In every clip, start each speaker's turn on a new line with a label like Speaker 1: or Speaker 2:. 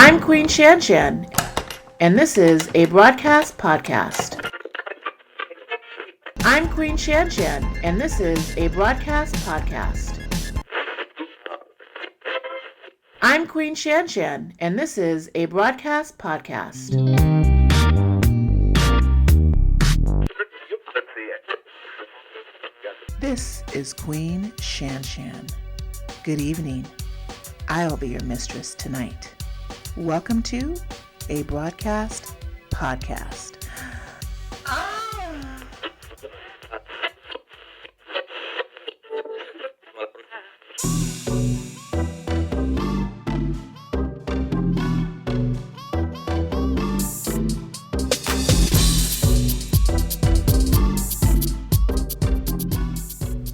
Speaker 1: I'm Queen Shan Shan, and this is a broadcast podcast. I'm Queen Shan Shan, and this is a broadcast podcast. I'm Queen Shan Shan, and this is a broadcast podcast. This is Queen Shan Shan. Good evening. I'll be your mistress tonight. Welcome to a broadcast podcast.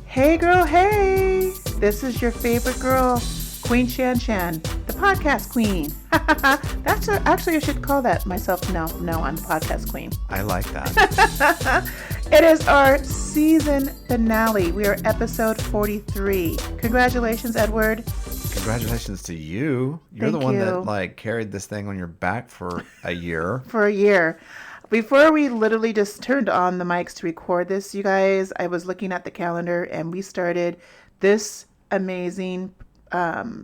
Speaker 1: Hey girl, hey! This is your favorite girl, Queen Shan Shan, the podcast queen. Actually, I should call that myself now. No, I'm the podcast queen.
Speaker 2: I like that.
Speaker 1: It is our season finale. We are episode 43. Congratulations, Edward.
Speaker 2: Congratulations to you. You're
Speaker 1: Thank
Speaker 2: the one
Speaker 1: you.
Speaker 2: that carried this thing on your back for a year.
Speaker 1: For a year. Before we literally just turned on the mics to record this, you guys, I was looking at the calendar and we started this amazing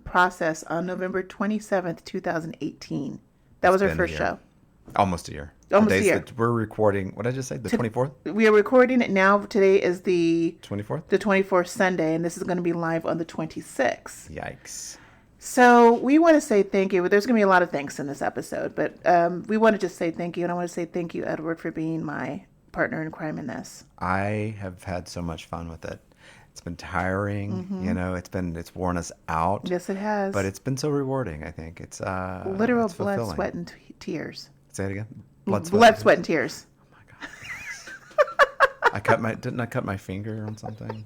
Speaker 1: process on November 27th, 2018. That was our first show.
Speaker 2: Almost a year.
Speaker 1: Almost
Speaker 2: The days
Speaker 1: a year.
Speaker 2: that we're recording, what did I just say? The 24th?
Speaker 1: We are recording it now. Today is the
Speaker 2: 24th?
Speaker 1: 24th Sunday, and this is going to be live on the 26th.
Speaker 2: Yikes.
Speaker 1: So we want to say thank you. There's going to be a lot of thanks in this episode, but we want to just say thank you. And I want to say thank you, Edward, for being my partner in crime in this.
Speaker 2: I have had so much fun with it. It's been tiring, it's worn us out.
Speaker 1: Yes, it has.
Speaker 2: But it's been so rewarding, I think. It's
Speaker 1: literal
Speaker 2: it's
Speaker 1: blood,
Speaker 2: fulfilling.
Speaker 1: sweat, and tears.
Speaker 2: Say it again.
Speaker 1: Blood,
Speaker 2: and
Speaker 1: sweat, and tears.
Speaker 2: Oh my God. Didn't I cut my finger on something?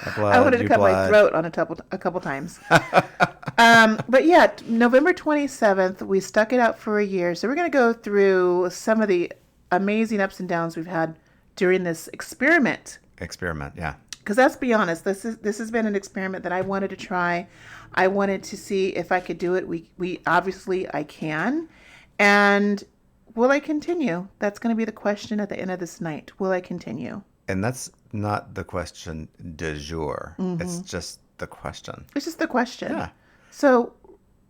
Speaker 1: I wanted to cut my throat on a couple times. But yeah, November 27th, we stuck it out for a year. So we're going to go through some of the amazing ups and downs we've had during this experiment.
Speaker 2: Yeah.
Speaker 1: Because let's be honest, this has been an experiment that I wanted to try. I wanted to see if I could do it. We obviously I can. And will I continue? That's going to be the question at the end of this night. Will I continue?
Speaker 2: And that's not the question du jour.
Speaker 1: Mm-hmm.
Speaker 2: It's just the question.
Speaker 1: It's just the question.
Speaker 2: Yeah.
Speaker 1: So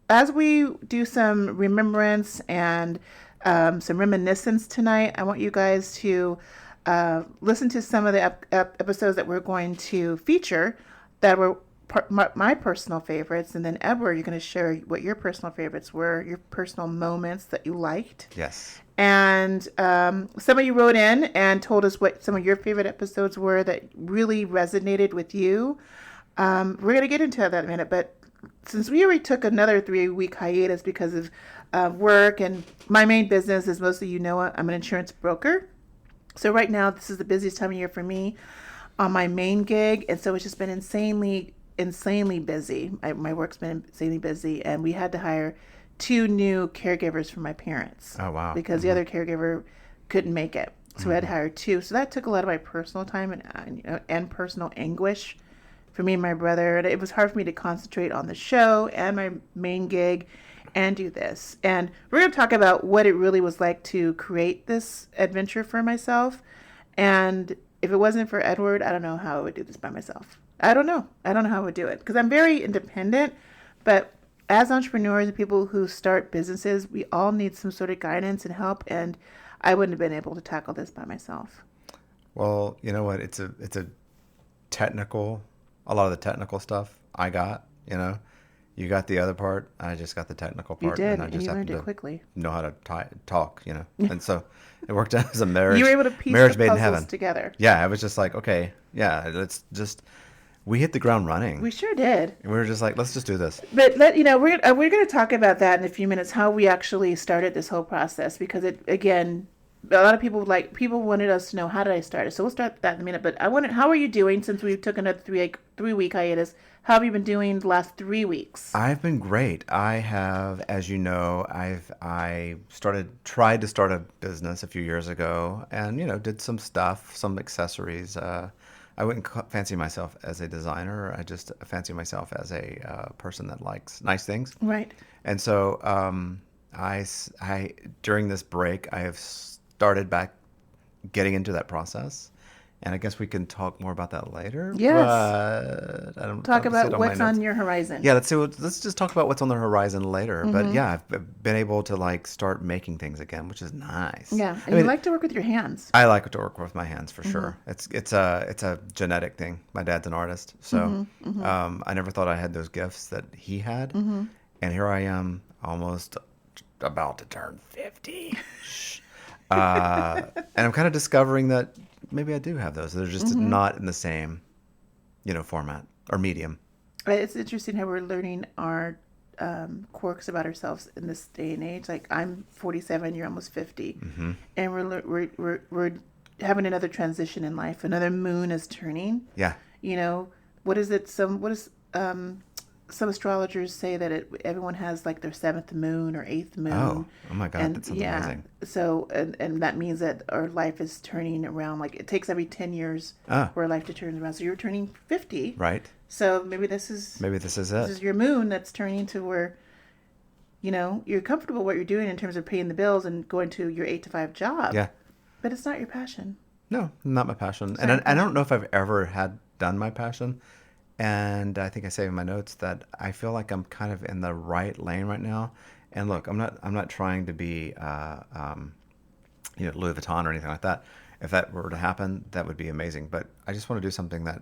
Speaker 1: as we do some remembrance and some reminiscence tonight, I want you guys to listen to some of the episodes that we're going to feature that were my personal favorites. And then, Edward, you're going to share what your personal favorites were, your personal moments that you liked.
Speaker 2: Yes.
Speaker 1: And some of you wrote in and told us what some of your favorite episodes were that really resonated with you. We're going to get into that in a minute, but since we already took another 3-week hiatus because of work and my main business, as most of you know, I'm an insurance broker. So right now, this is the busiest time of year for me on my main gig, and so it's just been insanely busy. My work's been insanely busy, and we had to hire 2 new caregivers for my parents.
Speaker 2: Oh, wow.
Speaker 1: Because the other caregiver couldn't make it. So we had to hire 2. So that took a lot of my personal time and personal anguish for me and my brother. And it was hard for me to concentrate on the show and my main gig and do this. And we're going to talk about what it really was like to create this adventure for myself. And if it wasn't for Edward, I don't know how I would do this by myself. I don't know how I would do it because I'm very independent, but as entrepreneurs and people who start businesses, we all need some sort of guidance and help, and I wouldn't have been able to tackle this by myself.
Speaker 2: Well, you know what? It's a lot of the technical stuff I got, You got the other part. I just got the technical part.
Speaker 1: You did,
Speaker 2: and I just
Speaker 1: you learned
Speaker 2: happened
Speaker 1: it
Speaker 2: to
Speaker 1: quickly.
Speaker 2: know how to talk, And so it worked out as a marriage.
Speaker 1: You were able to piece
Speaker 2: marriage
Speaker 1: the
Speaker 2: made in
Speaker 1: puzzles
Speaker 2: heaven.
Speaker 1: together.
Speaker 2: Yeah, I was just like, okay, yeah, we hit the ground running.
Speaker 1: We sure did.
Speaker 2: And we were just like, let's just do this.
Speaker 1: But we're going to talk about that in a few minutes, how we actually started this whole process, because a lot of people wanted us to know, how did I start it? So we'll start that in a minute. But how are you doing since we took another 3-week hiatus? How have you been doing the last 3 weeks?
Speaker 2: I've been great. I have, as you know, I tried to start a business a few years ago, and did some stuff, some accessories, I wouldn't fancy myself as a designer. I just fancy myself as a person that likes nice things.
Speaker 1: Right.
Speaker 2: And so I during this break, I have started back getting into that process. And I guess we can talk more about that later.
Speaker 1: Yes.
Speaker 2: But I don't
Speaker 1: Talk
Speaker 2: see it
Speaker 1: about
Speaker 2: on my
Speaker 1: what's
Speaker 2: notes.
Speaker 1: on your horizon.
Speaker 2: Yeah, let's just talk about what's on the horizon later. But yeah, I've been able to like start making things again, which is nice.
Speaker 1: Yeah.
Speaker 2: I
Speaker 1: And you like to work with your hands.
Speaker 2: I like to work with my hands for sure. It's a genetic thing. My dad's an artist, so I never thought I had those gifts that he had, and here I am, almost about to turn 50, and I'm kind of discovering that maybe I do have those. They're just not in the same, format or medium.
Speaker 1: It's interesting how we're learning our quirks about ourselves in this day and age. Like I'm 47, you're almost 50, and we're having another transition in life. Another moon is turning.
Speaker 2: Yeah.
Speaker 1: What is it? Some astrologers say that everyone has like their seventh moon or eighth moon.
Speaker 2: Oh my God, that sounds amazing.
Speaker 1: So and that means that our life is turning around. Like it takes every 10 years for our life to turn around. So you're turning 50.
Speaker 2: Right.
Speaker 1: So maybe this is
Speaker 2: it.
Speaker 1: This is your moon that's turning to where, you're comfortable what you're doing in terms of paying the bills and going to your 8 to 5 job.
Speaker 2: Yeah.
Speaker 1: But it's not your passion.
Speaker 2: No, not my passion. And I don't know if I've ever had done my passion. And I think I say in my notes that I feel like I'm kind of in the right lane right now. And look, I'm not trying to be, Louis Vuitton or anything like that. If that were to happen, that would be amazing. But I just want to do something that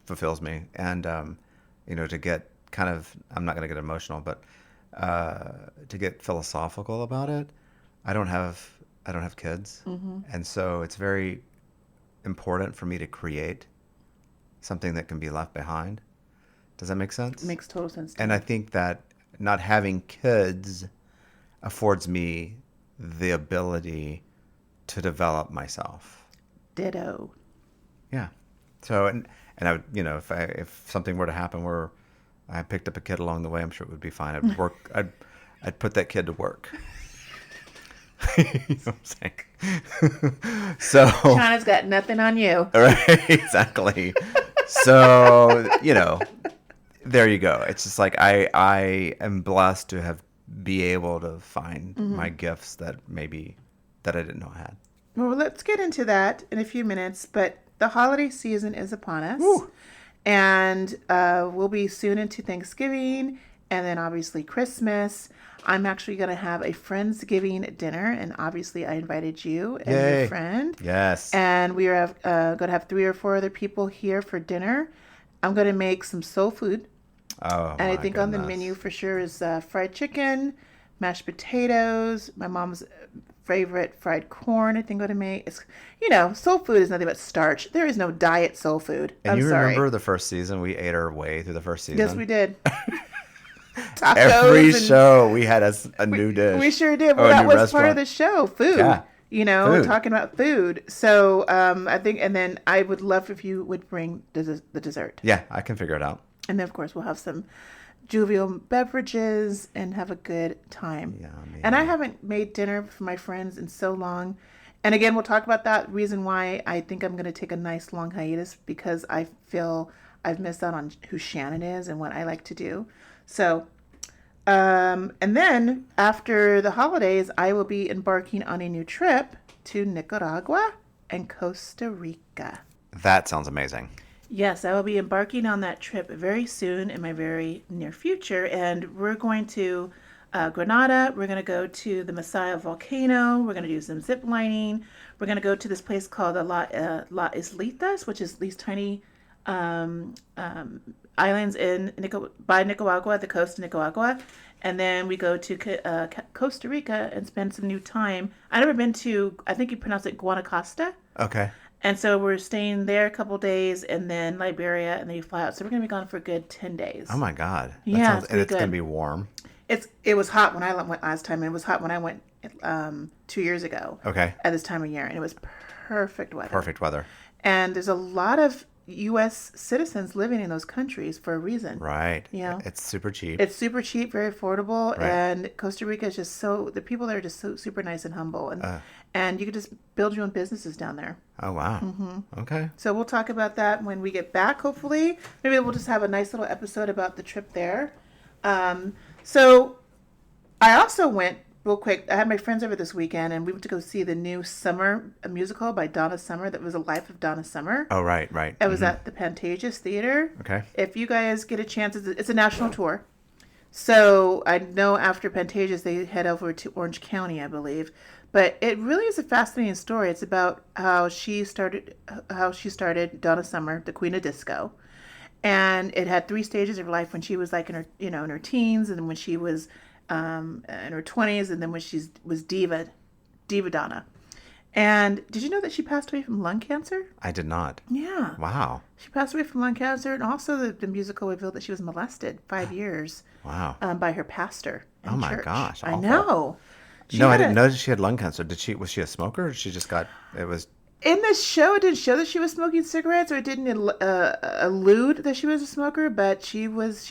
Speaker 2: fulfills me, and to get kind of, I'm not going to get emotional, but to get philosophical about it. I don't have kids, and so it's very important for me to create something that can be left behind. Does that make sense?
Speaker 1: It makes total sense.
Speaker 2: And I think that not having kids affords me the ability to develop myself.
Speaker 1: Ditto.
Speaker 2: Yeah. So and I would, if something were to happen where I picked up a kid along the way, I'm sure it would be fine. I'd put that kid to work. You know what I'm saying? So
Speaker 1: China's got nothing on you.
Speaker 2: Right, exactly. So, there you go. It's just like I am blessed to be able to find my gifts that I didn't know I had.
Speaker 1: Well, let's get into that in a few minutes, but the holiday season is upon us.
Speaker 2: Woo.
Speaker 1: And we'll be soon into Thanksgiving and then obviously Christmas. I'm actually going to have a Friendsgiving dinner, and obviously I invited you and
Speaker 2: Yay.
Speaker 1: your friend.
Speaker 2: Yes.
Speaker 1: And we are going to have 3 or 4 other people here for dinner. I'm going to make some soul food.
Speaker 2: Oh,
Speaker 1: and I think on the
Speaker 2: goodness.
Speaker 1: menu for sure is fried chicken, mashed potatoes, my mom's favorite fried corn. I think I'm going to make. It's, soul food is nothing but starch. There is no diet soul food.
Speaker 2: And
Speaker 1: I'm
Speaker 2: you
Speaker 1: sorry.
Speaker 2: remember the first season? We ate our way through the first season.
Speaker 1: Yes, we did. Tacos
Speaker 2: Every
Speaker 1: and-
Speaker 2: show we had a new dish.
Speaker 1: We sure did. Well,
Speaker 2: or a
Speaker 1: that
Speaker 2: new
Speaker 1: was part of
Speaker 2: restaurant.
Speaker 1: the show, food.
Speaker 2: Yeah.
Speaker 1: We're
Speaker 2: Food.
Speaker 1: talking about food. So I think, and then I would love if you would bring the dessert.
Speaker 2: Yeah, I can figure it out.
Speaker 1: And then, of course, we'll have some jovial beverages and have a good time.
Speaker 2: Yummy.
Speaker 1: And I haven't made dinner for my friends in so long. And again, we'll talk about that reason why I think I'm going to take a nice long hiatus, because I feel I've missed out on who Shannon is and what I like to do. So, and then after the holidays, I will be embarking on a new trip to Nicaragua and Costa Rica.
Speaker 2: That sounds amazing.
Speaker 1: Yes, I will be embarking on that trip very soon in my very near future. And we're going to Granada. We're going to go to the Masaya volcano. We're going to do some zip lining. We're going to go to this place called La Islitas, which is these tiny islands by Nicaragua, the coast of Nicaragua. And then we go to Costa Rica and spend some new time. I've never been to, I think you pronounce it Guanacaste.
Speaker 2: Okay.
Speaker 1: And so we're staying there a couple days, and then Liberia, and then you fly out. So we're going to be gone for a good 10 days.
Speaker 2: Oh my God. That
Speaker 1: Yeah,
Speaker 2: sounds,
Speaker 1: it's
Speaker 2: and it's
Speaker 1: good.
Speaker 2: going to be warm.
Speaker 1: It was hot when I went last time, and it was hot when I went 2 years ago.
Speaker 2: Okay.
Speaker 1: At this time of year, and it was perfect weather.
Speaker 2: Perfect weather.
Speaker 1: And there's a lot of U.S. citizens living in those countries for a reason.
Speaker 2: Right.
Speaker 1: You know?
Speaker 2: It's super cheap.
Speaker 1: It's super cheap, very affordable,
Speaker 2: Right.
Speaker 1: and Costa Rica is just the people there are just so super nice and humble, and you can just build your own businesses down there.
Speaker 2: Oh, wow. Okay.
Speaker 1: So we'll talk about that when we get back, hopefully. Maybe we'll just have a nice little episode about the trip there. So I also went, real quick, I had my friends over this weekend, and we went to go see the new Summer musical by Donna Summer. That was a Life of Donna Summer.
Speaker 2: Oh, right, right.
Speaker 1: It was at the Pantages Theater.
Speaker 2: Okay.
Speaker 1: If you guys get a chance, it's a national tour. So I know after Pantages, they head over to Orange County, I believe. But it really is a fascinating story. It's about how she started Donna Summer, the Queen of Disco. And it had 3 stages of her life when she was like in her, in her teens, and then when she was in her 20s, and then when she was Diva Donna. And did you know that she passed away from lung cancer?
Speaker 2: I did not.
Speaker 1: Yeah.
Speaker 2: Wow.
Speaker 1: She passed away from lung cancer, and also the musical revealed that she was molested 5 years
Speaker 2: Wow.
Speaker 1: by her pastor in
Speaker 2: Oh, my
Speaker 1: church.
Speaker 2: gosh,
Speaker 1: I
Speaker 2: awful.
Speaker 1: know. She
Speaker 2: No, I
Speaker 1: had
Speaker 2: didn't know that she had lung cancer. Was she a smoker, or she just got, it was,
Speaker 1: In the show, it didn't show that she was smoking cigarettes, or it didn't allude that she was a smoker, but she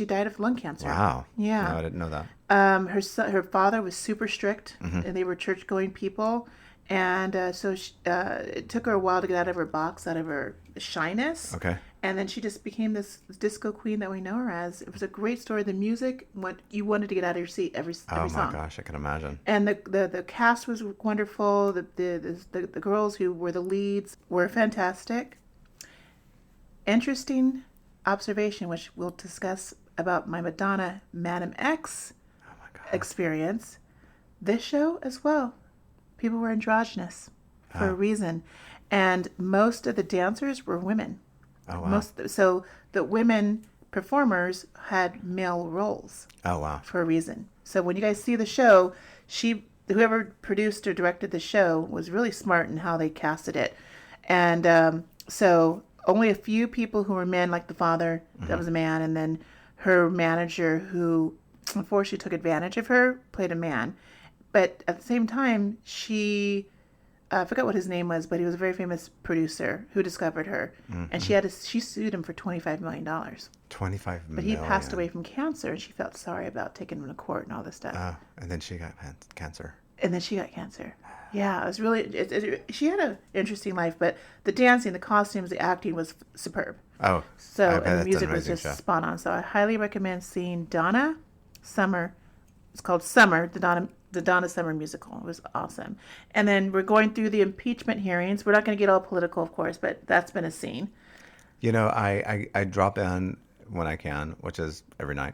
Speaker 1: died of lung cancer.
Speaker 2: wow.
Speaker 1: Yeah.
Speaker 2: No, I didn't know that.
Speaker 1: Her father was super strict, and they were church-going people, and so it took her a while to get out of her box, out of her shyness.
Speaker 2: Okay.
Speaker 1: And then she just became this disco queen that we know her as. It was a great story. The music, you wanted to get out of your seat every
Speaker 2: Oh,
Speaker 1: song.
Speaker 2: my gosh, I can imagine.
Speaker 1: And the cast was wonderful. The girls who were the leads were fantastic. Interesting observation, which we'll discuss about my Madonna Madam X
Speaker 2: Oh, my God.
Speaker 1: experience. This show as well. People were androgynous for a reason. And most of the dancers were women.
Speaker 2: Oh, wow.
Speaker 1: So the women performers had male roles
Speaker 2: Oh, wow.
Speaker 1: for a reason. So when you guys see the show, whoever produced or directed the show was really smart in how they casted it. And so only a few people who were men, like the father, that was a man, and then her manager, who unfortunately took advantage of her, played a man. But at the same time, I forgot what his name was, but he was a very famous producer who discovered her. And she sued him for $25 million.
Speaker 2: 25
Speaker 1: But he passed away from cancer, and she felt sorry about taking him to court and all this stuff.
Speaker 2: And then she got cancer.
Speaker 1: And then she got cancer. Yeah, it was really... she had an interesting life, but the dancing, the costumes, the acting was superb.
Speaker 2: Oh,
Speaker 1: So,
Speaker 2: I bet
Speaker 1: and the
Speaker 2: that's
Speaker 1: music
Speaker 2: an
Speaker 1: was
Speaker 2: amazing
Speaker 1: just
Speaker 2: show.
Speaker 1: spot on. So I highly recommend seeing Donna Summer. It's called Summer, the Donna Summer musical. It was awesome. And then we're going through the impeachment hearings. We're not going to get all political, of course, but that's been a scene.
Speaker 2: You know, I drop in when I can, which is every night.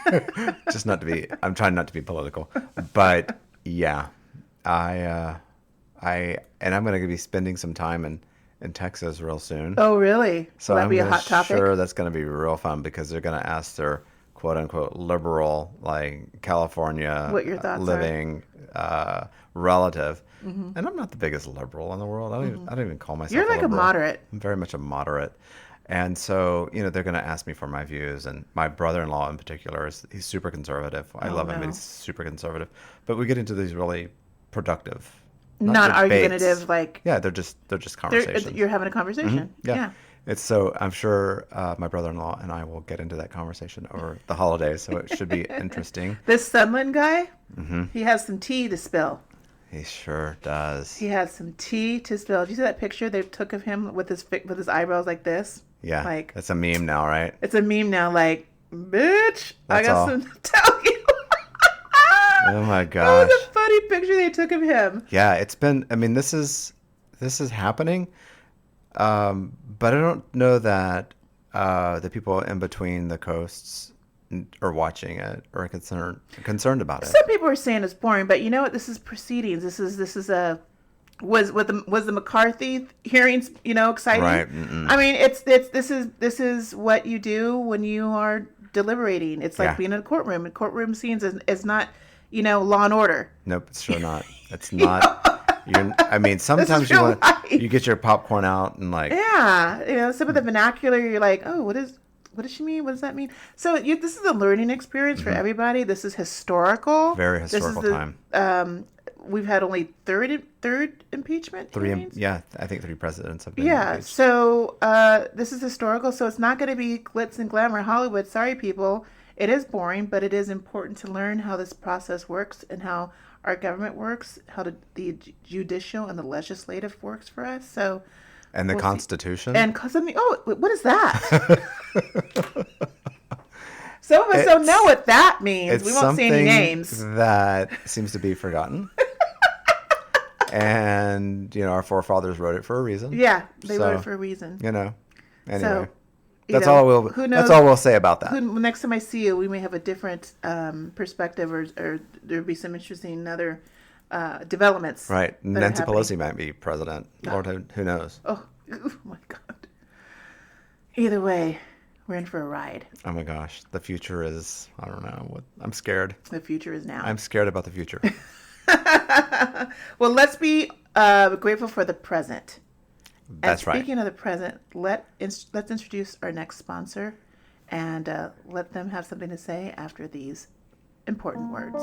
Speaker 2: I'm trying not to be political, but yeah, and I'm going to be spending some time in Texas real soon.
Speaker 1: Oh, really?
Speaker 2: So
Speaker 1: Will that
Speaker 2: I'm
Speaker 1: be a
Speaker 2: gonna
Speaker 1: hot topic?
Speaker 2: sure that's going to be real fun, because they're going to ask their quote unquote liberal, like California,
Speaker 1: What your thoughts are.
Speaker 2: living relative. And I'm not the biggest liberal in the world. I don't even call myself.
Speaker 1: You're like a
Speaker 2: liberal.
Speaker 1: moderate.
Speaker 2: I'm very much a moderate. And so, they're going to ask me for my views. And my brother-in-law in particular, he's super conservative. I love him,
Speaker 1: no.
Speaker 2: but he's super conservative. But we get into these really productive,
Speaker 1: Not
Speaker 2: debates.
Speaker 1: argumentative, like
Speaker 2: Yeah, they're just conversations.
Speaker 1: you're having a conversation. Yeah.
Speaker 2: It's so I'm sure my brother-in-law and I will get into that conversation over the holidays, so it should be interesting.
Speaker 1: This Sunland guy, he has some tea to spill.
Speaker 2: He sure does.
Speaker 1: He has some tea to spill. Did you see that picture they took of him with his eyebrows like this?
Speaker 2: Yeah,
Speaker 1: Like,
Speaker 2: it's a meme now, right?
Speaker 1: it's a meme now. Like, bitch, I
Speaker 2: That's
Speaker 1: got
Speaker 2: all.
Speaker 1: some to tell you.
Speaker 2: Oh my
Speaker 1: That
Speaker 2: gosh.
Speaker 1: was a funny picture they took of him.
Speaker 2: Yeah, it's been. I mean, this is happening, but I don't know that the people in between the coasts are watching it or concerned about it.
Speaker 1: Some people are saying it's boring, but you know what? This is proceedings. This is a was the McCarthy hearings, exciting?
Speaker 2: Right.
Speaker 1: I mean, this is what you do when you are deliberating. It's like
Speaker 2: Yeah.
Speaker 1: being in a courtroom. And courtroom scenes is not, Law and Order.
Speaker 2: Nope, it's sure not. It's not. I mean, sometimes
Speaker 1: real life.
Speaker 2: you get your popcorn out and like.
Speaker 1: Yeah, some of the vernacular, you're like, oh, what does she mean? What does that mean? So this is a learning experience for everybody. This is historical.
Speaker 2: Very historical
Speaker 1: this is
Speaker 2: time.
Speaker 1: we've had only third impeachment hearings.
Speaker 2: I think 3 presidents have been
Speaker 1: Yeah,
Speaker 2: impeached.
Speaker 1: so this is historical, so it's not going to be glitz and glamour Hollywood. Sorry, people. It is boring, but it is important to learn how this process works and how our government works, how the judicial and the legislative works for us. So,
Speaker 2: And the
Speaker 1: we'll see.
Speaker 2: Constitution.
Speaker 1: And something. Oh, what is that? Some of us don't know what that means.
Speaker 2: It's
Speaker 1: We won't say any
Speaker 2: something
Speaker 1: names.
Speaker 2: that seems to be forgotten. And, our forefathers wrote it for a reason.
Speaker 1: Yeah, they
Speaker 2: So,
Speaker 1: wrote it for a reason.
Speaker 2: Anyway.
Speaker 1: So,
Speaker 2: That's all we'll say about that.
Speaker 1: Next time I see you, we may have a different perspective, or there'll be some interesting other developments.
Speaker 2: Right.
Speaker 1: that are
Speaker 2: Nancy
Speaker 1: happening.
Speaker 2: Pelosi might be president. Lord, who knows?
Speaker 1: Oh my God. Either way, we're in for a ride.
Speaker 2: Oh my gosh. The future is, I don't know. I'm scared.
Speaker 1: The future is now.
Speaker 2: I'm scared about the future.
Speaker 1: Well, let's be grateful for the present.
Speaker 2: That's right.
Speaker 1: Speaking of the present, let's introduce our next sponsor and let them have something to say after these important words.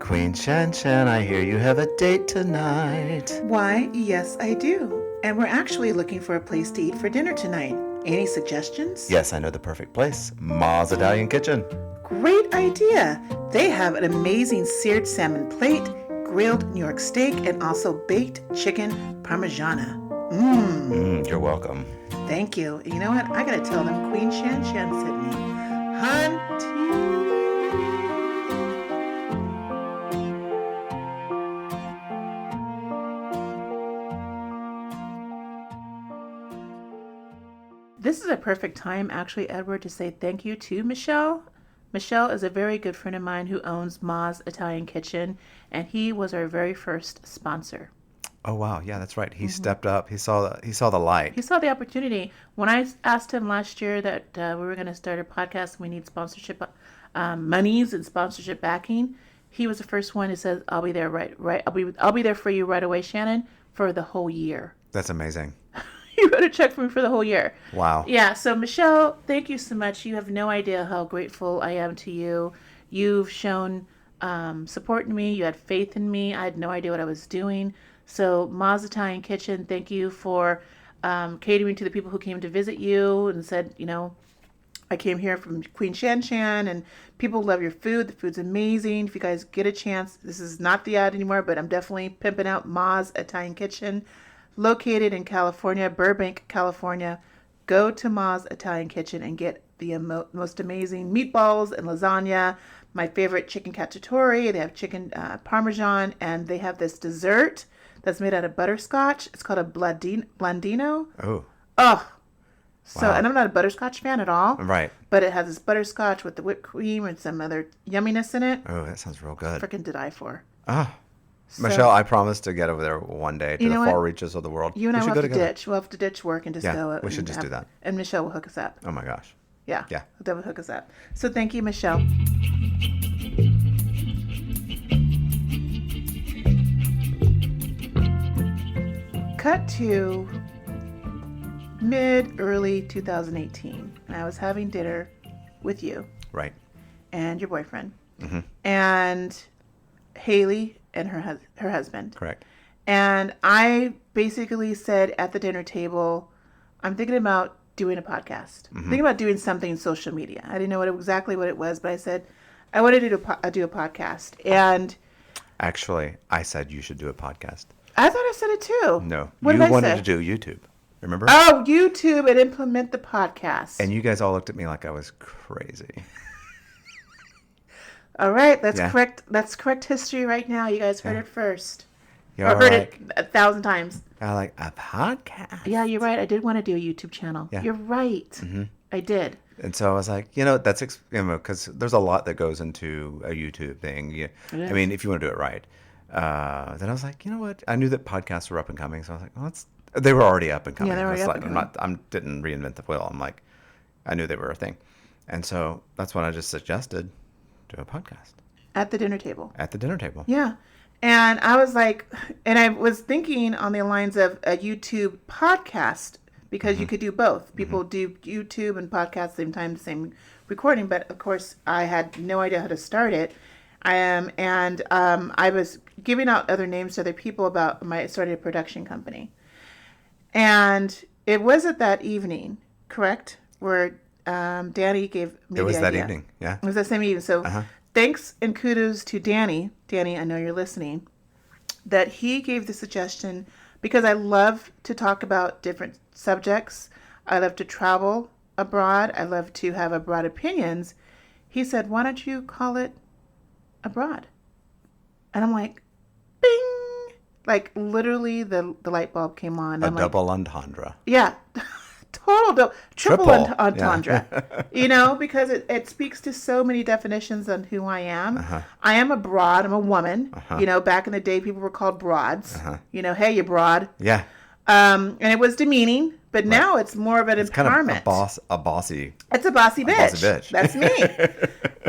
Speaker 2: Queen Shan Shan, I hear you have a date tonight.
Speaker 1: Why, yes, I do. And we're actually looking for a place to eat for dinner tonight. Any suggestions?
Speaker 2: Yes, I know the perfect place. Ma's Italian Kitchen.
Speaker 1: Great idea. They have an amazing seared salmon plate, grilled New York steak, and also baked chicken parmigiana.
Speaker 2: You're welcome.
Speaker 1: Thank you. You know what? I gotta tell them Queen Shan Shan sent me. Hunty. This is a perfect time, actually, Edward, to say thank you to Michelle. Michelle is a very good friend of mine who owns Ma's Italian Kitchen, and he was our very first sponsor.
Speaker 2: Oh wow, yeah, that's right. He stepped up. He saw the light.
Speaker 1: He saw the opportunity. When I asked him last year that we were going to start a podcast and we need sponsorship monies and sponsorship backing, he was the first one who said, "I'll be there right. I'll be there for you right away, Shannon, for the whole year."
Speaker 2: That's amazing.
Speaker 1: He wrote a check for me for the whole year.
Speaker 2: Wow.
Speaker 1: Yeah. So Michelle, thank you so much. You have no idea how grateful I am to you. You've shown support in me. You had faith in me. I had no idea what I was doing. So Ma's Italian Kitchen, thank you for catering to the people who came to visit you and said, I came here from Queen Shan Shan and people love your food. The food's amazing. If you guys get a chance, this is not the ad anymore, but I'm definitely pimping out Ma's Italian Kitchen, located in California, Burbank, California. Go to Ma's Italian Kitchen and get the most amazing meatballs and lasagna. My favorite chicken cacciatore. They have chicken parmesan, and they have this dessert that's made out of butterscotch. It's called a blandino.
Speaker 2: Oh.
Speaker 1: Oh, so,
Speaker 2: Wow.
Speaker 1: and I'm not a butterscotch fan at all.
Speaker 2: Right.
Speaker 1: But it has this butterscotch with the whipped cream and some other yumminess in it.
Speaker 2: Oh, that sounds real good.
Speaker 1: Freaking to die for.
Speaker 2: Ah.
Speaker 1: So,
Speaker 2: Michelle, I promise to get over there one day to
Speaker 1: You
Speaker 2: the
Speaker 1: know
Speaker 2: far
Speaker 1: what?
Speaker 2: reaches of the world.
Speaker 1: You and
Speaker 2: We
Speaker 1: I
Speaker 2: should
Speaker 1: will
Speaker 2: go
Speaker 1: have to
Speaker 2: together.
Speaker 1: ditch. We'll have to ditch work and just
Speaker 2: Yeah,
Speaker 1: go.
Speaker 2: we should just do that.
Speaker 1: And Michelle will hook us up.
Speaker 2: Oh my gosh.
Speaker 1: Yeah.
Speaker 2: Yeah.
Speaker 1: That will hook us up. So thank you, Michelle. Cut to early 2018. And I was having dinner with you
Speaker 2: Right.
Speaker 1: and your boyfriend
Speaker 2: Mm-hmm.
Speaker 1: and Haley and her husband.
Speaker 2: Correct.
Speaker 1: And I basically said at the dinner table, I'm thinking about doing a podcast. Thinking about doing something in social media. I didn't know exactly what it was, but I said I wanted to do a podcast. And
Speaker 2: Actually, I said you should do a podcast.
Speaker 1: I thought I said it too.
Speaker 2: No.
Speaker 1: What
Speaker 2: You
Speaker 1: did I
Speaker 2: wanted
Speaker 1: say?
Speaker 2: to do YouTube. Remember?
Speaker 1: Oh, YouTube and implement the podcast.
Speaker 2: And you guys all looked at me like I was crazy.
Speaker 1: All right, that's
Speaker 2: Yeah.
Speaker 1: correct. That's correct history right now. You guys heard it first.
Speaker 2: You're
Speaker 1: Or heard
Speaker 2: like,
Speaker 1: it 1,000 times.
Speaker 2: I like a podcast.
Speaker 1: Yeah, you're right. I did want to do a YouTube channel.
Speaker 2: Yeah.
Speaker 1: You're right. I did.
Speaker 2: And so I was like, that's because there's a lot that goes into a YouTube thing. Yeah.
Speaker 1: It
Speaker 2: I mean, if you want to do it right. Then I was like, you know what? I knew that podcasts were up and coming, so I was like, well, they were already up and coming.
Speaker 1: Yeah, they were already
Speaker 2: It's
Speaker 1: up
Speaker 2: like,
Speaker 1: and coming.
Speaker 2: didn't reinvent the wheel. I'm like, I knew they were a thing, and so that's when I just suggested do a podcast
Speaker 1: At the dinner table.
Speaker 2: at the dinner table.
Speaker 1: Yeah. And I was like, and I was thinking on the lines of a YouTube podcast because you could do both. People do YouTube and podcast same time, same recording. But of course, I had no idea how to start it. I am, and I was giving out other names to other people about my started a production company, and it was at that evening, correct, where Danny gave me
Speaker 2: It was
Speaker 1: the
Speaker 2: that
Speaker 1: idea.
Speaker 2: evening. Yeah.
Speaker 1: It was that same evening. So
Speaker 2: Uh-huh.
Speaker 1: thanks and kudos to Danny. Danny, I know you're listening. That he gave the suggestion because I love to talk about different subjects. I love to travel abroad. I love to have abroad opinions. He said, "Why don't you call it abroad?" And I'm like, "Bing!" Like literally, the light bulb came on.
Speaker 2: A
Speaker 1: I'm like,
Speaker 2: double entendre.
Speaker 1: yeah, triple
Speaker 2: Triple,
Speaker 1: entendre.
Speaker 2: yeah.
Speaker 1: You know, because it speaks to so many definitions on who I am.
Speaker 2: Uh-huh.
Speaker 1: I am a broad. I'm a woman.
Speaker 2: Uh-huh.
Speaker 1: You know, back in the day, people were called broads.
Speaker 2: Uh-huh.
Speaker 1: You know, hey, you broad.
Speaker 2: Yeah.
Speaker 1: And it was demeaning, but now it's more of an
Speaker 2: It's kind
Speaker 1: empowerment.
Speaker 2: of a bossy.
Speaker 1: It's a bossy bitch.
Speaker 2: bossy bitch.
Speaker 1: That's me.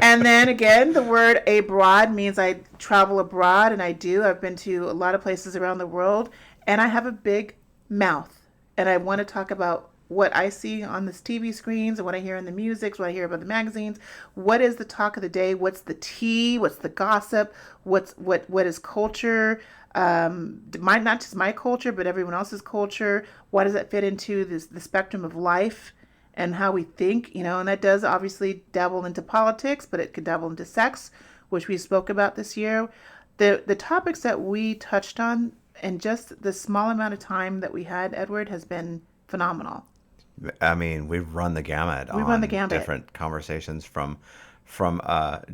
Speaker 1: And then again, the word abroad means I travel abroad, and I do. I've been to a lot of places around the world, and I have a big mouth, and I want to talk about what I see on this TV screens and what I hear in the music, what I hear about the magazines. What is the talk of the day? What's the tea? What's the gossip? What is culture? Not just my culture, but everyone else's culture. Why does that fit into the spectrum of life and how we think? You know, and that does obviously dabble into politics, but it could dabble into sex, which we spoke about this year. The topics that we touched on in just the small amount of time that we had, Edward, has been phenomenal.
Speaker 2: I mean, we've run the gamut
Speaker 1: We
Speaker 2: on
Speaker 1: run the gambit.
Speaker 2: different conversations from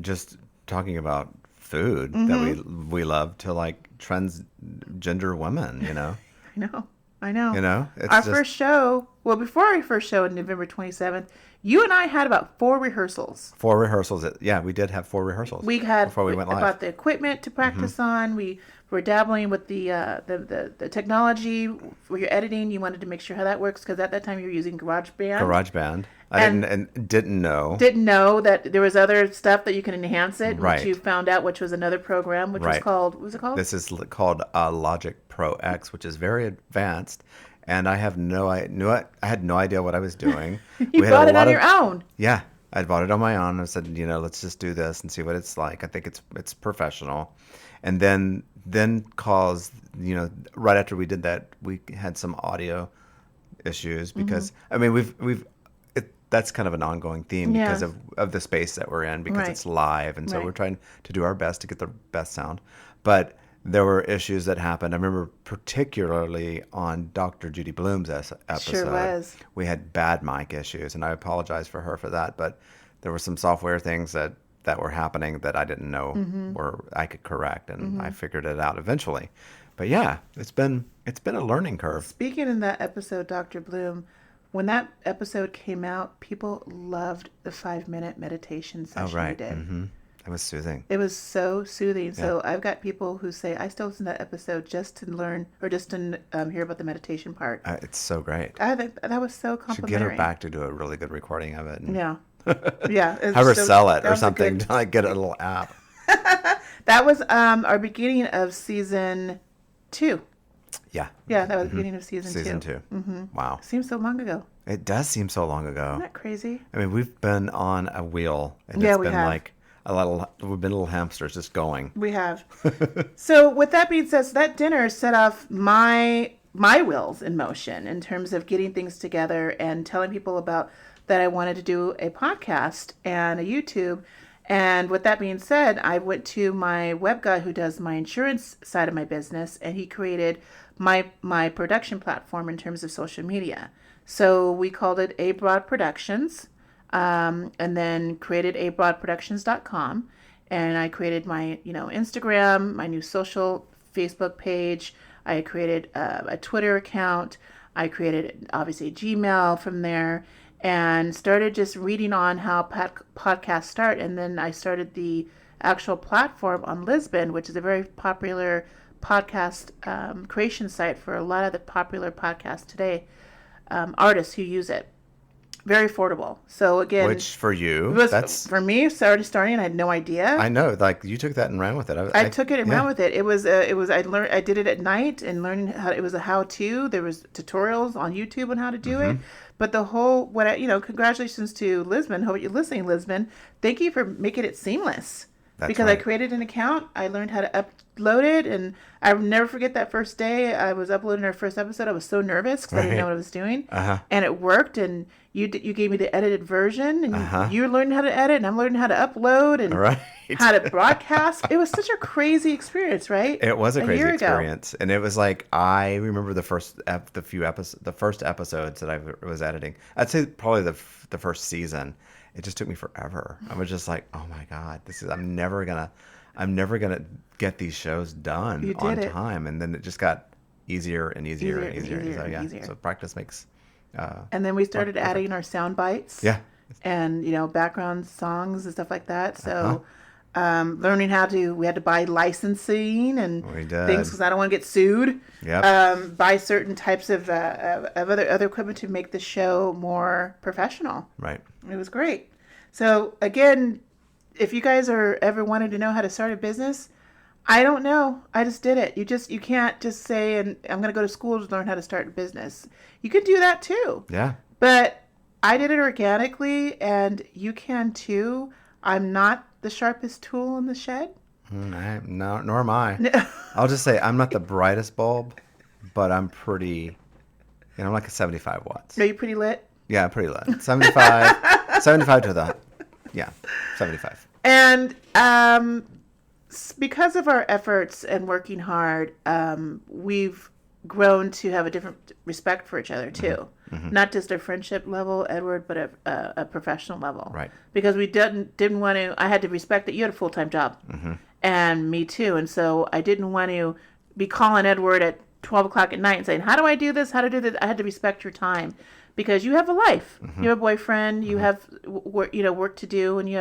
Speaker 2: just talking about food that
Speaker 1: Mm-hmm.
Speaker 2: we love to like transgender women, you know.
Speaker 1: I know.
Speaker 2: You know, it's
Speaker 1: Our
Speaker 2: just-
Speaker 1: first show, well, before our first show on November 27th, you and I had about 4 rehearsals.
Speaker 2: 4 rehearsals. Yeah, we did have 4 rehearsals.
Speaker 1: We had
Speaker 2: before we went live.
Speaker 1: about the equipment to practice on. We were dabbling with the technology for your editing. You wanted to make sure how that works because at that time you were using GarageBand.
Speaker 2: GarageBand.
Speaker 1: And-
Speaker 2: Didn't know.
Speaker 1: Didn't know that there was other stuff that you can enhance it,
Speaker 2: Right.
Speaker 1: which you found out, which was another program, which was
Speaker 2: Right.
Speaker 1: called, what was it called?
Speaker 2: This is called Logic Pro X, which is very advanced, and I had no idea what I was doing.
Speaker 1: You
Speaker 2: We had
Speaker 1: bought
Speaker 2: a
Speaker 1: it
Speaker 2: lot
Speaker 1: on
Speaker 2: of-
Speaker 1: your own.
Speaker 2: Yeah, I bought it on my own. I said, let's just do this and see what it's like. I think it's professional. And then caused, right after we did that, we had some audio issues because I mean that's kind of an ongoing theme
Speaker 1: Yeah.
Speaker 2: because of the space that we're in because
Speaker 1: Right.
Speaker 2: it's live, and so
Speaker 1: Right.
Speaker 2: we're trying to do our best to get the best sound. But there were issues that happened. I remember particularly on Dr. Judy Bloom's episode.
Speaker 1: Sure was.
Speaker 2: We had bad mic issues, and I apologize for her for that. But there were some software things that were happening that I didn't know were I could correct, and I figured it out eventually. But yeah, it's been a learning curve.
Speaker 1: Speaking in that episode, Dr. Bloom, when that episode came out, people loved the 5-minute meditation
Speaker 2: Oh
Speaker 1: session
Speaker 2: right,
Speaker 1: you did.
Speaker 2: It was soothing.
Speaker 1: It was so soothing. So I've got people who say, I still listen to that episode just to learn or just to hear about the meditation part.
Speaker 2: It's so great.
Speaker 1: I think that was so
Speaker 2: Should
Speaker 1: complimentary.
Speaker 2: get her back to do a really good recording of it. And
Speaker 1: Yeah. Yeah. It's
Speaker 2: have her
Speaker 1: so-
Speaker 2: sell it
Speaker 1: that
Speaker 2: or
Speaker 1: was a
Speaker 2: something
Speaker 1: good-
Speaker 2: to like get a little app.
Speaker 1: That was our beginning of season 2.
Speaker 2: Yeah.
Speaker 1: Yeah, that was the beginning of season 2.
Speaker 2: Season 2. Mm-hmm. Wow.
Speaker 1: Seems so long ago.
Speaker 2: It does seem so long ago.
Speaker 1: Isn't that crazy?
Speaker 2: I mean, we've been on a wheel, and
Speaker 1: Yeah,
Speaker 2: it's
Speaker 1: we
Speaker 2: been
Speaker 1: have.
Speaker 2: like we've been little hamsters just going.
Speaker 1: We have. So with that being said, so that dinner set off my wheels in motion in terms of getting things together and telling people about that I wanted to do a podcast and a YouTube. And with that being said, I went to my web guy who does my insurance side of my business, and he created my production platform in terms of social media. So we called it A Broad Productions. And then created abroadproductions.com, and I created my Instagram, my new social Facebook page. I created a Twitter account. I created obviously Gmail from there, and started just reading on how podcasts start. And then I started the actual platform on Lisbon, which is a very popular podcast creation site for a lot of the popular podcasts today, artists who use it. Very affordable. So again,
Speaker 2: Which for you,
Speaker 1: it was,
Speaker 2: that's
Speaker 1: for me, starting, I had no idea.
Speaker 2: I know. Like you took that and ran with it.
Speaker 1: I took it and ran with it. It was I did it at night and learning how it was a how-to. There was tutorials on YouTube on how to do it. But the whole congratulations to Lisbon. Hope you're listening, Lisbon. Thank you for making it seamless.
Speaker 2: That's
Speaker 1: because I
Speaker 2: right.
Speaker 1: created an account. I learned how to upload it, and I'll never forget that first day I was uploading our first episode. I was so nervous because I didn't know
Speaker 2: Right.
Speaker 1: what I was doing,
Speaker 2: Uh-huh.
Speaker 1: and it worked. And you gave me the edited version, and
Speaker 2: Uh-huh.
Speaker 1: you learned how to edit, and I'm learning how to upload and
Speaker 2: Right.
Speaker 1: how to broadcast. It was such a crazy experience, right?
Speaker 2: It was a crazy
Speaker 1: year ago.
Speaker 2: experience, and it was like I remember the first the first episodes that I was editing. I'd say probably the first season. It just took me forever. I was just like, oh my god, I'm never gonna get these shows done
Speaker 1: You
Speaker 2: on
Speaker 1: did it.
Speaker 2: time, and then it just got easier and easier and
Speaker 1: Easier
Speaker 2: easier.
Speaker 1: and
Speaker 2: So yeah,
Speaker 1: easier.
Speaker 2: so practice makes.
Speaker 1: And then we started
Speaker 2: Perfect.
Speaker 1: adding our sound bites.
Speaker 2: Yeah.
Speaker 1: And, background songs and stuff like that.
Speaker 2: Uh-huh.
Speaker 1: So learning we had to buy licensing and
Speaker 2: We did.
Speaker 1: things because I don't want to get sued.
Speaker 2: Yep.
Speaker 1: Buy certain types of other equipment to make the show more professional.
Speaker 2: Right.
Speaker 1: It was great. So again, if you guys are ever wanting to know how to start a business, I don't know. I just did it. You can't just say, and I'm going to go to school to learn how to start a business. You can do that too.
Speaker 2: Yeah.
Speaker 1: But I did it organically, and you can too. I'm not the sharpest tool in the shed.
Speaker 2: No, nor am I. I'll just say I'm not the brightest bulb, but I'm pretty. I'm like a 75 watts.
Speaker 1: Are you pretty lit?
Speaker 2: Yeah, pretty lit. 75, 75 to the. Yeah, 75.
Speaker 1: And because of our efforts and working hard, we've grown to have a different respect for each other too.
Speaker 2: Mm-hmm.
Speaker 1: Not just a friendship level, Edward, but a professional level.
Speaker 2: Right.
Speaker 1: Because we didn't want to. I had to respect that you had a full-time job, and me too. And so I didn't want to be calling Edward at 12 o'clock at night and saying, "How do I do this? How to do this?" I had to respect your time because you have a life. You have a boyfriend. You have work to do, and you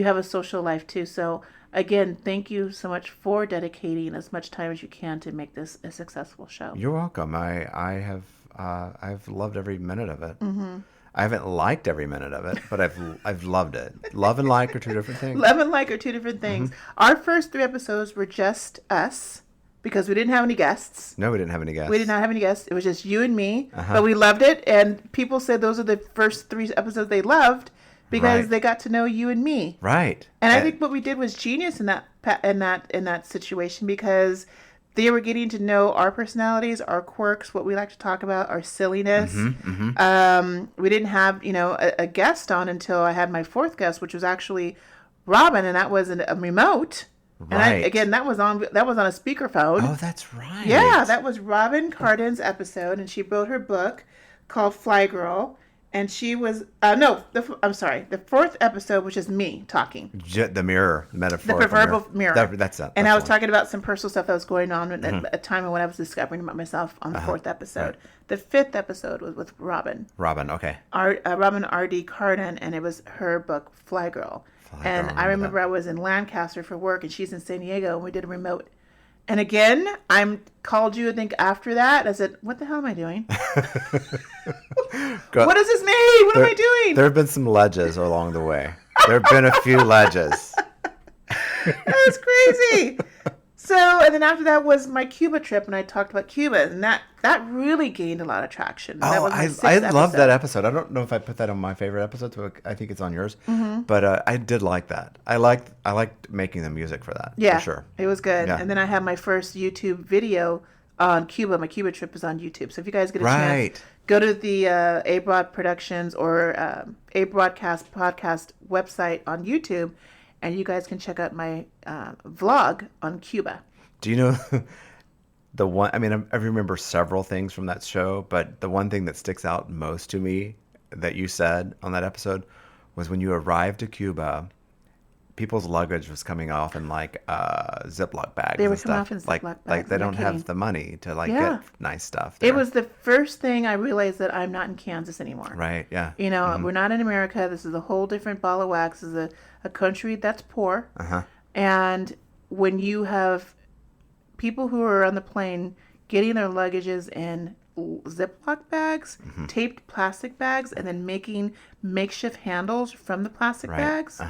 Speaker 1: have a social life too. So again, thank you so much for dedicating as much time as you can to make this a successful show.
Speaker 2: You're welcome. I've loved every minute of it. Mm-hmm. I haven't liked every minute of it, but I've loved it. Love and like are two different things.
Speaker 1: Love and like are two different things. Our first 3 episodes were just us because we didn't have any guests.
Speaker 2: No, we didn't have any guests.
Speaker 1: We did not have any guests. It was just you and me, but we loved it. And people said those are the first 3 episodes they loved because
Speaker 2: Right.
Speaker 1: they got to know you and me.
Speaker 2: Right.
Speaker 1: And I think what we did was genius in that situation because they were getting to know our personalities, our quirks, what we like to talk about, our silliness. We didn't have a guest on until I had my 4th guest, which was actually Robin, and that was a remote.
Speaker 2: Right.
Speaker 1: And that was on a speakerphone.
Speaker 2: Oh, that's right.
Speaker 1: Yeah, that was Robin Cardin's episode, and she wrote her book called Fly Girl. And she was I'm sorry, the 4th episode, which is me talking.
Speaker 2: The mirror, the metaphor.
Speaker 1: The proverbial mirror.
Speaker 2: That's it.
Speaker 1: And I was talking about some personal stuff that was going on at a time when I was discovering about myself on the 4th episode.
Speaker 2: Right.
Speaker 1: The 5th episode was with Robin.
Speaker 2: Robin, okay.
Speaker 1: Robin R.D. Cardin, and it was her book, Fly Girl. And I remember I was in Lancaster for work, and she's in San Diego, and we did a remote. And again, I called you, I think, after that. I said, what the hell am I doing? What does this mean? What am I doing?
Speaker 2: There have been some ledges along the way. There have been a few ledges.
Speaker 1: That was crazy. So, and then after that was my Cuba trip, and I talked about Cuba, and that really gained a lot of traction. That
Speaker 2: Oh,
Speaker 1: was my
Speaker 2: I
Speaker 1: 6th
Speaker 2: love that
Speaker 1: episode.
Speaker 2: episode. I don't know if I put that on my favorite episodes, but I think it's on yours. But I did like that. I liked making the music for that.
Speaker 1: Yeah,
Speaker 2: for sure.
Speaker 1: it was good.
Speaker 2: Yeah.
Speaker 1: And then I had my first YouTube video on Cuba. My Cuba trip is on YouTube. So if you guys get a
Speaker 2: Right.
Speaker 1: chance, go to the A Broad Productions or A Broadcast podcast website on YouTube, and you guys can check out my vlog on Cuba.
Speaker 2: Do you know the one? I mean, I remember several things from that show, but the one thing that sticks out most to me that you said on that episode was when you arrived to Cuba, people's luggage was coming off in like Ziploc bags.
Speaker 1: They were
Speaker 2: and
Speaker 1: coming
Speaker 2: stuff.
Speaker 1: off in Ziploc
Speaker 2: like,
Speaker 1: bags,
Speaker 2: Like they
Speaker 1: I'm not
Speaker 2: don't
Speaker 1: kidding.
Speaker 2: have the money to like
Speaker 1: Yeah.
Speaker 2: get nice stuff.
Speaker 1: It
Speaker 2: there.
Speaker 1: was the first thing I realized that I'm not in Kansas anymore.
Speaker 2: right. Yeah.
Speaker 1: We're not in America. This is a whole different ball of wax. This is a country that's poor. And when you have people who are on the plane getting their luggages in Ziploc bags, taped plastic bags, and then making makeshift handles from the plastic
Speaker 2: Right.
Speaker 1: bags,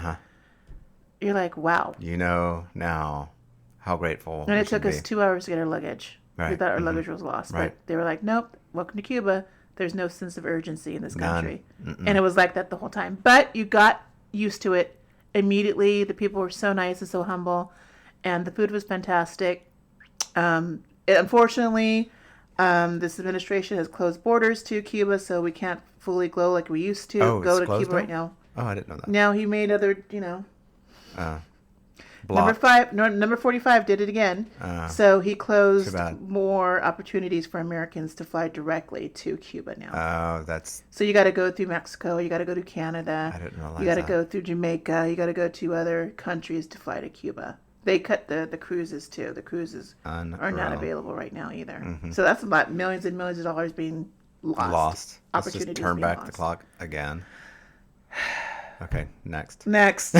Speaker 1: you're like, wow.
Speaker 2: You know now how grateful.
Speaker 1: And
Speaker 2: we
Speaker 1: it took
Speaker 2: should
Speaker 1: us
Speaker 2: be.
Speaker 1: 2 hours to get our luggage. We
Speaker 2: Right.
Speaker 1: thought our luggage was lost.
Speaker 2: Right.
Speaker 1: But they were like, nope, welcome to Cuba. There's no sense of urgency in this
Speaker 2: None.
Speaker 1: country. And it was like that the whole time. But you got used to it. immediately. The people were so nice and so humble, and the food was fantastic. Unfortunately, this administration has closed borders to Cuba, so we can't fully go like we used to go to Cuba right now.
Speaker 2: Oh, I didn't know that.
Speaker 1: Now he made other,
Speaker 2: Blocked.
Speaker 1: Number 45 did it again. So he closed
Speaker 2: Too bad.
Speaker 1: more opportunities for Americans to fly directly to Cuba now.
Speaker 2: Oh, that's.
Speaker 1: So you got to go through Mexico. You got to go to Canada.
Speaker 2: I didn't realize
Speaker 1: You got to
Speaker 2: that.
Speaker 1: go through Jamaica. You got to go to other countries to fly to Cuba. They cut the cruises too. The cruises are not
Speaker 2: Unreal.
Speaker 1: available right now either. So that's about millions and millions of dollars being lost.
Speaker 2: Let's just
Speaker 1: Opportunities
Speaker 2: turn
Speaker 1: being
Speaker 2: back the
Speaker 1: lost.
Speaker 2: clock again. Okay, next.
Speaker 1: Next.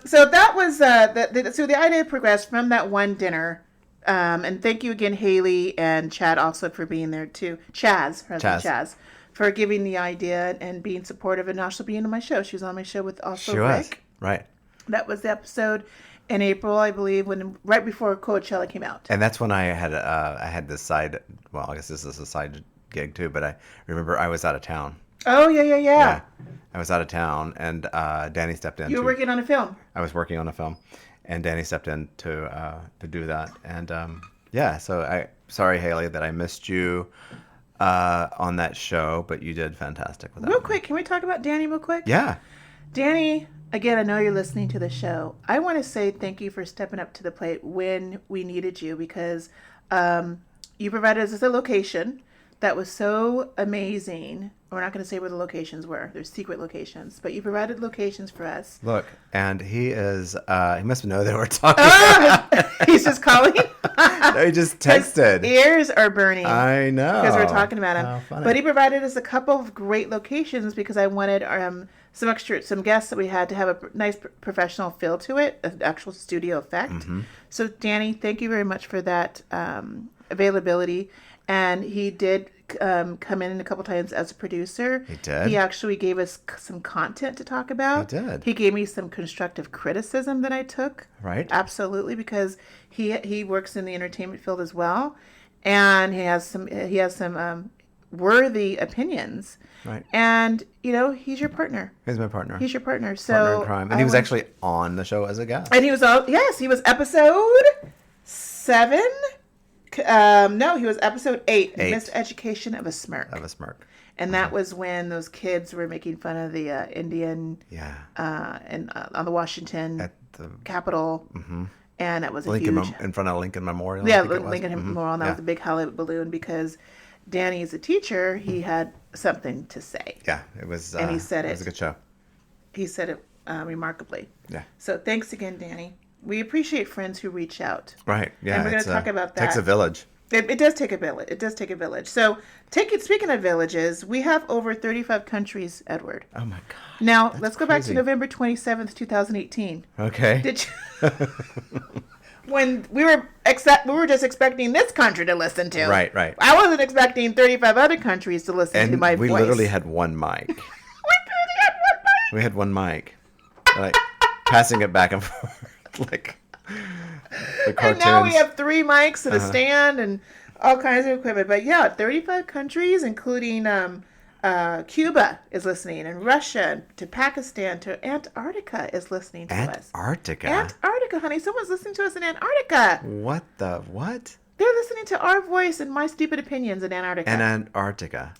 Speaker 1: So that was so the idea progressed from that one dinner. And thank you again, Haley and Chad, also for being there too. Chaz, for giving the idea and being supportive and also being on my show. She was on my show with also
Speaker 2: She
Speaker 1: Rick.
Speaker 2: was. Right.
Speaker 1: That was the episode in April, I believe, right before Coachella came out.
Speaker 2: And that's when I had this side. Well, I guess this is a side gig too. But I remember I was out of town.
Speaker 1: Oh yeah.
Speaker 2: I was out of town, and Danny stepped in.
Speaker 1: You were working on a film.
Speaker 2: I was working on a film, and Danny stepped in to do that. And so sorry, Haley, that I missed you on that show, but you did fantastic with that.
Speaker 1: Real quick, can we talk about Danny real quick?
Speaker 2: Yeah.
Speaker 1: Danny, again, I know you're listening to the show. I want to say thank you for stepping up to the plate when we needed you, because you provided us a location that was so amazing. We're not going to say where the locations were. There's secret locations, but you provided locations for us.
Speaker 2: Look, and he must know that we're talking.
Speaker 1: He's just calling.
Speaker 2: No, he just texted.
Speaker 1: His ears are burning.
Speaker 2: I know.
Speaker 1: Because we're talking about him.
Speaker 2: How funny.
Speaker 1: But he provided us a couple of great locations because I wanted some guests that we had to have a nice professional feel to it, an actual studio effect.
Speaker 2: Mm-hmm.
Speaker 1: So Danny, thank you very much for that availability. And he did come in a couple times as a producer.
Speaker 2: He did.
Speaker 1: He actually gave us some content to talk about.
Speaker 2: He did.
Speaker 1: He gave me some constructive criticism that I took.
Speaker 2: Right.
Speaker 1: Absolutely, because he works in the entertainment field as well, and he has some worthy opinions.
Speaker 2: Right.
Speaker 1: And he's your partner.
Speaker 2: He's my partner.
Speaker 1: He's your partner. So
Speaker 2: Partner in crime. And he was actually on the show as a guest.
Speaker 1: And he was he was episode 7. No, he was episode 8. Miseducation of a Smirk. And that was when those kids were making fun of the Indian.
Speaker 2: Yeah.
Speaker 1: And on the Washington
Speaker 2: At the
Speaker 1: Capitol.
Speaker 2: Mm-hmm.
Speaker 1: And it was a
Speaker 2: Lincoln
Speaker 1: huge.
Speaker 2: in front of Lincoln Memorial.
Speaker 1: Yeah,
Speaker 2: I think it was.
Speaker 1: Lincoln Memorial. And that was a big Hollywood balloon because Danny is a teacher. He had something to say.
Speaker 2: Yeah, it was.
Speaker 1: And he said
Speaker 2: it was a good show.
Speaker 1: He said it remarkably.
Speaker 2: Yeah.
Speaker 1: So thanks again, Danny. We appreciate friends who reach out.
Speaker 2: Right. Yeah.
Speaker 1: And we're going to talk about that.
Speaker 2: Takes a village.
Speaker 1: It does take a village. It does take a village. So, speaking of villages, we have over 35 countries, Edward.
Speaker 2: Oh my God.
Speaker 1: Now,
Speaker 2: That's
Speaker 1: let's go back to
Speaker 2: crazy.
Speaker 1: November 27th, 2018.
Speaker 2: Okay.
Speaker 1: Did you when we were just expecting this country to listen to.
Speaker 2: Right.
Speaker 1: I wasn't expecting 35 other countries to listen to my
Speaker 2: we
Speaker 1: voice.
Speaker 2: literally had one mic. We had one mic. Like passing it back and forth, like the cartoons.
Speaker 1: And now we have 3 mics and a stand and all kinds of equipment. But yeah, 35 countries, including Cuba is listening, and Russia, to Pakistan, to Antarctica is listening to us. Antarctica, honey. Someone's listening to us in Antarctica.
Speaker 2: What the what?
Speaker 1: They're listening to our voice and my stupid opinions in Antarctica.
Speaker 2: And Antarctica.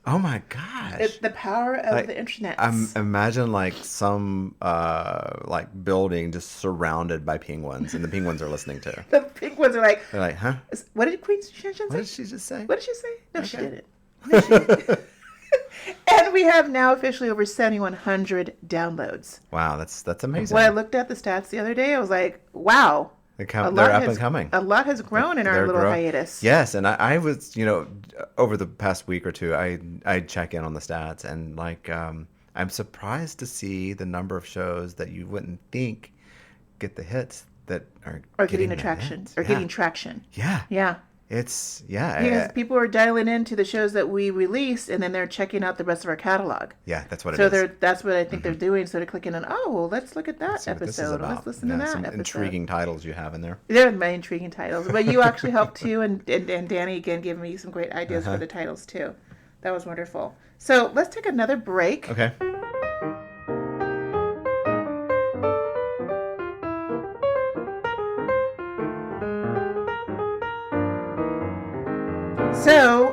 Speaker 2: Oh my gosh.
Speaker 1: It's the power of the internet.
Speaker 2: Imagine like some like building just surrounded by penguins, and the penguins are listening to.
Speaker 1: The penguins are like,
Speaker 2: They're like, huh?
Speaker 1: What did Queen Shenzhen
Speaker 2: What
Speaker 1: say?
Speaker 2: did she just say?
Speaker 1: What did she say? No,
Speaker 2: Okay.
Speaker 1: she didn't. No, she didn't. And we have now officially over 7,100 downloads.
Speaker 2: Wow, that's amazing.
Speaker 1: When I looked at the stats the other day, I was like, wow.
Speaker 2: They're up and coming.
Speaker 1: A lot has grown in our
Speaker 2: They're
Speaker 1: little
Speaker 2: growing.
Speaker 1: hiatus.
Speaker 2: Yes, and I was, over the past week or two, I check in on the stats, and like I'm surprised to see the number of shows that you wouldn't think get the hits that are
Speaker 1: getting
Speaker 2: the
Speaker 1: attraction.
Speaker 2: hits.
Speaker 1: Or
Speaker 2: Yeah.
Speaker 1: getting traction.
Speaker 2: Yeah.
Speaker 1: Yeah.
Speaker 2: It's
Speaker 1: Because people are dialing into the shows that we release, and then they're checking out the rest of our catalog.
Speaker 2: Yeah, that's what it
Speaker 1: So
Speaker 2: is.
Speaker 1: that's what I think they're doing. So they're clicking on, well, let's look at that
Speaker 2: See what this is
Speaker 1: episode.
Speaker 2: about.
Speaker 1: Let's listen to that
Speaker 2: some
Speaker 1: episode.
Speaker 2: intriguing titles you have in there.
Speaker 1: They're my intriguing titles. But you actually helped too, and Danny again gave me some great ideas for the titles too. That was wonderful. So let's take another break.
Speaker 2: Okay.
Speaker 1: So,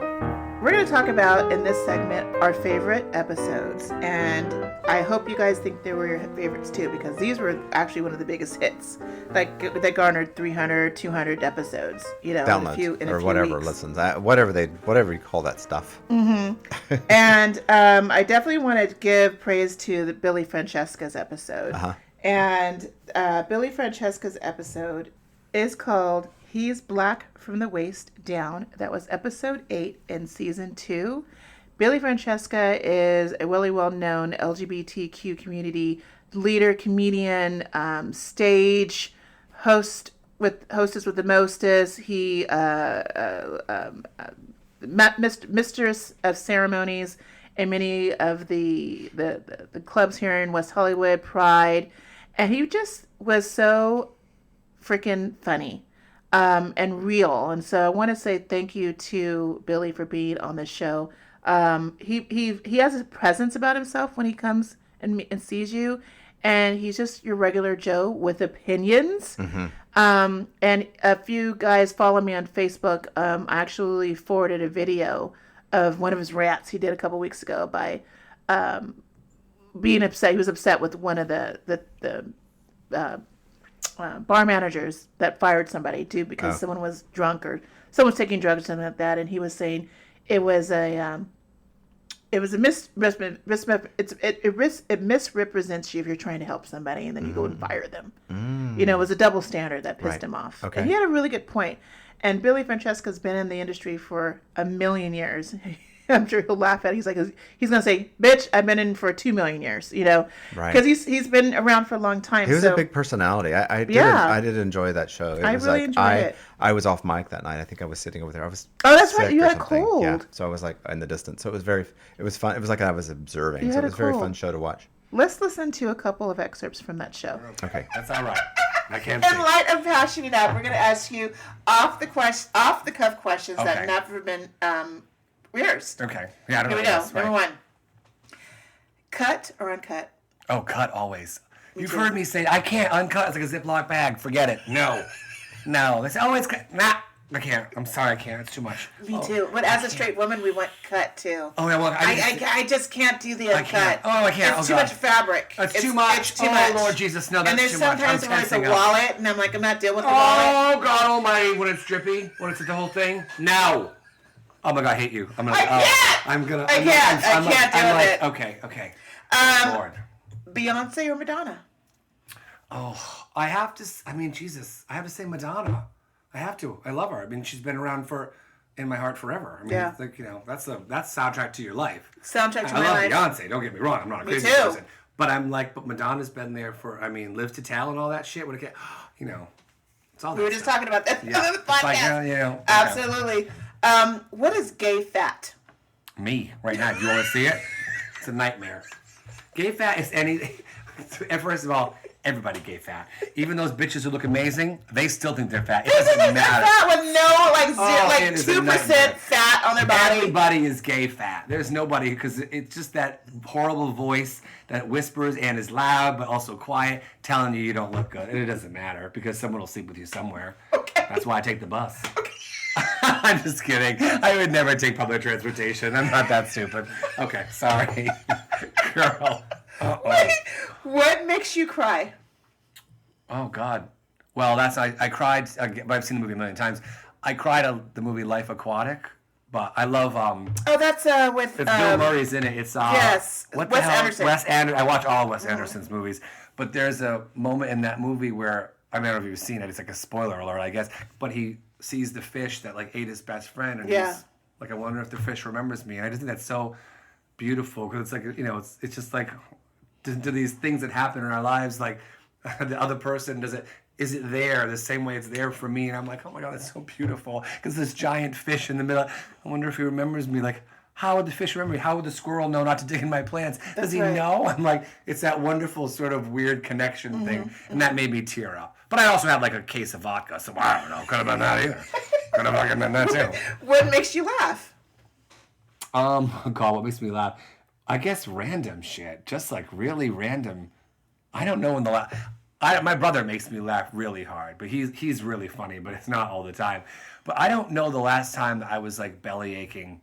Speaker 1: we're going to talk about, in this segment, our favorite episodes. And I hope you guys think they were your favorites too, because these were actually one of the biggest hits. Like, they garnered 300, 200 episodes, you know,
Speaker 2: Downloads
Speaker 1: in a few
Speaker 2: whatever,
Speaker 1: weeks.
Speaker 2: listens, whatever you call that stuff.
Speaker 1: Mm-hmm. And I definitely want to give praise to the Billy Francesca's episode.
Speaker 2: Uh-huh.
Speaker 1: And Billy Francesca's episode is called He's Black from the Waist Down. That was episode 8 in season 2. Billy Francesca is a really well-known LGBTQ community leader, comedian, stage hostess with the mostest. He mistress of ceremonies in many of the clubs here in West Hollywood, Pride, and he just was so freaking funny. And real. And so I want to say thank you to Billy for being on the show. He has a presence about himself when he comes and sees you, and he's just your regular Joe with opinions.
Speaker 2: Mm-hmm.
Speaker 1: And a few guys follow me on Facebook. I actually forwarded a video of one of his rants he did a couple weeks ago by being upset. He was upset with one of the bar managers that fired somebody too because someone was drunk or someone was taking drugs or something like that, and he was saying it misrepresents you if you're trying to help somebody and then you go and fire them. You know, it was a double standard that pissed him off.
Speaker 2: Okay.
Speaker 1: And he had a really good point. And Billy Francesca's been in the industry for 1,000,000 years. I'm sure he'll laugh at it. He's like, he's going to say, bitch, I've been in for 2,000,000 years, you know, because he's been around for a long time.
Speaker 2: He was a big personality. I did enjoy that show.
Speaker 1: I really enjoyed it.
Speaker 2: I was off mic that night. I think I was sitting over there. I was
Speaker 1: that's right.
Speaker 2: sick
Speaker 1: You
Speaker 2: or
Speaker 1: had a
Speaker 2: something.
Speaker 1: cold.
Speaker 2: Yeah. So I was like in the distance. So it was fun. It was like I was observing. So it was a very fun show to watch.
Speaker 1: Let's listen to a couple of excerpts from that show.
Speaker 2: Okay.
Speaker 3: That's all right. I can't
Speaker 1: In light of hashing it out, we're going to ask you off the cuff questions that have never been rehearsed.
Speaker 3: Okay. Yeah, I don't
Speaker 1: Here we
Speaker 3: know.
Speaker 1: go. Number 1. Cut or uncut?
Speaker 3: Oh, cut always. You've heard me say, I can't uncut. It's like a Ziploc bag. Forget it. No. They say, oh, it's cut. Nah. I can't. I'm sorry, I can't. It's too much.
Speaker 1: Me too. But as a straight woman, we want cut too.
Speaker 3: Oh, yeah, well,
Speaker 1: I just can't do the uncut.
Speaker 3: can't. Oh, I can't.
Speaker 1: It's too much fabric.
Speaker 3: It's too much.
Speaker 1: It's too much.
Speaker 3: Lord Jesus, no, that's too much.
Speaker 1: And there's sometimes when it's a wallet, and I'm like, I'm not dealing with the wallet.
Speaker 3: Oh, God almighty, when it's drippy, when it's the whole thing. No. Oh, my God, I hate you. I can't.
Speaker 1: I can't deal with it.
Speaker 3: Okay. Lord.
Speaker 1: Beyonce or Madonna?
Speaker 3: Oh, I have to say Madonna. I have to. I love her. I mean, she's been around in my heart forever. I mean, it's like, you know, that's soundtrack to your life.
Speaker 1: Soundtrack to my life.
Speaker 3: I love Beyonce. Don't get me wrong. I'm not a crazy person. But but Madonna's been there Live to Tell and all that shit. You know, it's all.
Speaker 1: We were just talking about that on the podcast.
Speaker 3: Like, you know,
Speaker 1: absolutely. What is gay fat?
Speaker 3: Me right now. Do you want to see it? It's a nightmare. Gay fat is anything. First of all, everybody gay fat. Even those bitches who look amazing, they still think they're fat. It doesn't matter.
Speaker 1: Fat with no 2% fat on their body.
Speaker 3: Everybody is gay fat. There's nobody, because it's just that horrible voice that whispers and is loud but also quiet, telling you don't look good. And it doesn't matter because someone will sleep with you somewhere. Okay. That's why I take the bus. Okay. I'm just kidding. I would never take public transportation. I'm not that stupid. Okay, sorry. Girl.
Speaker 1: Wait, what makes you cry?
Speaker 3: Oh, God. Well, I cried, but I've seen the movie a million times. I cried at the movie Life Aquatic, but I love...
Speaker 1: that's with...
Speaker 3: It's Bill Murray's in it. It's...
Speaker 1: yes,
Speaker 3: what
Speaker 1: Wes
Speaker 3: the hell?
Speaker 1: Anderson.
Speaker 3: Wes Anderson. I watch all of Wes Anderson's movies, but there's a moment in that movie where, I don't know if you've seen it, it's like a spoiler alert, I guess, but he sees the fish that, like, ate his best friend, and he's like, I wonder if the fish remembers me. And I just think that's so beautiful, because it's like, you know, it's just like... Do these things that happen in our lives, like the other person, is it there the same way it's there for me? And I'm like, oh my God, that's so beautiful. Because this giant fish in the middle, I wonder if he remembers me. Like, how would the fish remember me? How would the squirrel know not to dig in my plants? Does he know? I'm like, it's that wonderful sort of weird connection thing. And that made me tear up. But I also had like a case of vodka, so I don't know. Could have been that either. Could have fucking been that too.
Speaker 1: What makes you laugh?
Speaker 3: God, what makes me laugh? I guess random shit. Just like really random. I don't know when the last... My brother makes me laugh really hard, but he's really funny, but it's not all the time. But I don't know the last time that I was like belly aching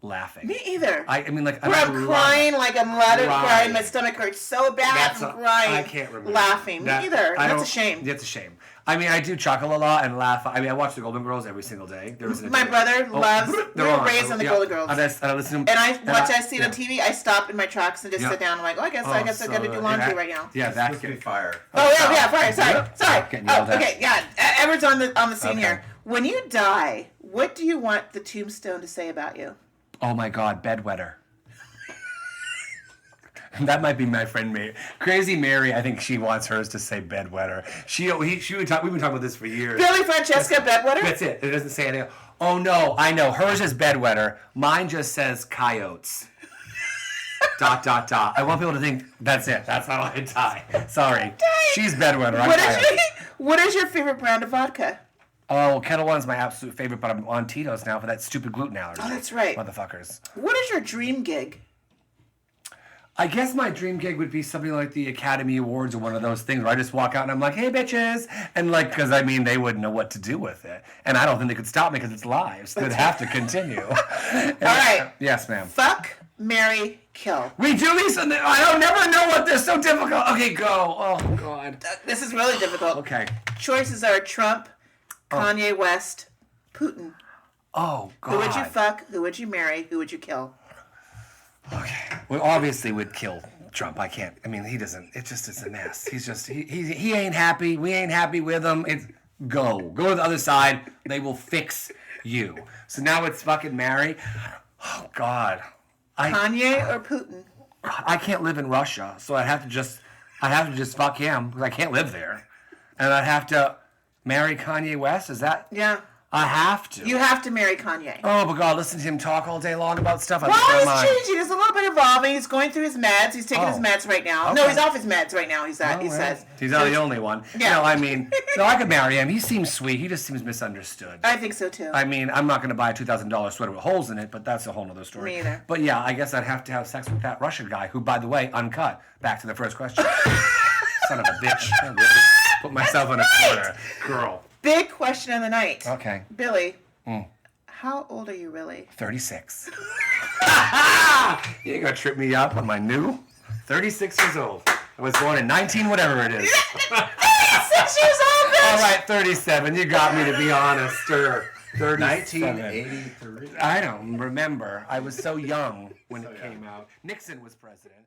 Speaker 3: laughing.
Speaker 1: Me either.
Speaker 3: I mean, like,
Speaker 1: where I'm crying, like I'm loud crying, my stomach hurts so bad, I'm crying.
Speaker 3: I can't remember.
Speaker 1: Laughing. Me either. That's a shame.
Speaker 3: That's a shame. I mean, I do chuckle a lot and laugh. I mean, I watch The Golden Girls every single day.
Speaker 1: My brother loves. We were raised on The Golden Girls.
Speaker 3: And I listen to
Speaker 1: them. And I see it on TV. I stop in my tracks and just sit down. I'm like, I guess I got to do laundry right now.
Speaker 3: Yeah, that's getting
Speaker 2: fire.
Speaker 1: Fire. Sorry.
Speaker 3: Getting yelled at.
Speaker 1: Okay, yeah. Edward's on the scene here. When you die, what do you want the tombstone to say about you?
Speaker 3: Oh my God, bedwetter. That might be my friend Mary. Crazy Mary, I think she wants hers to say bedwetter. She would talk. We've been talking about this for years.
Speaker 1: Billy Francesca bedwetter?
Speaker 3: That's it. It doesn't say anything. Oh no, I know. Hers is bedwetter. Mine just says coyotes. ... I want people to think that's it. That's how I die. Sorry. She's bedwetter. I'm coyotes.
Speaker 1: What is your favorite brand of vodka?
Speaker 3: Oh, Kettle One's my absolute favorite, but I'm on Tito's now for that stupid gluten allergy.
Speaker 1: Oh, that's right.
Speaker 3: Motherfuckers.
Speaker 1: What is your dream gig?
Speaker 3: I guess my dream gig would be something like the Academy Awards or one of those things where I just walk out and I'm like, hey, bitches. And like, because I mean, they wouldn't know what to do with it. And I don't think they could stop me because it's live. So they'd have to continue. All
Speaker 1: right.
Speaker 3: Yes, ma'am.
Speaker 1: Fuck, marry, kill.
Speaker 3: We do these. I don't never know what they're so difficult. Okay, go. Oh, God.
Speaker 1: This is really difficult.
Speaker 3: Okay.
Speaker 1: Choices are Trump, Kanye West, Putin.
Speaker 3: Oh, God.
Speaker 1: Who would you fuck? Who would you marry? Who would you kill?
Speaker 3: Okay. Well, obviously would kill Trump. I can't. I mean, he doesn't. It just is a mess. He's just he ain't happy. We ain't happy with him. It's go to the other side. They will fix you. So now it's fucking marry. Oh God.
Speaker 1: Kanye or Putin?
Speaker 3: I can't live in Russia, so I'd have to just fuck him because I can't live there, and I'd have to marry Kanye West. Is that?
Speaker 1: Yeah.
Speaker 3: I have to.
Speaker 1: You have to marry Kanye.
Speaker 3: Oh, my God, listen to him talk all day long about stuff.
Speaker 1: Well, he's changing. There's a little bit evolving. He's going through his meds. He's taking his meds right now. Okay. No, he's off his meds right now, he says.
Speaker 3: He's not the only one.
Speaker 1: Yeah.
Speaker 3: No, I mean, no, I could marry him. He seems sweet. He just seems misunderstood.
Speaker 1: I think so, too.
Speaker 3: I mean, I'm not going to buy a $2,000 sweater with holes in it, but that's a whole other story.
Speaker 1: Me either.
Speaker 3: But yeah, I guess I'd have to have sex with that Russian guy, who, by the way, uncut. Back to the first question. Son of a bitch. I really put myself in a corner. Girl.
Speaker 1: Big question of the night.
Speaker 3: Okay.
Speaker 1: Billy. How old are you really?
Speaker 3: 36. You ain't gonna trip me up on my new 36 years old. I was born in 19 whatever it is.
Speaker 1: 36 years old, bitch!
Speaker 3: All right, 37. You got me to be honest.
Speaker 2: 1983.
Speaker 3: I don't remember. I was so young when it came out. Nixon was president.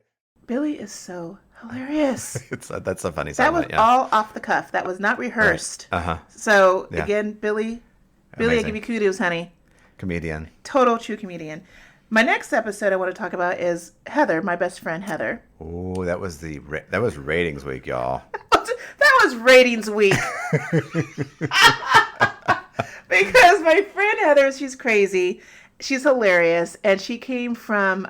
Speaker 1: Billy is so hilarious.
Speaker 2: That's a funny
Speaker 1: That
Speaker 2: song.
Speaker 1: was all off the cuff. That was not rehearsed.
Speaker 2: Right. Uh-huh.
Speaker 1: So,
Speaker 2: Yeah.
Speaker 1: again, Billy, I give you kudos, honey.
Speaker 2: Comedian.
Speaker 1: Total true comedian. My next episode I want to talk about is Heather, my best friend Heather.
Speaker 2: Oh, that was ratings week, y'all.
Speaker 1: That was ratings week. Because my friend Heather, she's crazy. She's hilarious. And she came from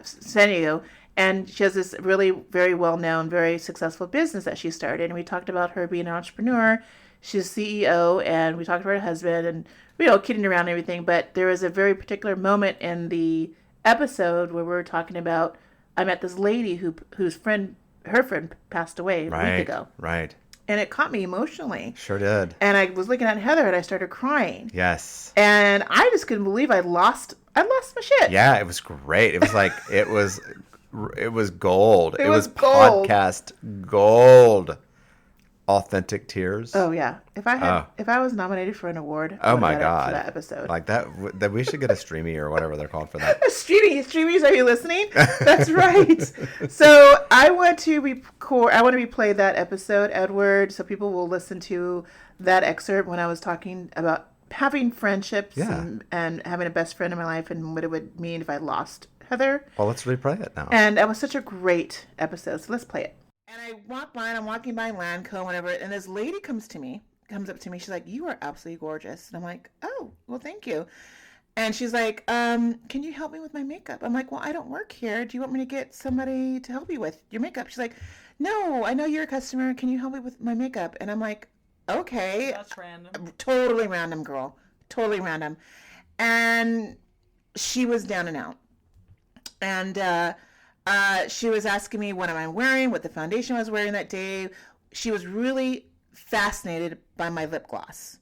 Speaker 1: San Diego. And she has this really very well-known, very successful business that she started. And we talked about her being an entrepreneur. She's CEO. And we talked about her husband. And, kidding around and everything. But there was a very particular moment in the episode where we were talking about, I met this lady her friend passed away a week ago.
Speaker 2: Right.
Speaker 1: And it caught me emotionally.
Speaker 2: Sure did.
Speaker 1: And I was looking at Heather and I started crying.
Speaker 2: Yes.
Speaker 1: And I just couldn't believe I lost my shit.
Speaker 2: Yeah, it was great. It was like, it was gold. It was
Speaker 1: gold.
Speaker 2: Podcast gold. Authentic tears.
Speaker 1: Oh yeah. If I was nominated for an award,
Speaker 2: oh my God,
Speaker 1: for that episode.
Speaker 2: Like that we should get a Streamy or whatever they're called for that.
Speaker 1: Streamies, are you listening? That's right. So I want to replay that episode, Edward, so people will listen to that excerpt when I was talking about having friendships and having a best friend in my life and what it would mean if I lost Heather.
Speaker 2: Well, let's replay it now.
Speaker 1: And that was such a great episode. So let's play it. And I I'm walking by Landco, whatever, and this lady comes up to me. She's like, "You are absolutely gorgeous." And I'm like, "Oh, well, thank you." And she's like, "Can you help me with my makeup?" I'm like, "Well, I don't work here. Do you want me to get somebody to help you with your makeup?" She's like, "No, I know you're a customer. Can you help me with my makeup?" And I'm like, "Okay."
Speaker 4: That's random.
Speaker 1: Totally random, girl. Totally random. And she was down and out. And she was asking me what am I wearing, what the foundation I was wearing that day. she was really fascinated by my lip gloss.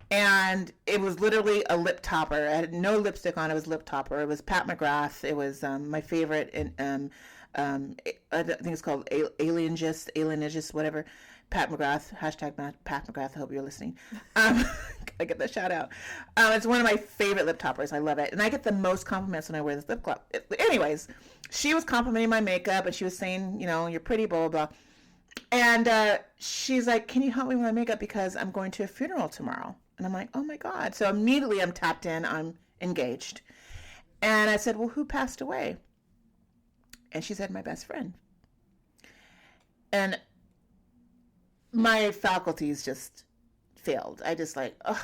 Speaker 1: And it was literally a lip topper. I had no lipstick on. It was lip topper. It was Pat McGrath. It was my favorite. I think it's called Alienist, whatever. Pat McGrath, hashtag Pat McGrath. I hope you're listening. Gotta get that shout out. It's one of my favorite lip toppers. I love it. And I get the most compliments when I wear this lip gloss. Anyways, she was complimenting my makeup and she was saying, you know, you're pretty, blah, blah, blah. And she's like, can you help me with my makeup because I'm going to a funeral tomorrow? And I'm like, oh my God. So immediately I'm tapped in. I'm engaged. And I said, well, who passed away? And she said, my best friend. And my faculties just failed. I just like, oh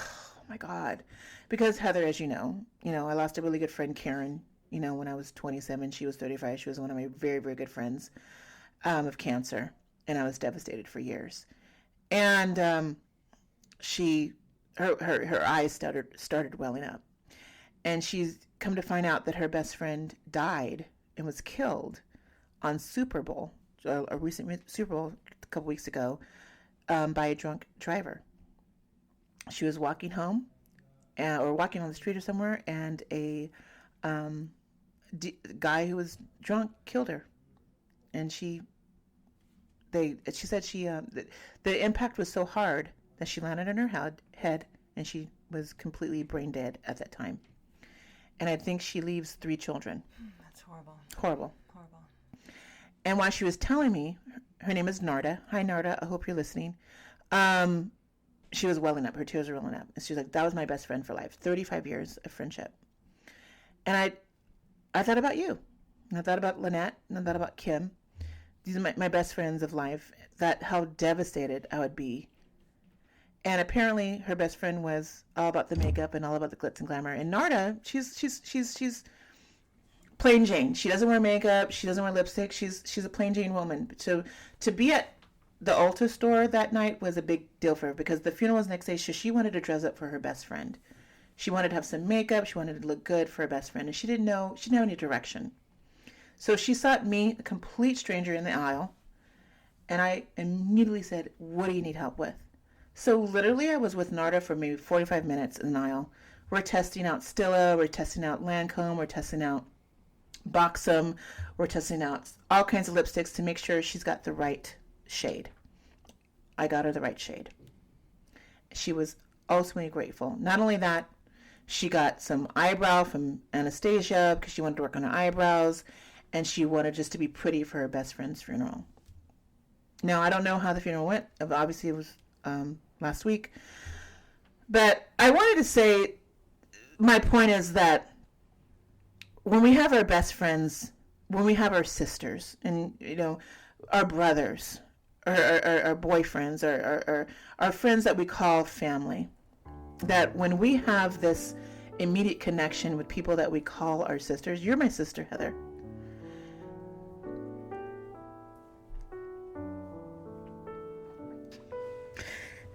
Speaker 1: my God. Because Heather, as you know, I lost a really good friend, Karen, when I was 27, she was 35. She was one of my very, very good friends of cancer. And I was devastated for years. And her eyes started welling up. And she's come to find out that her best friend died and was killed on Super Bowl, a recent Super Bowl a couple weeks ago, by a drunk driver. She was walking home or walking on the street or somewhere, and a guy who was drunk killed her. And she said the impact was so hard that she landed on her head and she was completely brain dead at that time. And I think she leaves 3 children.
Speaker 4: That's horrible.
Speaker 1: Horrible.
Speaker 4: Horrible.
Speaker 1: And while she was telling me, her name is Narda. Hi, Narda. I hope you're listening. She was welling up. Her tears were welling up. And she was like, that was my best friend for life. 35 years of friendship. And I thought about you. And I thought about Lynette. And I thought about Kim. These are my best friends of life. That how devastated I would be. And apparently her best friend was all about the makeup and all about the glitz and glamour. And Narda, she's plain Jane. She doesn't wear makeup. She doesn't wear lipstick. She's a plain Jane woman. So to be at the Ulta store that night was a big deal for her because the funeral was the next day. So she wanted to dress up for her best friend. She wanted to have some makeup. She wanted to look good for her best friend. And she didn't have any direction. So she sought me, a complete stranger, in the aisle. And I immediately said, what do you need help with? So literally I was with Narda for maybe 45 minutes in the aisle. We're testing out Stila, we're testing out Lancome, we're testing out Buxom, we're testing out all kinds of lipsticks to make sure she's got the right shade. I got her the right shade. She was ultimately grateful. Not only that, she got some eyebrow from Anastasia because she wanted to work on her eyebrows, and she wanted just to be pretty for her best friend's funeral. Now, I don't know how the funeral went. Obviously, it was last week. But I wanted to say, my point is that when we have our best friends, when we have our sisters, and, our brothers, or our boyfriends, or our friends that we call family, that when we have this immediate connection with people that we call our sisters, you're my sister, Heather.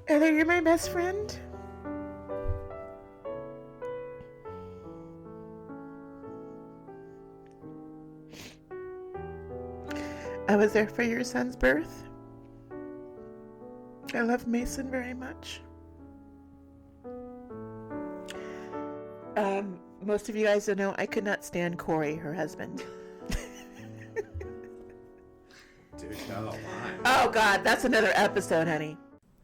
Speaker 1: Heather, you're my best friend. I was there for your son's birth. I love Mason very much. Most of you guys don't know I could not stand Corey, her husband.
Speaker 2: Dude, no.
Speaker 1: Oh God, that's another episode, honey.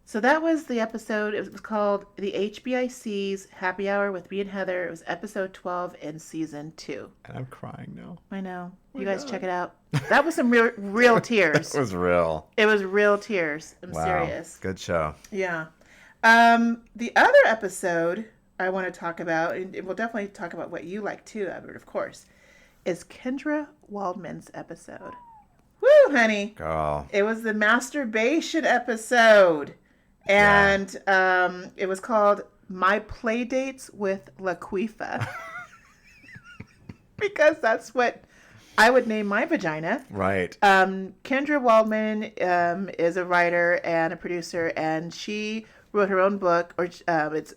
Speaker 1: So that was the episode. It was called The HBIC's Happy Hour with me and Heather. It was episode 12 in season 2.
Speaker 2: And I'm crying now.
Speaker 1: I know. You guys check it out. That was some real tears.
Speaker 2: It was real.
Speaker 1: It was real tears. I'm
Speaker 2: wow.
Speaker 1: serious.
Speaker 2: Good show.
Speaker 1: Yeah. The other episode I want to talk about, and we'll definitely talk about what you like too, Edward, of course, is Kendra Waldman's episode. Woo, honey.
Speaker 2: Girl.
Speaker 1: It was the masturbation episode. And it was called My Playdates with Laquifa. Because that's what I would name my vagina.
Speaker 2: Right.
Speaker 1: Kendra Waldman is a writer and a producer, and she wrote her own book, or it's it's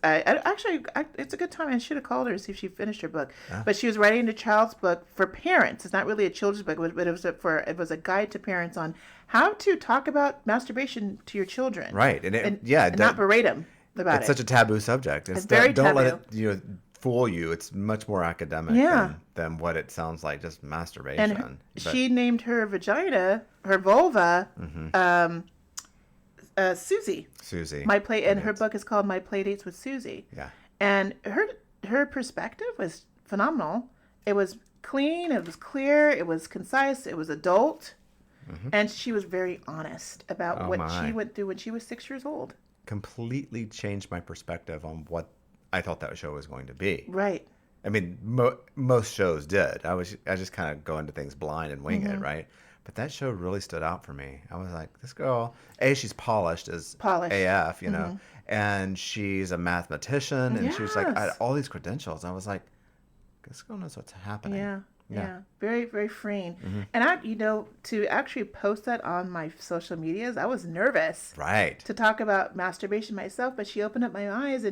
Speaker 1: a good time. I should have called her to see if she finished her book. But she was writing a child's book for parents. It's not really a children's book, but it was a guide to parents on how to talk about masturbation to your children.
Speaker 2: Right,
Speaker 1: and not berate them about it.
Speaker 2: It's such a taboo subject.
Speaker 1: It's very
Speaker 2: don't
Speaker 1: taboo.
Speaker 2: let it fool you. It's much more academic than what it sounds like. Just masturbation.
Speaker 1: And she named her vulva. Susie. Her book is called My Playdates with Susie.
Speaker 2: Yeah.
Speaker 1: And her perspective was phenomenal. It was clean, it was clear, it was concise, it was adult. And she was very honest about she went through when she was 6 years old.
Speaker 2: Completely changed my perspective on what I thought that show was going to be.
Speaker 1: Right.
Speaker 2: I mean, most shows did. I just kind of go into things blind and wing it, right? But that show really stood out for me. I was like, this girl, she's polished as AF, you know, and she's a mathematician, and she was like, I had all these credentials. I was like, this girl knows what's happening.
Speaker 1: Yeah. Very, very freeing. And to actually post that on my social medias, I was nervous.
Speaker 2: Right.
Speaker 1: To talk about masturbation myself, but she opened up my eyes,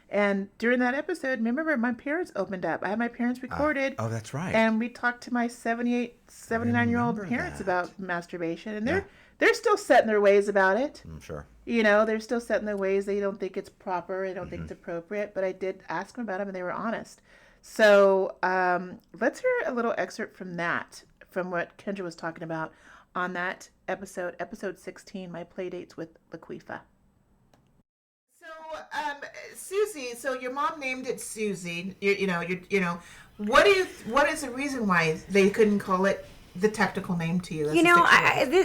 Speaker 1: and during that episode, remember, my parents opened up. I had my parents recorded.
Speaker 2: Oh, that's right.
Speaker 1: And we talked to my 79-year-old parents about masturbation, and they're still set in their ways about it.
Speaker 2: I'm sure.
Speaker 1: They're still set in their ways. They don't think it's proper. They don't think it's appropriate. But I did ask them about them, and they were honest. So let's hear a little excerpt from what Kendra was talking about on that episode 16, My Playdates with Laquifa. So, Susie, so your mom named it Susie. What is the reason why they couldn't call it the technical name to you?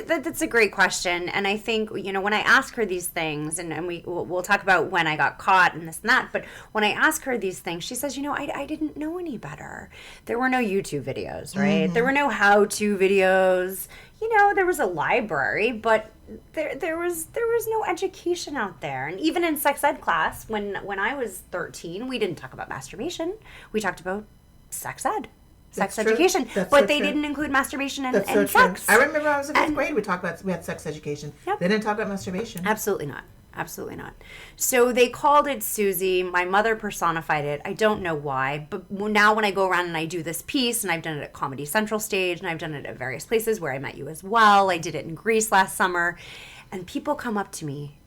Speaker 4: That's a great question. And I think, when I ask her these things, and we'll talk about when I got caught and this and that, but when I ask her these things, she says, I didn't know any better. There were no YouTube videos, right? There were no how-to videos. There was a library, but there was no education out there. And even in sex ed class, when I was 13, we didn't talk about masturbation. We talked about sex ed. Sex education, but they didn't include masturbation and sex.
Speaker 1: I remember I was in 5th grade. We had sex education. Yep. They didn't talk about masturbation.
Speaker 4: Absolutely not. So they called it Susie. My mother personified it. I don't know why, but now when I go around and I do this piece, and I've done it at Comedy Central stage, and I've done it at various places where I met you as well. I did it in Greece last summer, and people come up to me.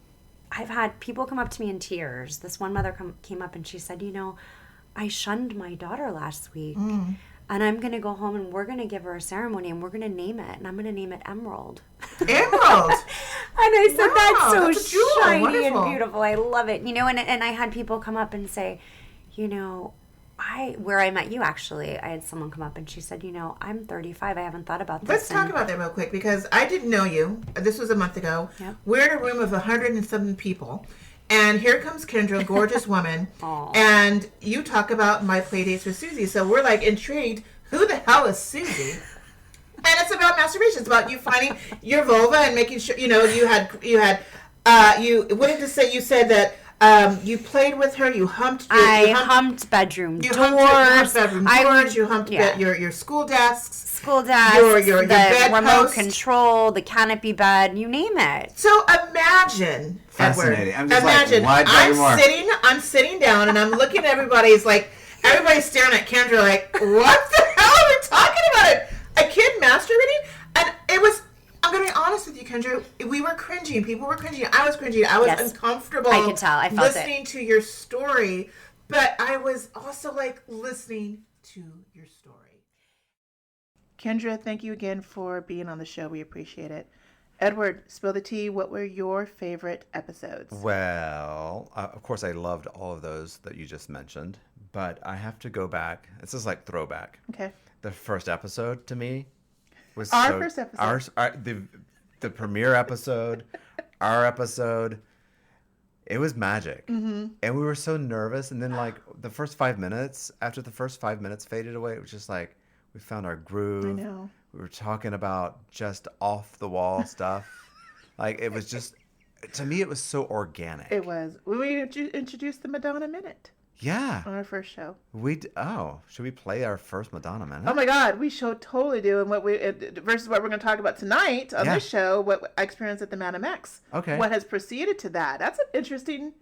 Speaker 4: I've had people come up to me in tears. This one mother came up and she said, I shunned my daughter last week. And I'm going to go home and we're going to give her a ceremony and we're going to name it. And I'm going to name it Emerald.
Speaker 1: Emerald?
Speaker 4: And I said, that's so shiny
Speaker 1: wonderful.
Speaker 4: And beautiful. I love it. And I had people come up and say, where I met you, actually, I had someone come up and she said, I'm 35. I haven't thought about this.
Speaker 1: Let's talk about that real quick because I didn't know you. This was a month ago. Yep. We're in a room of 107 people. And here comes Kendra, gorgeous woman, and you talk about My Playdates with Susie. So we're like intrigued. Who the hell is Susie? And it's about masturbation. It's about you finding your vulva and making sure you had what did you say? You said that you played with her. You humped.
Speaker 4: I humped bedroom doors.
Speaker 1: Humped bedroom doors. You humped your school desks.
Speaker 4: Your the
Speaker 1: bed
Speaker 4: remote
Speaker 1: post.
Speaker 4: Control, the canopy bed, you name it.
Speaker 1: So imagine,
Speaker 2: fascinating.
Speaker 1: Edward, I'm sitting down and I'm looking at everybody's staring at Kendra like, what the hell are we talking about? A kid masturbating? And it was, I'm going to be honest with you, Kendra, we were cringing. People were cringing. I was cringing. I was uncomfortable.
Speaker 4: I could tell. I felt
Speaker 1: listening to your story, but I was also listening to your story. Kendra, thank you again for being on the show. We appreciate it. Edward, spill the tea. What were your favorite episodes?
Speaker 2: Well, of course, I loved all of those that you just mentioned, but I have to go back. This is like throwback.
Speaker 1: Okay.
Speaker 2: The first episode to me was
Speaker 1: first episode.
Speaker 2: The premiere episode, our episode. It was magic. And we were so nervous. And then the first 5 minutes, after the first 5 minutes faded away, it was just like, we found our groove.
Speaker 1: I know.
Speaker 2: We were talking about just off the wall stuff. It was just, to me, it was so organic.
Speaker 1: It was. We introduced the Madonna Minute.
Speaker 2: Yeah.
Speaker 1: On our first show.
Speaker 2: Should we play our first Madonna Minute?
Speaker 1: Oh my God, we should totally do. And versus what we're going to talk about tonight on this show, what I experienced at the Madame X.
Speaker 2: Okay.
Speaker 1: What has preceded to that. That's an interesting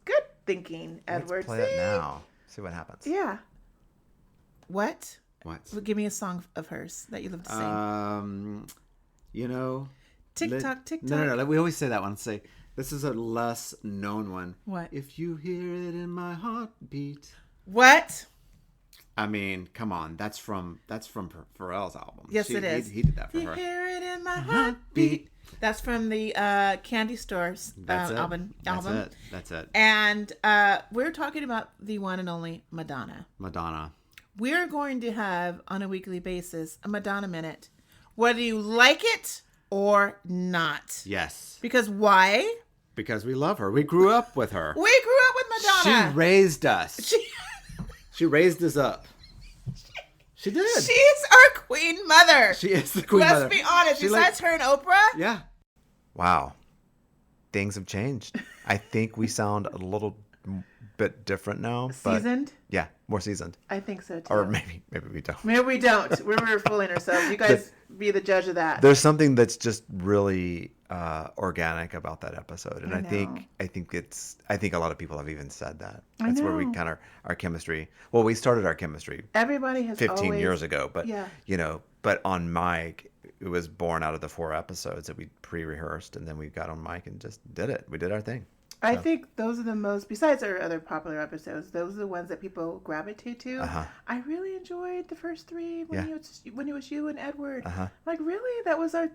Speaker 1: Good thinking, Edward.
Speaker 2: Let's play it now. See what happens.
Speaker 1: Yeah. What?
Speaker 5: What?
Speaker 1: Well, give me a song of hers that you love to sing.
Speaker 5: You know.
Speaker 1: TikTok, TikTok.
Speaker 5: No. We always say that one. Say this is a less known one.
Speaker 1: What?
Speaker 5: If you hear it in my heartbeat.
Speaker 1: What?
Speaker 5: I mean, come on. That's from Pharrell's album.
Speaker 1: Yes, it is.
Speaker 5: He did that for
Speaker 1: You
Speaker 5: her.
Speaker 1: hear it in my heartbeat. That's from the Candy Stores
Speaker 5: That's it.
Speaker 1: album.
Speaker 5: That's it.
Speaker 1: And we're talking about the one and only Madonna.
Speaker 5: Madonna.
Speaker 1: We're going to have, on a weekly basis, a Madonna Minute. Whether you like it or not.
Speaker 5: Yes.
Speaker 1: Because why?
Speaker 5: Because we love her. We grew up with her.
Speaker 1: We grew up with Madonna.
Speaker 5: She raised us. She raised us up. She did.
Speaker 1: She's our queen mother.
Speaker 5: She is the queen mother.
Speaker 1: Let's be honest.
Speaker 5: She
Speaker 1: Besides her and Oprah.
Speaker 5: Yeah.
Speaker 2: Wow. Things have changed. I think we sound a little bit different now. But
Speaker 1: Seasoned?
Speaker 2: yeah, more seasoned.
Speaker 1: I think so too.
Speaker 2: Or maybe we don't.
Speaker 1: Maybe we don't. We're fooling ourselves. You guys be the judge of that.
Speaker 2: There's something that's just really organic about that episode, and
Speaker 1: I
Speaker 2: I think a lot of people have even said that. That's where we
Speaker 1: know.
Speaker 2: kind of our chemistry. Well, we started our chemistry
Speaker 1: Everybody has
Speaker 2: 15
Speaker 1: always,
Speaker 2: years ago, but
Speaker 1: yeah.
Speaker 2: but on mic, it was born out of the 4 episodes that we pre-rehearsed, and then we got on mic and just did it. We did our thing.
Speaker 1: I think those are the most, besides our other popular episodes, those are the ones that people gravitate to. I really enjoyed the first 3 when it was you and Edward. Like, really? That was our...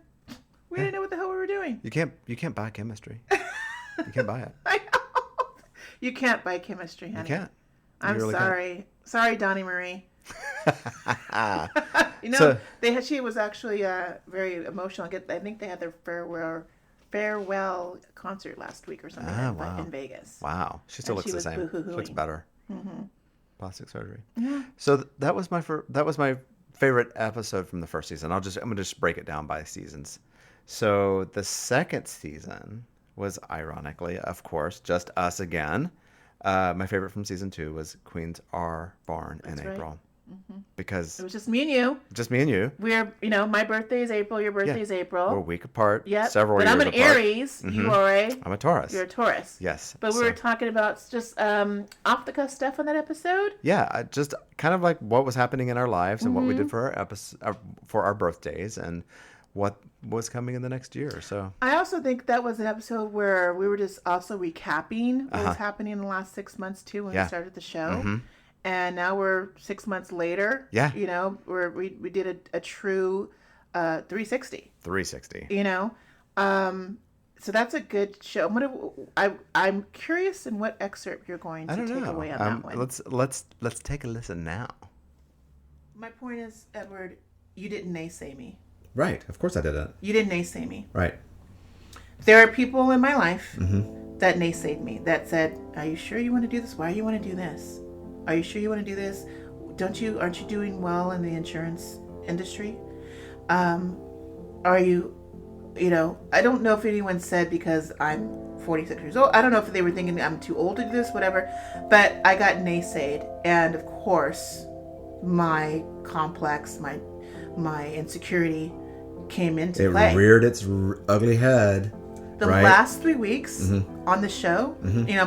Speaker 1: We didn't know what the hell we were doing.
Speaker 2: You can't buy chemistry. You can't buy it.
Speaker 1: I know. You can't buy chemistry, honey.
Speaker 2: You can't.
Speaker 1: I'm
Speaker 2: really
Speaker 1: sorry. Sorry, Donnie Marie.
Speaker 2: So-
Speaker 1: She was actually very emotional. I think they had their farewell concert last week or something in Vegas.
Speaker 2: Wow. She still
Speaker 1: And
Speaker 2: looks
Speaker 1: she
Speaker 2: the
Speaker 1: was
Speaker 2: same. She looks
Speaker 1: boo-hoo-hooing.
Speaker 2: better. Plastic surgery. Yeah. So that was my favorite episode from the first season. I'm gonna just break it down by seasons. So the second season was, ironically, of course, just us again. My favorite from season 2 was Queens Are Born in April. Because
Speaker 1: It was just me and you.
Speaker 2: just me and you.
Speaker 1: We're, my birthday is April. Your birthday is April.
Speaker 2: We're a week apart.
Speaker 1: Yeah.
Speaker 2: Several
Speaker 1: but
Speaker 2: years
Speaker 1: I'm an
Speaker 2: apart.
Speaker 1: Aries. You are
Speaker 2: I'm a Taurus.
Speaker 1: You're a Taurus.
Speaker 2: Yes.
Speaker 1: But we were talking about just off the cuff stuff on that episode.
Speaker 2: Yeah, just kind of like what was happening in our lives and what we did for for our birthdays and what was coming in the next year. So
Speaker 1: I also think that was an episode where we were just also recapping what was happening in the last 6 months too when we started the show. And now we're 6 months later.
Speaker 2: Yeah.
Speaker 1: We did a true 360.
Speaker 2: 360.
Speaker 1: So that's a good show. I'm curious in what excerpt you're going to take away on that one.
Speaker 2: Let's take a listen now.
Speaker 1: My point is, Edward, you didn't naysay me.
Speaker 5: Right. Of course I did it.
Speaker 1: You didn't naysay me.
Speaker 5: Right.
Speaker 1: There are people in my life that naysayed me, that said, "Are you sure you want to do this? Why do you want to do this? Are you sure you want to do this? Aren't you doing well in the insurance industry? Are you, I don't know if anyone said because I'm 46 years old. I don't know if they were thinking I'm too old to do this, whatever. But I got naysayed. And of course, my complex, my insecurity came into play.
Speaker 5: It reared its ugly head.
Speaker 1: The
Speaker 5: right?
Speaker 1: last 3 weeks on the show,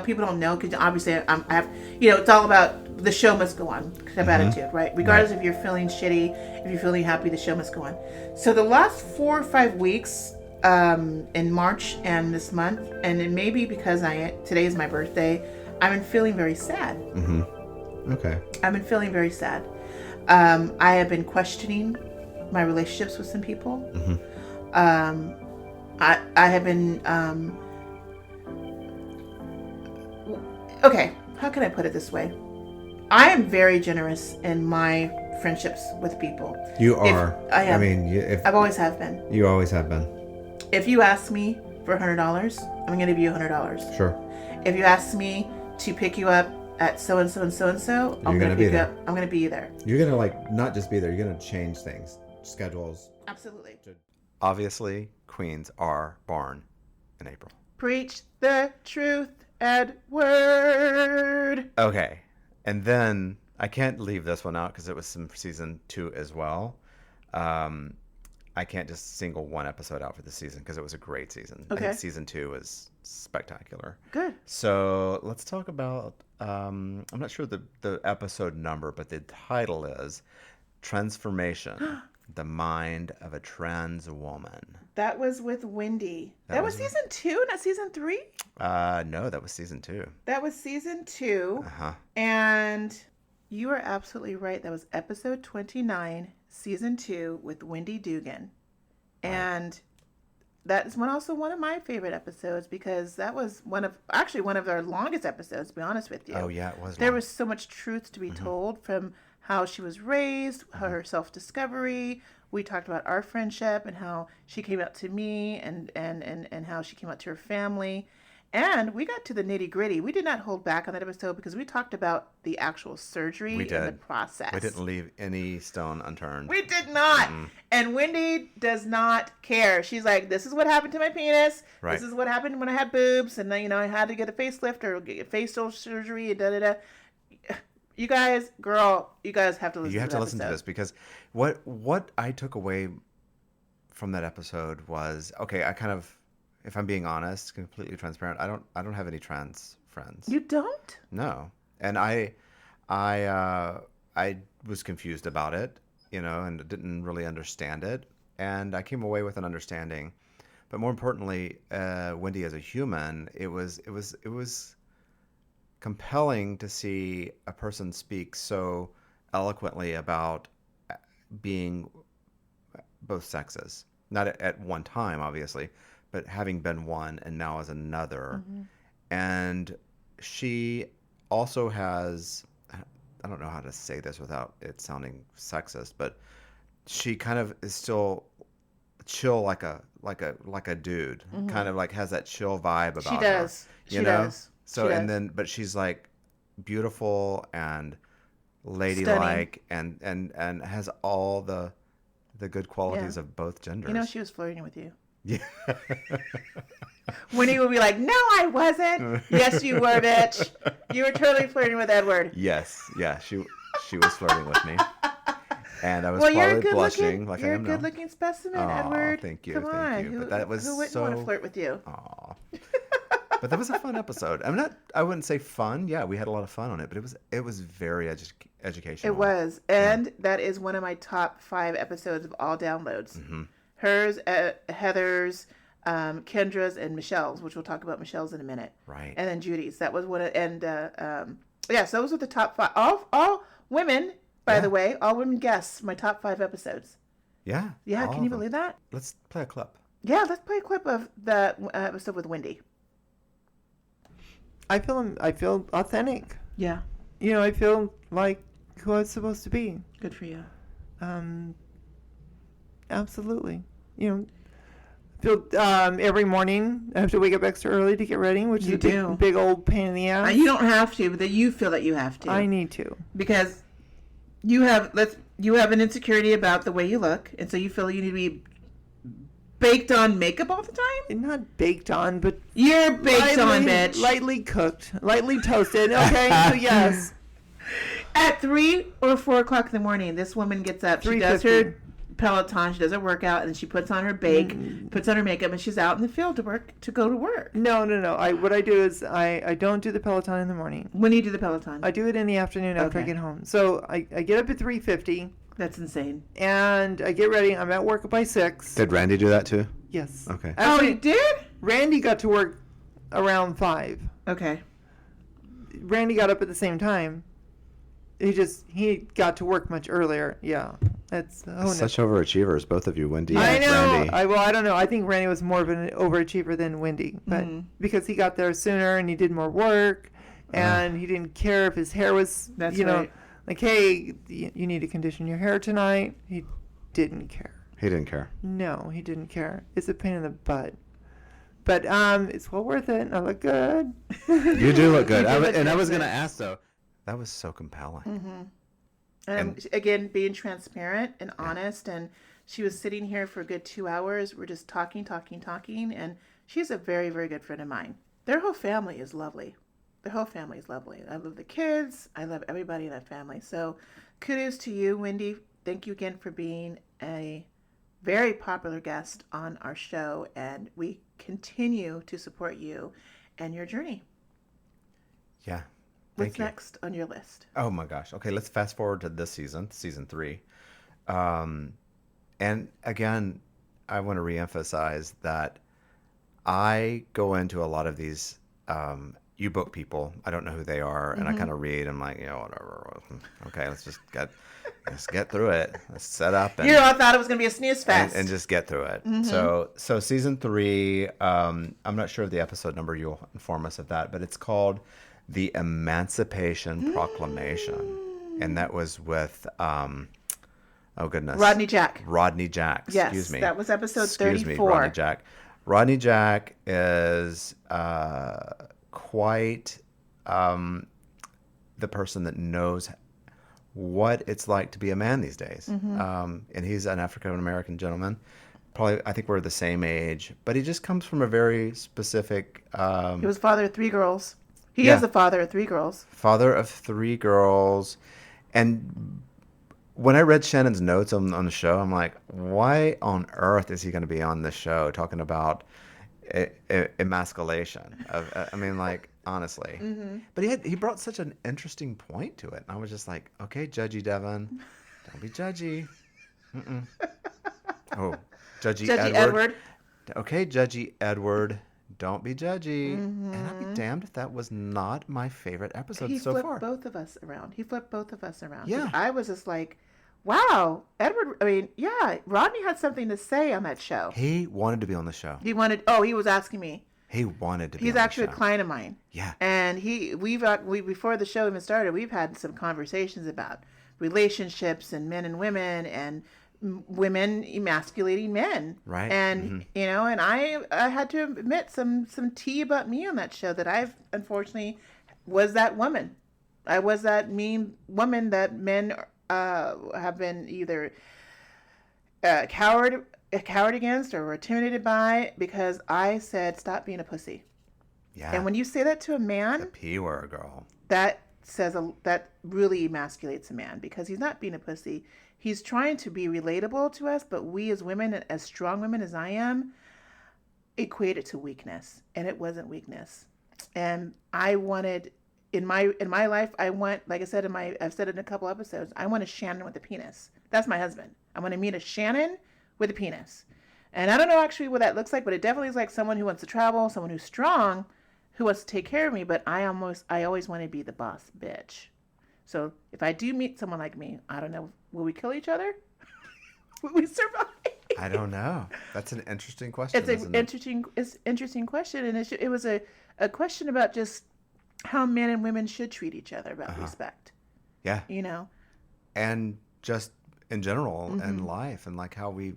Speaker 1: people don't know because obviously I have, it's all about the show must go on kind of attitude, right? Regardless if you're feeling shitty, if you're feeling happy, the show must go on. So the last 4 or 5 weeks in March and this month, and it may be because today is my birthday, I've been feeling very sad.
Speaker 5: Okay.
Speaker 1: I've been feeling very sad. I have been questioning my relationships with some people. I have been, okay, how can I put it this way? I am very generous in my friendships with people.
Speaker 5: You are.
Speaker 1: I am.
Speaker 5: I mean,
Speaker 1: I've always have been.
Speaker 5: You always have been.
Speaker 1: If you ask me for $100, I'm going to give you $100.
Speaker 5: Sure.
Speaker 1: If you ask me to pick you up at so-and-so and so-and-so, I'm going to pick you up. I'm going to be there.
Speaker 5: You're going to not just be there, you're going to change things, schedules.
Speaker 1: Absolutely.
Speaker 2: Obviously, Queens are born in April.
Speaker 1: Preach the truth, Edward.
Speaker 2: Okay. And then I can't leave this one out because it was from season 2 as well. I can't just single one episode out for the season because it was a great season. I
Speaker 1: Okay.
Speaker 2: think season 2 was spectacular.
Speaker 1: Good.
Speaker 2: So let's talk about. I'm not sure the episode number, but the title is Transformation: The Mind of a Trans Woman.
Speaker 1: That was with Wendy.
Speaker 2: That
Speaker 1: That was
Speaker 2: was-
Speaker 1: season 2, not season 3.
Speaker 2: No, that was season 2.
Speaker 1: That was season 2.
Speaker 2: Uh-huh.
Speaker 1: And you are absolutely right. That was episode 29, season 2 with Wendy Dugan. And that's also one of my favorite episodes because that was one of our longest episodes, to be honest with you.
Speaker 2: Oh yeah, it was.
Speaker 1: There
Speaker 2: long.
Speaker 1: was so much truth to be told from how she was raised, her self-discovery. We talked about our friendship and how she came out to me and how she came out to her family. And we got to the nitty-gritty. We did not hold back on that episode because we talked about the actual surgery
Speaker 2: We
Speaker 1: and the
Speaker 2: did.
Speaker 1: process.
Speaker 2: We didn't leave any stone unturned.
Speaker 1: We did not. And Wendy does not care. She's like, this is what happened to my penis.
Speaker 2: Right.
Speaker 1: This is what happened when I had boobs. And then, I had to get a facelift or get facial surgery and da-da-da. You guys have to listen
Speaker 2: You have
Speaker 1: to
Speaker 2: to
Speaker 1: that
Speaker 2: listen to
Speaker 1: episode.
Speaker 2: this because what I took away from that episode was, okay, I kind of, if I'm being honest, completely transparent, I don't have any trans friends.
Speaker 1: You don't?
Speaker 2: No. And I was confused about it, and didn't really understand it. And I came away with an understanding. But more importantly, Wendy as a human, it was compelling to see a person speak so eloquently about being both sexes. Not at one time, obviously, but having been one and now as another. And she also has, I don't know how to say this without it sounding sexist, but she kind of is still chill like a dude. Kind of like has that chill vibe about
Speaker 1: She does.
Speaker 2: her.
Speaker 1: She does.
Speaker 2: So
Speaker 1: She
Speaker 2: and
Speaker 1: does.
Speaker 2: then but she's like beautiful and ladylike and has all the good qualities
Speaker 1: Yeah.
Speaker 2: of both genders.
Speaker 1: She was flirting with you.
Speaker 2: Yeah.
Speaker 1: Wendy would be like, no, I wasn't. Yes, you were, bitch. You were totally flirting with Edward.
Speaker 2: Yes. Yeah. She was flirting with me, and I was
Speaker 1: Well, you're a
Speaker 2: probably
Speaker 1: good
Speaker 2: blushing
Speaker 1: looking,
Speaker 2: like
Speaker 1: you're
Speaker 2: I
Speaker 1: a
Speaker 2: am
Speaker 1: good
Speaker 2: now.
Speaker 1: looking specimen,
Speaker 2: Aw,
Speaker 1: Edward.
Speaker 2: thank you,
Speaker 1: Come
Speaker 2: thank
Speaker 1: on.
Speaker 2: you.
Speaker 1: Who,
Speaker 2: But that was
Speaker 1: who wouldn't want to
Speaker 2: so-
Speaker 1: flirt with you?
Speaker 2: Aw. But that was a fun episode. I wouldn't say fun. Yeah, we had a lot of fun on it, but it was very educational.
Speaker 1: It was. And that is one of my top 5 episodes of all downloads. Hers, Heather's, Kendra's, and Michelle's, which we'll talk about Michelle's in a minute.
Speaker 2: Right.
Speaker 1: And then Judy's. That was one of, so those were the top 5. All women, by the way, all women guests, my top 5 episodes.
Speaker 2: Yeah.
Speaker 1: Yeah,
Speaker 2: all
Speaker 1: can you
Speaker 2: of them.
Speaker 1: believe that?
Speaker 2: Let's play a clip.
Speaker 1: Yeah, let's play a clip of the episode with Wendy.
Speaker 6: I feel authentic.
Speaker 1: Yeah,
Speaker 6: I feel like who I was supposed to be.
Speaker 1: good for you.
Speaker 6: Absolutely. Feel every morning I have to wake up extra early to get ready, which
Speaker 1: You
Speaker 6: is a
Speaker 1: do.
Speaker 6: big old pain in the ass.
Speaker 1: You don't have to, but that you feel that you have to.
Speaker 6: I need to.
Speaker 1: Because you have an insecurity about the way you look, and so you feel you need to be baked on makeup all the time.
Speaker 6: Not baked on, but
Speaker 1: You're baked on, bitch.
Speaker 6: lightly cooked, lightly toasted. Okay, so yes.
Speaker 1: At 3 or 4 o'clock in the morning, this woman gets up. She does
Speaker 6: 3:50.
Speaker 1: her Peloton. She does her workout, and then she puts on her bake, puts on her makeup, and she's out in the field to go to work.
Speaker 6: No. What I do is I don't do the Peloton in the morning.
Speaker 1: When do you do the Peloton?
Speaker 6: I do it in the afternoon after I
Speaker 1: Okay.
Speaker 6: get home. So I get up at 3:50
Speaker 1: That's insane.
Speaker 6: and I get ready. I'm at work by 6.
Speaker 2: Did Randy do that too?
Speaker 6: Yes.
Speaker 2: Okay.
Speaker 1: Oh,
Speaker 6: Actually,
Speaker 1: you did?
Speaker 6: Randy got to work around 5.
Speaker 1: Okay.
Speaker 6: Randy got up at the same time. He got to work much earlier. Yeah. That's
Speaker 2: Such overachievers, both of you, Wendy
Speaker 6: I
Speaker 2: and
Speaker 6: know.
Speaker 2: Randy.
Speaker 6: I don't know. I think Randy was more of an overachiever than Wendy, but because he got there sooner and he did more work, and he didn't care if his hair was,
Speaker 1: That's
Speaker 6: you know,
Speaker 1: right.
Speaker 6: like, hey, you need to condition your hair tonight. He didn't care.
Speaker 2: He didn't care.
Speaker 6: No, he didn't care. It's a pain in the butt, but it's well worth it. I look good.
Speaker 2: You do look good.
Speaker 1: You do look
Speaker 2: I
Speaker 1: good,
Speaker 2: was
Speaker 1: but-
Speaker 2: going to ask though. That was so compelling.
Speaker 1: And again, being transparent and honest. And she was sitting here for a good 2 hours. We're just talking. And she's a very, very good friend of mine. Their whole family is lovely. I love the kids. I love everybody in that family. So kudos to you, Wendy. Thank you again for being a very popular guest on our show, and we continue to support you and your journey.
Speaker 2: Yeah.
Speaker 1: What's
Speaker 2: Thank you.
Speaker 1: next on your list?
Speaker 2: Oh my gosh. Okay, let's fast forward to this season, season 3. And again, I want to reemphasize that I go into a lot of these U-book people. I don't know who they are, and I kind of read. I'm like, whatever. Okay, let's get through it. Let's set up. And,
Speaker 1: I thought it was going to be a snooze fest.
Speaker 2: and just get through it. So season 3. I'm not sure of the episode number. You'll inform us of that, but it's called The Emancipation Proclamation, and that was with oh goodness,
Speaker 1: Rodney Jack.
Speaker 2: Rodney Jack.
Speaker 1: Yes,
Speaker 2: Excuse me.
Speaker 1: that was episode
Speaker 2: Excuse
Speaker 1: 34.
Speaker 2: me, Rodney Jack. Rodney Jack is quite the person that knows what it's like to be a man these days. And he's an African American gentleman. Probably, I think we're the same age, but he just comes from a very specific.
Speaker 1: He was father of 3 girls. He
Speaker 2: Yeah.
Speaker 1: is the father of 3 girls.
Speaker 2: Father of 3 girls. And when I read Shannon's notes on the show, I'm like, why on earth is he going to be on this show talking about emasculation? I mean, like, honestly. But he brought such an interesting point to it. And I was just like, okay, Judgy Devon, don't be judgy. Oh, Judgy Edward. Okay, Judgy Edward, don't be judgy. And I'd be damned if that was not my favorite episode
Speaker 1: He
Speaker 2: so
Speaker 1: flipped
Speaker 2: far.
Speaker 1: both of us around.
Speaker 2: Yeah.
Speaker 1: I was just like, wow, Edward. I mean, yeah, Rodney had something to say on that show.
Speaker 2: He wanted to be on the show.
Speaker 1: He was asking me.
Speaker 2: He wanted to be
Speaker 1: He's
Speaker 2: on
Speaker 1: actually
Speaker 2: the
Speaker 1: a
Speaker 2: show.
Speaker 1: client of mine.
Speaker 2: Yeah.
Speaker 1: And we before the show even started, we've had some conversations about relationships and men and women and women emasculating men.
Speaker 2: Right.
Speaker 1: And and I had to admit some tea about me on that show, that I've unfortunately was that woman. I was that mean woman that men have been either coward against or were intimidated by, because I said, stop being a pussy.
Speaker 2: Yeah.
Speaker 1: And when you say that to a man,
Speaker 2: the P word, girl.
Speaker 1: that that really emasculates a man, because he's not being a pussy. He's trying to be relatable to us, but we as women, as strong women as I am, equate it to weakness, and it wasn't weakness. And I wanted in my life, I want, like I said I've said it in a couple episodes, I want a Shannon with a penis. That's my husband. I want to meet a Shannon with a penis. And I don't know actually what that looks like, but it definitely is like someone who wants to travel, someone who's strong, who wants to take care of me, but I always want to be the boss bitch. So if I do meet someone like me, I don't know, will we kill each other? Will we survive?
Speaker 2: I don't know. That's an interesting question.
Speaker 1: It's an
Speaker 2: isn't it?
Speaker 1: interesting question, and it was a question about just how men and women should treat each other, about respect.
Speaker 2: Yeah. And just in general in life, and like how we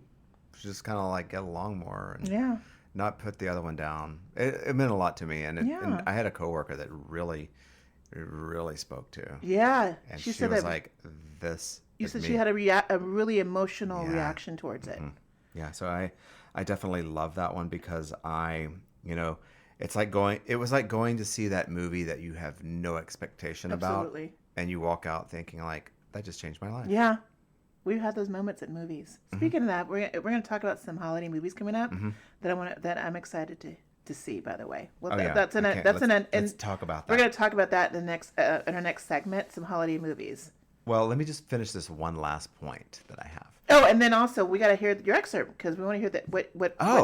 Speaker 2: just kind of like get along more and
Speaker 1: Yeah.
Speaker 2: not put the other one down. It meant a lot to me, and
Speaker 1: Yeah.
Speaker 2: and I had a coworker that really spoke to.
Speaker 1: Yeah.
Speaker 2: And
Speaker 1: she
Speaker 2: she
Speaker 1: said
Speaker 2: was
Speaker 1: that
Speaker 2: like, "This."
Speaker 1: you
Speaker 2: is
Speaker 1: said
Speaker 2: me.
Speaker 1: she had a really emotional
Speaker 2: Yeah.
Speaker 1: reaction towards it.
Speaker 2: Yeah, so I definitely love that one, because it was like going to see that movie that you have no expectation
Speaker 1: Absolutely.
Speaker 2: about, and you walk out thinking like, that just changed my life.
Speaker 1: Yeah. We've had those moments at movies. Speaking of that, we're going to talk about some holiday movies coming up that I'm excited to see, by the way. Well, let's
Speaker 2: talk about that.
Speaker 1: We're going to talk about that in our next segment, some holiday movies.
Speaker 2: Well, let me just finish this one last point that I have.
Speaker 1: Oh, and then also we got to hear your excerpt, because we want to hear that what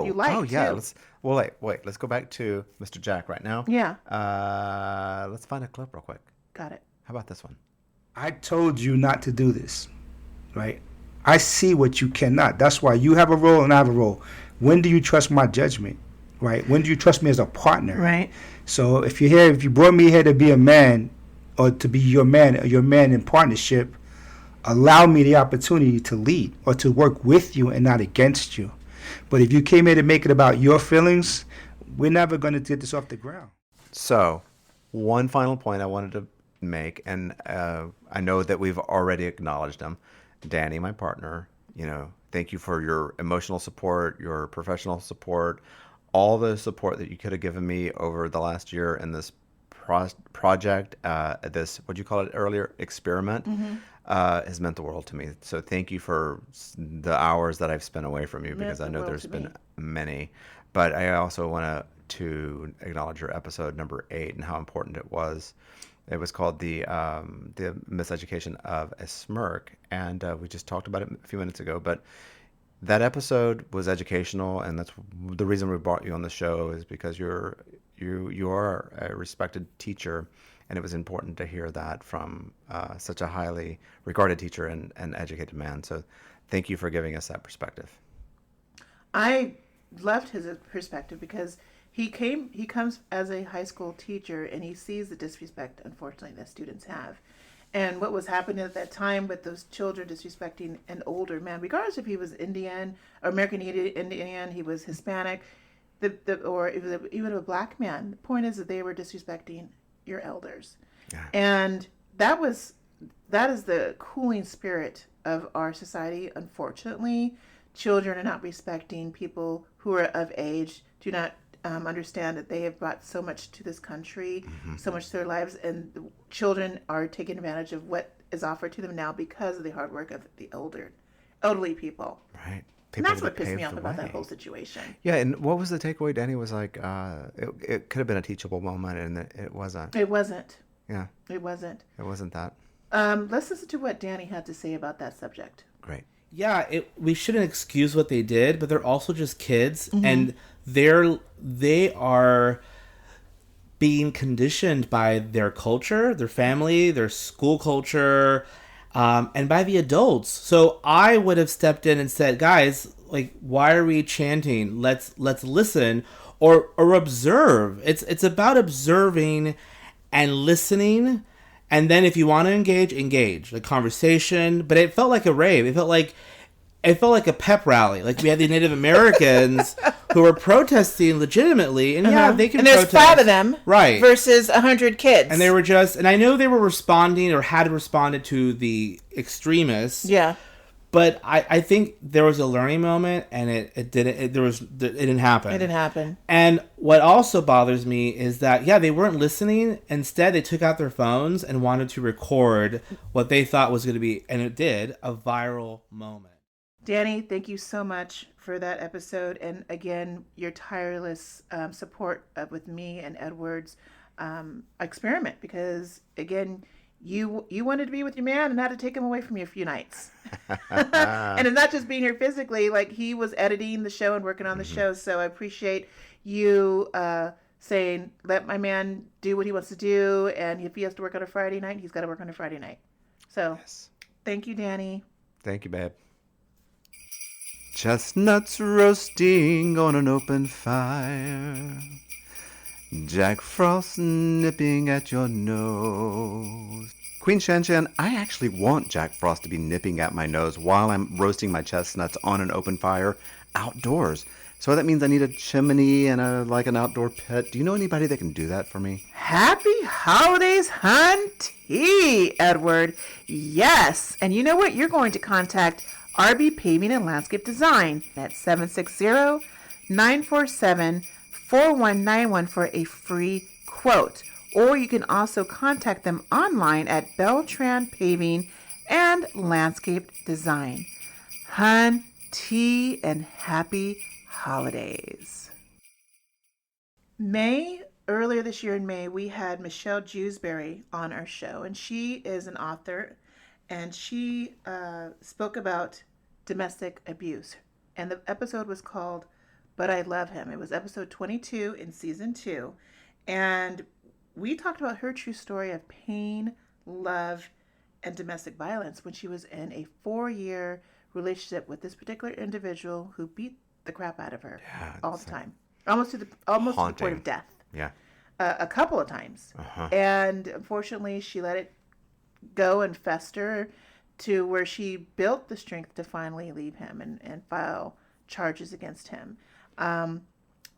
Speaker 1: you like.
Speaker 2: Oh, yeah.
Speaker 1: too.
Speaker 2: Wait. Let's go back to Mr. Jack right now.
Speaker 1: Yeah.
Speaker 2: Let's find a clip real quick.
Speaker 1: Got it.
Speaker 2: How about this one?
Speaker 7: I told you not to do this, right? I see what you cannot. That's why you have a role and I have a role. When do you trust my judgment, right? When do you trust me as a partner?
Speaker 1: Right.
Speaker 7: So if you brought me here to be a man, or to be your man in partnership, allow me the opportunity to lead or to work with you and not against you. But if you came here to make it about your feelings, we're never going to get this off the ground.
Speaker 2: So, one final point I wanted to make, and I know that we've already acknowledged him. Danny, my partner, thank you for your emotional support, your professional support, all the support that you could have given me over the last year in this project, this, what'd you call it earlier, experiment. has meant the world to me. So thank you for the hours that I've spent away from you, because I
Speaker 1: the
Speaker 2: know
Speaker 1: world
Speaker 2: there's
Speaker 1: to
Speaker 2: been
Speaker 1: me.
Speaker 2: many. But I also want to acknowledge your episode number 8 and how important it was. It was called the Miseducation of a Smirk, and we just talked about it a few minutes ago. But that episode was educational, and that's the reason we brought you on the show, is because you are a respected teacher, and it was important to hear that from such a highly regarded teacher and educated man. So thank you for giving us that perspective.
Speaker 1: I loved his perspective because he comes as a high school teacher, and he sees the disrespect, unfortunately, that students have. And what was happening at that time with those children disrespecting an older man, regardless if he was Indian or American Indian, he was Hispanic, or it was even a black man. The point is that they were disrespecting your elders.
Speaker 2: Yeah.
Speaker 1: And that is the cooling spirit of our society. Unfortunately, children are not respecting people who are of age, do not understand that they have brought so much to this country, so much to their lives, and the children are taking advantage of what is offered to them now because of the hard work of the elderly people.
Speaker 2: Right.
Speaker 1: And that's what
Speaker 2: that
Speaker 1: pissed me
Speaker 2: paved
Speaker 1: off
Speaker 2: the
Speaker 1: about that
Speaker 2: way.
Speaker 1: whole situation.
Speaker 2: Yeah, and what was the takeaway? Danny was like, it could have been a teachable moment, and it wasn't.
Speaker 1: It wasn't.
Speaker 2: Yeah,
Speaker 1: It wasn't.
Speaker 2: it wasn't that.
Speaker 1: Let's listen to what Danny had to say about that subject.
Speaker 2: Great.
Speaker 5: Yeah, we shouldn't excuse what they did, but they're also just kids, and they are being conditioned by their culture, their family, their school culture, and by the adults. So I would have stepped in and said, guys, like, why are we chanting? Let's listen or observe. It's about observing and listening. And then if you want to engage the conversation. But it felt like a rave. It felt like a pep rally. Like we had the Native Americans who were protesting legitimately, and yeah, they can.
Speaker 1: And there's
Speaker 5: protest.
Speaker 1: 5 of them,
Speaker 5: right?
Speaker 1: versus 100 kids.
Speaker 5: And they were and I know they were responding or had responded to the extremists.
Speaker 1: yeah.
Speaker 5: But I think there was a learning moment, and it didn't happen.
Speaker 1: It didn't happen.
Speaker 5: And what also bothers me is that, yeah, they weren't listening. Instead, they took out their phones and wanted to record what they thought was going to be, and it did, a viral moment.
Speaker 1: Danny, thank you so much for that episode. And again, your tireless support with me and Edward's experiment. Because, again, you wanted to be with your man and had to take him away from you a few nights. And it's not just being here physically, like he was editing the show and working on the show. So I appreciate you saying, let my man do what he wants to do. And if he has to work on a Friday night, he's got to work on a Friday night. So Thank you, Danny.
Speaker 2: Thank you, babe. Chestnuts roasting on an open fire. Jack Frost nipping at your nose. Queen Shan Shan, I actually want Jack Frost to be nipping at my nose while I'm roasting my chestnuts on an open fire outdoors. So that means I need a chimney and an outdoor pit. Do you know anybody that can do that for me?
Speaker 1: Happy holidays, Hunty, Edward. Yes. And you know what? You're going to contact RB Paving and Landscape Design at 760-947-4191 for a free quote. Or you can also contact them online at Beltran Paving and Landscape Design. Hunty and happy holidays. Earlier this year in May, we had Michelle Jewsbury on our show, and she is an author, and she spoke about domestic abuse. And the episode was called But I Love Him. It was episode 22 in season 2. And we talked about her true story of pain, love, and domestic violence when she was in a 4-year relationship with this particular individual who beat the crap out of her all the time. Almost to the point of death.
Speaker 2: Yeah.
Speaker 1: A couple of times. And unfortunately, she let it go and fester to where she built the strength to finally leave him and file charges against him. To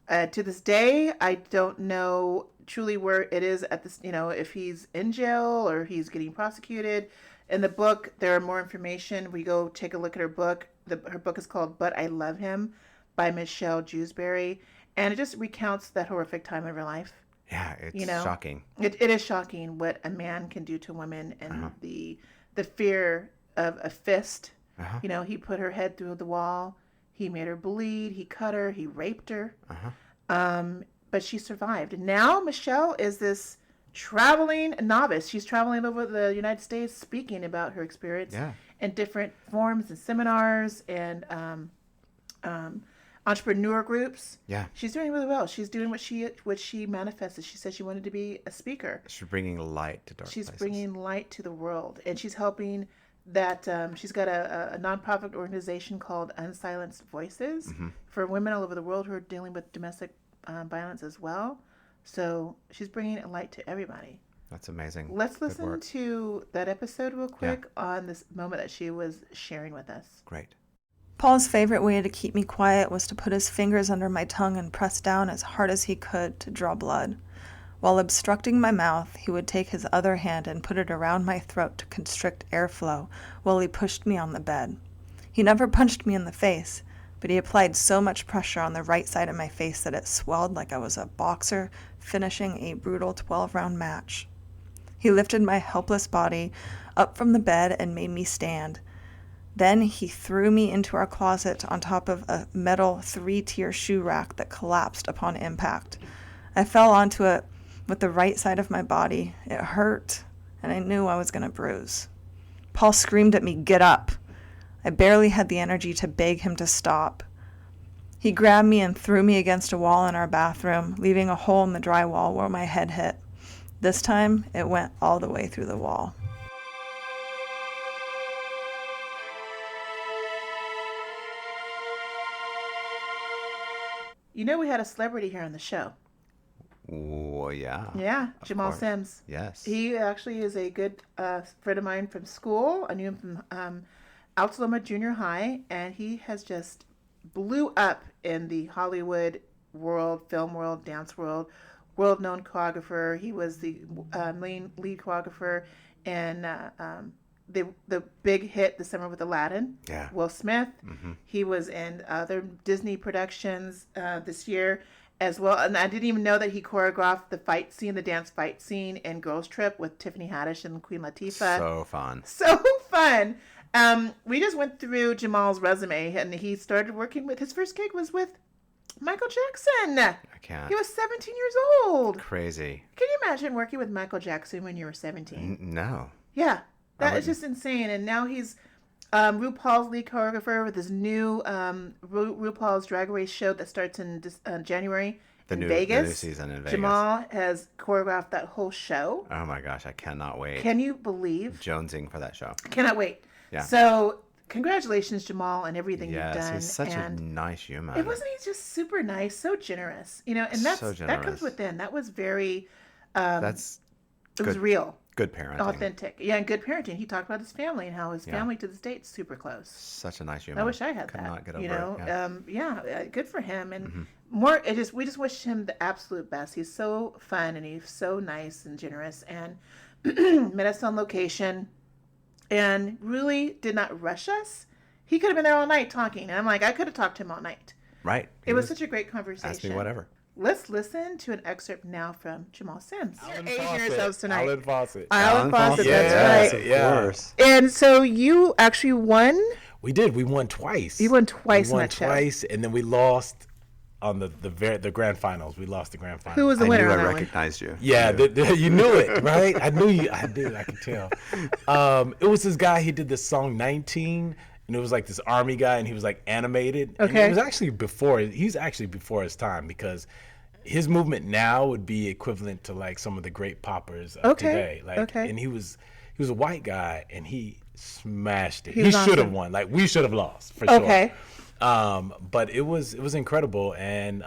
Speaker 1: this day, I don't know truly where it is at this, if he's in jail or he's getting prosecuted. In the book, there are more information. We go take a look at her book. Her book is called But I Love Him by Michelle Jewsbury. And it just recounts that horrific time of her life.
Speaker 2: Yeah, it's shocking.
Speaker 1: It is shocking what a man can do to women and the the fear of a fist. You know, he put her head through the wall. He made her bleed. He cut her. He raped her. But she survived. And now Michelle is this traveling novice. She's traveling over the United States speaking about her experience in different forms and seminars and entrepreneur groups.
Speaker 2: Yeah.
Speaker 1: She's doing really well. She's doing what she manifested. She said she wanted to be a speaker.
Speaker 2: She's bringing light to dark
Speaker 1: She's
Speaker 2: places.
Speaker 1: bringing light to the world, and she's helping that she's got a nonprofit organization called Unsilenced Voices for women all over the world who are dealing with domestic violence as well. So she's bringing a light to everybody.
Speaker 2: That's amazing.
Speaker 1: Let's
Speaker 2: Good
Speaker 1: listen
Speaker 2: work.
Speaker 1: to that episode real quick on this moment that she was sharing with us.
Speaker 2: Great.
Speaker 8: Paul's favorite way to keep me quiet was to put his fingers under my tongue and press down as hard as he could to draw blood. While obstructing my mouth, he would take his other hand and put it around my throat to constrict airflow while he pushed me on the bed. He never punched me in the face, but he applied so much pressure on the right side of my face that it swelled like I was a boxer finishing a brutal 12-round match. He lifted my helpless body up from the bed and made me stand. Then he threw me into our closet on top of a metal 3-tier shoe rack that collapsed upon impact. I fell onto it with the right side of my body. It hurt, and I knew I was going to bruise. Paul screamed at me, "Get up!" I barely had the energy to beg him to stop. He grabbed me and threw me against a wall in our bathroom, leaving a hole in the drywall where my head hit. This time, it went all the way through the wall.
Speaker 1: You know, we had a celebrity here on the show.
Speaker 2: Oh, yeah.
Speaker 1: Yeah,
Speaker 2: Of
Speaker 1: Jamal
Speaker 2: course.
Speaker 1: Sims.
Speaker 2: Yes.
Speaker 1: He actually is a good friend of mine from school. I knew him from Altaloma Junior High, and he has just blew up in the Hollywood world, film world, dance world, world-known choreographer. He was the lead choreographer in the big hit this summer with Aladdin.
Speaker 2: Yeah.
Speaker 1: Will Smith. He was in other Disney productions this year as well. And I didn't even know that he choreographed the dance fight scene in Girls Trip with Tiffany Haddish and Queen Latifah.
Speaker 2: So fun.
Speaker 1: So fun. We just went through Jamal's resume, and he started working with, his first gig was with Michael Jackson.
Speaker 2: I can't.
Speaker 1: He was 17 years old.
Speaker 2: Crazy.
Speaker 1: Can you imagine working with Michael Jackson when you were 17?
Speaker 2: No.
Speaker 1: Yeah, that is
Speaker 2: wouldn't.
Speaker 1: just insane. And now he's RuPaul's lead choreographer with his new RuPaul's Drag Race show that starts in January in Vegas.
Speaker 2: The new season in Vegas.
Speaker 1: Jamal has choreographed that whole show.
Speaker 2: Oh my gosh, I cannot wait.
Speaker 1: Can you believe?
Speaker 2: Jonesing for that show.
Speaker 1: Cannot wait.
Speaker 2: Yeah.
Speaker 1: So congratulations, Jamal, on everything you've
Speaker 2: Yes,
Speaker 1: done.
Speaker 2: he's such a
Speaker 1: And
Speaker 2: nice human.
Speaker 1: it wasn't he just super nice, so generous, and
Speaker 2: So
Speaker 1: that comes
Speaker 2: generous.
Speaker 1: within. That was very.
Speaker 2: That's
Speaker 1: It was
Speaker 2: good.
Speaker 1: real.
Speaker 2: Good parenting.
Speaker 1: Authentic. Yeah, and good parenting. He talked about his family and how his family to this day is super close.
Speaker 2: Such a nice human.
Speaker 1: I wish I had
Speaker 2: Could
Speaker 1: that.
Speaker 2: not get over
Speaker 1: you know,
Speaker 2: it. Yeah.
Speaker 1: good for him. And
Speaker 2: Mm-hmm.
Speaker 1: we just wish him the absolute best. He's so fun and he's so nice and generous, and met us on location and really did not rush us. He could have been there all night talking, and I'm like, I could have talked to him all night.
Speaker 2: Right.
Speaker 1: It was such a great conversation.
Speaker 2: Ask me whatever.
Speaker 1: Let's listen to an excerpt now from Jamal Sims.
Speaker 9: Alan
Speaker 1: You're aging
Speaker 9: Fawcett.
Speaker 1: yourselves tonight.
Speaker 9: Alan Fawcett.
Speaker 1: Alan Fawcett,
Speaker 9: Fawcett.
Speaker 1: that's right.
Speaker 9: Yes, yeah.
Speaker 2: Of course.
Speaker 1: And so you actually won.
Speaker 9: We did. We won twice.
Speaker 1: You won twice
Speaker 9: We
Speaker 1: in
Speaker 9: won
Speaker 1: that show.
Speaker 9: twice, and then we lost on the grand finals. We lost the grand finals.
Speaker 1: Who was the
Speaker 2: I
Speaker 1: winner
Speaker 2: knew
Speaker 1: on
Speaker 2: I
Speaker 1: that one?
Speaker 2: recognized you.
Speaker 9: Yeah, you knew it, right? I knew you. I did. I could tell. It was this guy. He did this song 19, and it was like this army guy, and he was like animated. And
Speaker 1: Okay.
Speaker 9: it was actually before. He's actually before his time, because his movement now would be equivalent to like some of the great poppers of
Speaker 1: Okay,
Speaker 9: today. Like,
Speaker 1: okay.
Speaker 9: and he was a white guy, and he smashed it.
Speaker 1: He
Speaker 9: He
Speaker 1: was
Speaker 9: should have
Speaker 1: awesome.
Speaker 9: won. Like, we should have lost for sure.
Speaker 1: Okay.
Speaker 9: But it was incredible, and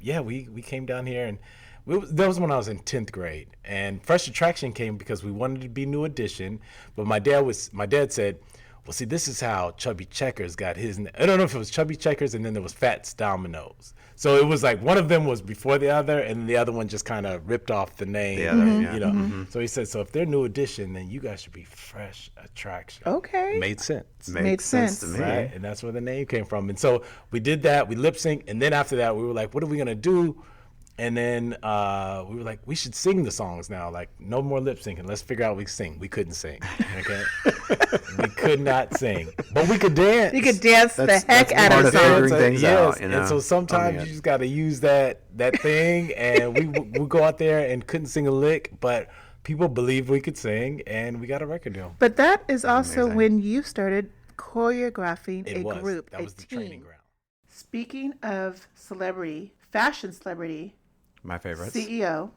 Speaker 9: yeah, we came down here, and that was when I was in 10th grade, and Fresh Attraction came because we wanted to be New Edition, but my dad said, well, see, this is how Chubby Checkers got his. I don't know if it was Chubby Checkers, and then there was Fats Dominoes. So it was like one of them was before the other, and the other one just kind of ripped off the name.
Speaker 2: The other, yeah.
Speaker 9: You know. So he said, so if they're New Edition, then you guys should be Fresh Attraction.
Speaker 1: Okay.
Speaker 9: Made sense.
Speaker 1: Made sense.
Speaker 2: to me.
Speaker 9: Right, and that's where the name came from. And so we did that. We lip sync, and then after that, we were like, "What are we gonna do?" And then we were like, we should sing the songs now. Like, no more lip syncing. Let's figure out we sing. We couldn't sing. Okay, we could not sing, but we could dance.
Speaker 1: You could dance the heck
Speaker 2: that's
Speaker 1: out
Speaker 2: part
Speaker 1: of
Speaker 2: of
Speaker 1: songs.
Speaker 2: figuring things out, you know?
Speaker 9: And so sometimes you just got to use that thing, and we go out there and couldn't sing a lick, but people believed we could sing, and we got a record deal.
Speaker 1: But that is also
Speaker 2: Amazing.
Speaker 1: when you started choreographing
Speaker 9: It
Speaker 1: a
Speaker 9: was.
Speaker 1: group,
Speaker 9: That
Speaker 1: a
Speaker 9: was the
Speaker 1: team.
Speaker 9: training ground.
Speaker 1: Speaking of celebrity, fashion celebrity,
Speaker 2: My favorites.
Speaker 1: CEO,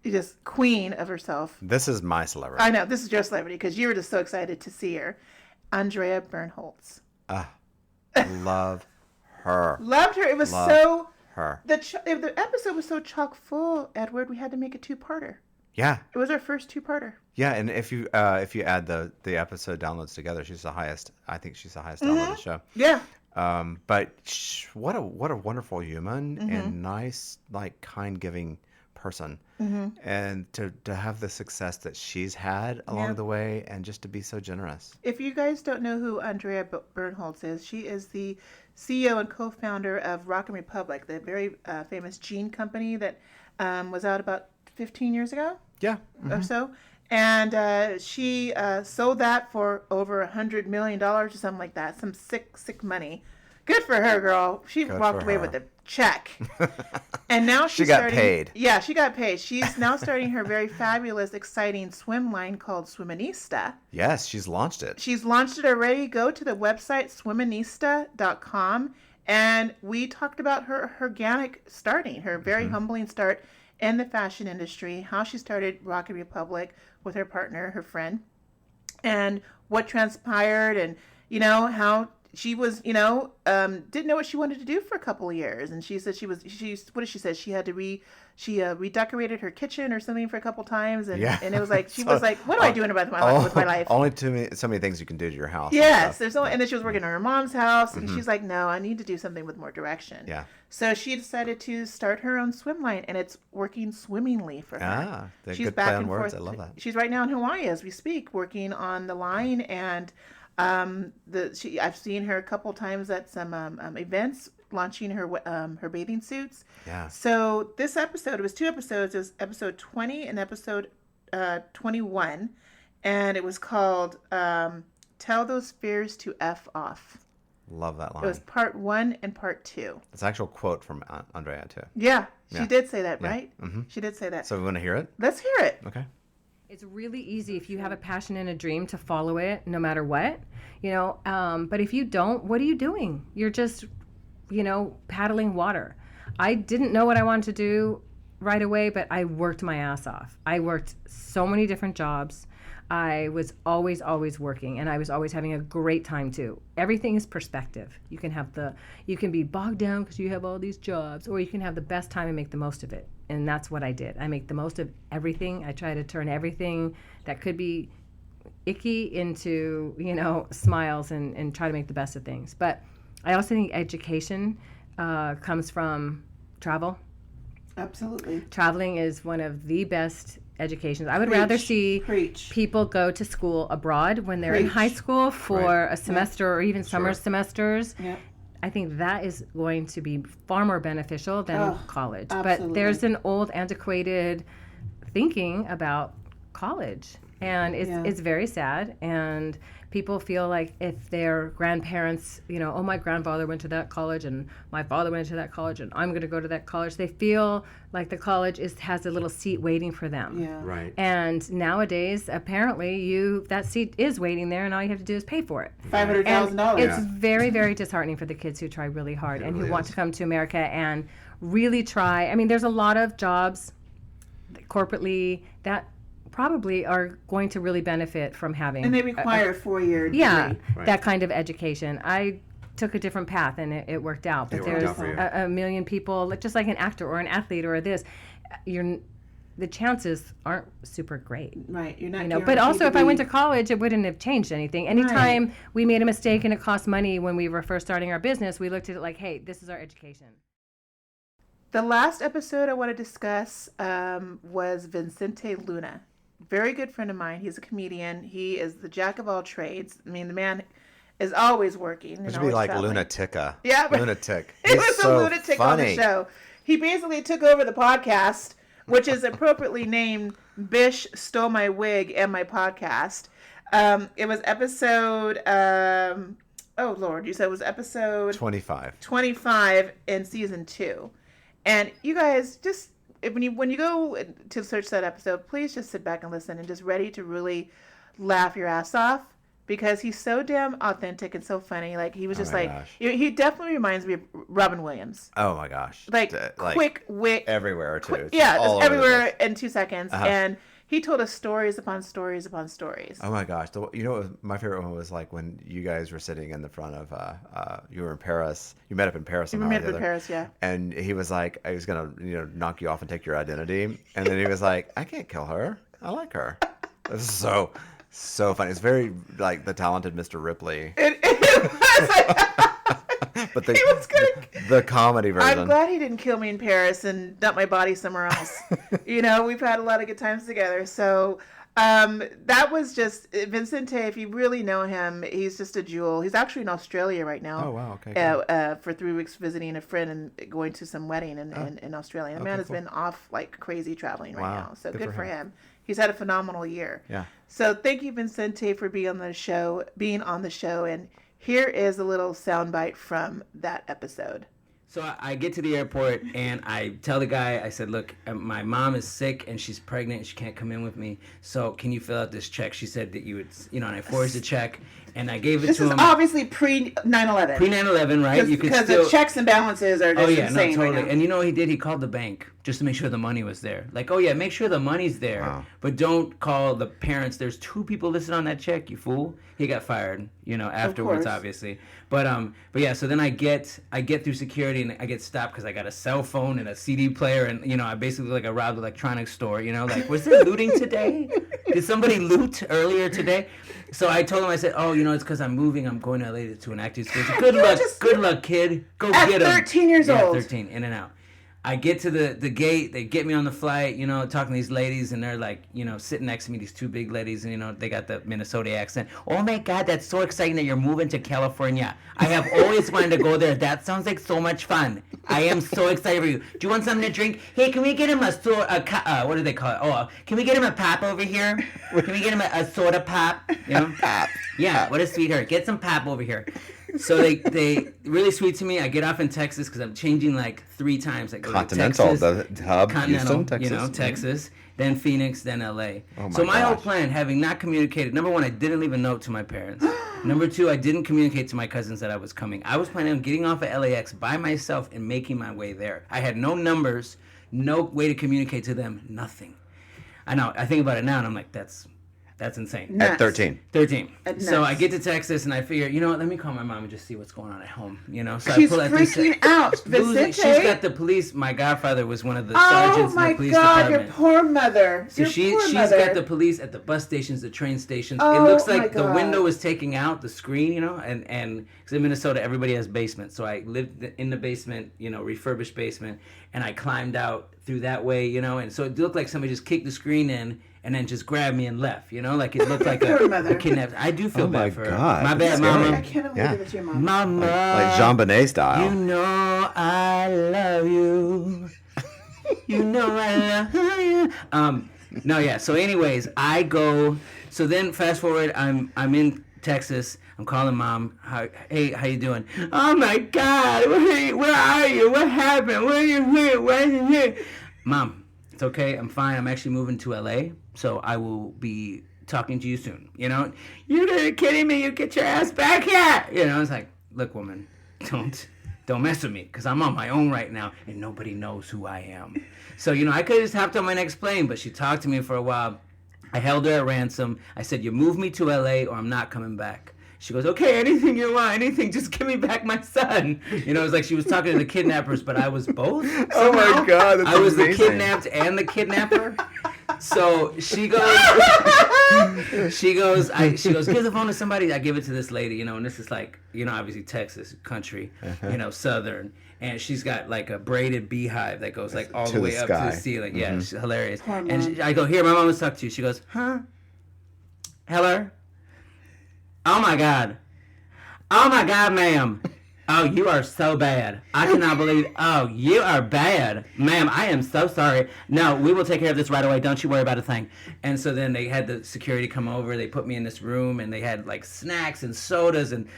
Speaker 1: just queen of herself.
Speaker 2: This is my celebrity.
Speaker 1: I know, this is your celebrity because you were just so excited to see her. Andrea Bernholtz.
Speaker 2: Love her.
Speaker 1: Loved her. It was
Speaker 2: Love
Speaker 1: so...
Speaker 2: her.
Speaker 1: The episode was so chock full, Edward, we had to make a two-parter.
Speaker 2: Yeah.
Speaker 1: It was our first two-parter.
Speaker 2: Yeah, and if you add the episode downloads together, she's the highest. I think she's the highest downloaded show.
Speaker 1: Yeah.
Speaker 2: But what a wonderful human and nice, like, kind, giving person, and to have the success that she's had along the way, and just to be so generous.
Speaker 1: If you guys don't know who Andrea Bernholtz is, she is the CEO and co-founder of Rock and Republic, the very famous jean company that was out about 15 years ago.
Speaker 2: Yeah.
Speaker 1: Or so. And she sold that for over $100 million or something like that. Some sick money. Good for her, girl. She
Speaker 2: Good
Speaker 1: walked
Speaker 2: for
Speaker 1: away
Speaker 2: her.
Speaker 1: with a check. And now
Speaker 2: She
Speaker 1: she's
Speaker 2: got
Speaker 1: starting,
Speaker 2: paid.
Speaker 1: Yeah, she got paid. She's now starting her very fabulous, exciting swim line called Swiminista.
Speaker 2: Yes, she's launched it.
Speaker 1: She's launched it already. Go to the website swiminista.com. And we talked about her organic starting, her very humbling start in the fashion industry, how she started Rock and Republic with her partner, her friend, and what transpired, and, you know, how she was, you know, didn't know what she wanted to do for a couple of years. And she said what did she say? She had to redecorated her kitchen or something for a couple times. And, and it was like, she was like, what am I doing with my life?
Speaker 2: Only so many things you can do to your house.
Speaker 1: Yes. And then she was working on her mom's house, and she's like, no, I need to do something with more direction.
Speaker 2: Yeah.
Speaker 1: So she decided to start her own swim line, and it's working swimmingly for her.
Speaker 2: The good play on words. I love that.
Speaker 1: She's right now in Hawaii as we speak, working on the line, and I've seen her a couple times at some events, launching her bathing suits.
Speaker 2: Yeah.
Speaker 1: So this episode, it was 2 episodes. It was episode 20 and episode 21, and it was called "Tell Those Fears to F Off."
Speaker 2: Love that line.
Speaker 1: It was part 1 and part 2.
Speaker 2: It's an actual quote from Andrea too.
Speaker 1: Yeah, she did say that,
Speaker 2: Yeah.
Speaker 1: right? She did say that.
Speaker 2: So we want to hear it?
Speaker 1: Let's hear it.
Speaker 2: Okay.
Speaker 10: It's really easy if you have a passion and a dream to follow it no matter what, you know, but if you don't, what are you doing? You're just, you know, paddling water. I didn't know what I wanted to do right away, but I worked my ass off. I worked so many different jobs. I was always working, and I was always having a great time too. Everything is perspective. You can be bogged down because you have all these jobs, or you can have the best time and make the most of it. And that's what I did. I make the most of everything. I try to turn everything that could be icky into, you know, smiles, and try to make the best of things. But I also think education comes from travel.
Speaker 1: Absolutely.
Speaker 10: Traveling is one of the best educations. I would rather see people go to school abroad when they're in high school for a semester or even summer semesters.
Speaker 1: Yeah.
Speaker 10: I think that is going to be far more beneficial than college.
Speaker 1: Absolutely.
Speaker 10: But there's an old, antiquated thinking about college, and it's very sad. And people feel like if their grandparents, you know, oh, my grandfather went to that college and my father went to that college and I'm going to go to that college, they feel like the college has a little seat waiting for them.
Speaker 1: Yeah.
Speaker 2: Right.
Speaker 10: And nowadays, apparently, that seat is waiting there, and all you have to do is pay for it.
Speaker 1: $500,000.
Speaker 10: It's very, very disheartening for the kids who try really hard and who want to come to America and really try. I mean, there's a lot of jobs corporately that probably are going to really benefit from having.
Speaker 1: And they require a 4-year degree.
Speaker 10: Yeah, that kind of education. I took a different path, and it worked out. But there's a million people, just like an actor or an athlete or this, the chances aren't super great.
Speaker 1: Right. You're not.
Speaker 10: You know, but also, if I went to college, it wouldn't have changed anything. Anytime we made a mistake and it cost money when we were first starting our business, we looked at it like, hey, this is our education.
Speaker 1: The last episode I want to discuss was Vicente Luna. Very good friend of mine. He's a comedian. He is the jack of all trades. I mean, the man is always working.
Speaker 2: It should be like Lunatica.
Speaker 1: Yeah.
Speaker 2: Lunatic.
Speaker 1: He was a lunatic on the show. he basically took over the podcast, which is appropriately named Bish Stole My Wig and My Podcast. It was episode, oh Lord, you said it was episode 25 in season 2. And you guys, just when you go to search that episode, please just sit back and listen and just ready to really laugh your ass off, because he's so damn authentic and so funny. Like, he was just he definitely reminds me of Robin Williams.
Speaker 2: Oh my gosh.
Speaker 1: Like quick wit.
Speaker 2: Everywhere too.
Speaker 1: Just everywhere in 2 seconds. And he told us stories upon stories upon stories.
Speaker 2: Oh my gosh. You know, my favorite one was like when you guys were sitting in the front of, you were in Paris. You met up in Paris.
Speaker 1: We met up in Paris, yeah.
Speaker 2: And he was like, I was going to, knock you off and take your identity. And then he was like, I can't kill her. I like her. This is so funny. It's very like the talented Mr. Ripley. It was. But the comedy version.
Speaker 1: I'm glad he didn't kill me in Paris and dump my body somewhere else. We've had a lot of good times together. So that was just Vincente. If you really know him, he's just a jewel. He's actually in Australia right now.
Speaker 2: Oh wow, okay.
Speaker 1: For 3 weeks visiting a friend and going to some wedding in Australia. The man has been off like crazy traveling right now. So good for him. He's had a phenomenal year.
Speaker 2: Yeah.
Speaker 1: So thank you, Vincente, for being on the show. And here is a little soundbite from that episode.
Speaker 11: So I get to the airport and I tell the guy, I said, look, my mom is sick and she's pregnant and she can't come in with me. So can you fill out this check? She said that you would, and I forged the check and I gave it to him.
Speaker 1: This is obviously pre-9/11.
Speaker 11: Pre-9/11, right?
Speaker 1: Because the checks and balances are just insane
Speaker 11: totally.
Speaker 1: right now.
Speaker 11: And you know what he did? He called the bank just to make sure the money was there. Like, oh yeah, make sure the money's there, but don't call the parents. There's 2 people listed on that check, you fool. He got fired, afterwards, obviously. But yeah, so then I get through security and I get stopped because I got a cell phone and a CD player and I basically I robbed an electronics store. Like, was there looting today? Did somebody loot earlier today? So I told him, I said, oh, it's because I'm moving. I'm going to LA to an acting school. Good luck, kid. Go get him.
Speaker 1: At 13 years old.
Speaker 11: 13, in and out. I get to the gate. They get me on the flight, talking to these ladies, and they're like, sitting next to me, these 2 big ladies, and, they got the Minnesota accent. Oh, my God, that's so exciting that you're moving to California. I have always wanted to go there. That sounds like so much fun. I am so excited for you. Do you want something to drink? Hey, can we get him what do they call it? Oh, can we get him a pop over here? Can we get him a soda pop? Pop. Yeah, what a sweetheart. Get some pop over here. So they really sweet to me. I get off in Texas because I'm changing like 3 times. I go
Speaker 2: Continental,
Speaker 11: to Texas,
Speaker 2: the hub,
Speaker 11: Continental,
Speaker 2: Houston, Texas.
Speaker 11: Texas, then Phoenix, then LA.
Speaker 2: Oh
Speaker 11: so my
Speaker 2: gosh.
Speaker 11: whole plan, having not communicated, number 1, I didn't leave a note to my parents. Number 2, I didn't communicate to my cousins that I was coming. I was planning on getting off at LAX by myself and making my way there. I had no numbers, no way to communicate to them, nothing. I know. I think about it now and I'm like, that's insane.
Speaker 2: At 13.
Speaker 11: 13. So I get to Texas and I figure, you know what? Let me call my mom and just see what's going on at home. So
Speaker 1: she's
Speaker 11: I pull
Speaker 1: freaking out. Vicente.
Speaker 11: She's got the police. My godfather was one of the sergeants in the police department.
Speaker 1: Your poor mother.
Speaker 11: So she's got the police at the bus stations, the train stations. It looks like the window is taking out the screen, and because in Minnesota everybody has basements. So I lived in the basement, refurbished basement, and I climbed out through that way, and so it looked like somebody just kicked the screen in. And then just grabbed me and left, like it looked like a kidnap. I do feel bad for her.
Speaker 2: God,
Speaker 11: my bad, Mama.
Speaker 1: I can't believe it was your mom.
Speaker 11: Mama.
Speaker 2: Like Jean Bonnet style.
Speaker 11: You know I love you. You know I love you. No, yeah. So anyways, I go. So then fast forward, I'm in Texas. I'm calling Mom. Hey, how you doing? Oh my God, where are you? What happened? Where are you here? Mom, it's okay. I'm fine. I'm actually moving to LA, so I will be talking to you soon. You're kidding me. You get your ass back here. It's like, look, woman, don't mess with me, because I'm on my own right now, and nobody knows who I am. So, I could have just hopped on my next plane, but she talked to me for a while. I held her at ransom. I said, you move me to LA or I'm not coming back. She goes, okay, anything you want, anything, just give me back my son. It was like she was talking to the kidnappers, but I was both. Somehow.
Speaker 2: Oh my God, that's
Speaker 11: I was
Speaker 2: amazing.
Speaker 11: the kidnapped and the kidnapper. So she goes, she goes, give the phone to somebody. I give it to this lady, and this is like, obviously Texas country, Southern. And she's got like a braided beehive that goes like all the way up to the ceiling. Mm-hmm. Yeah, she's hilarious. And I go, here, my mom wants to talk to you. She goes, huh? Hello? Oh my God, ma'am. Oh, you are so bad. I cannot believe. Oh, you are bad. Ma'am, I am so sorry. No, we will take care of this right away. Don't you worry about a thing. And so then they had the security come over. They put me in this room and they had like snacks and sodas and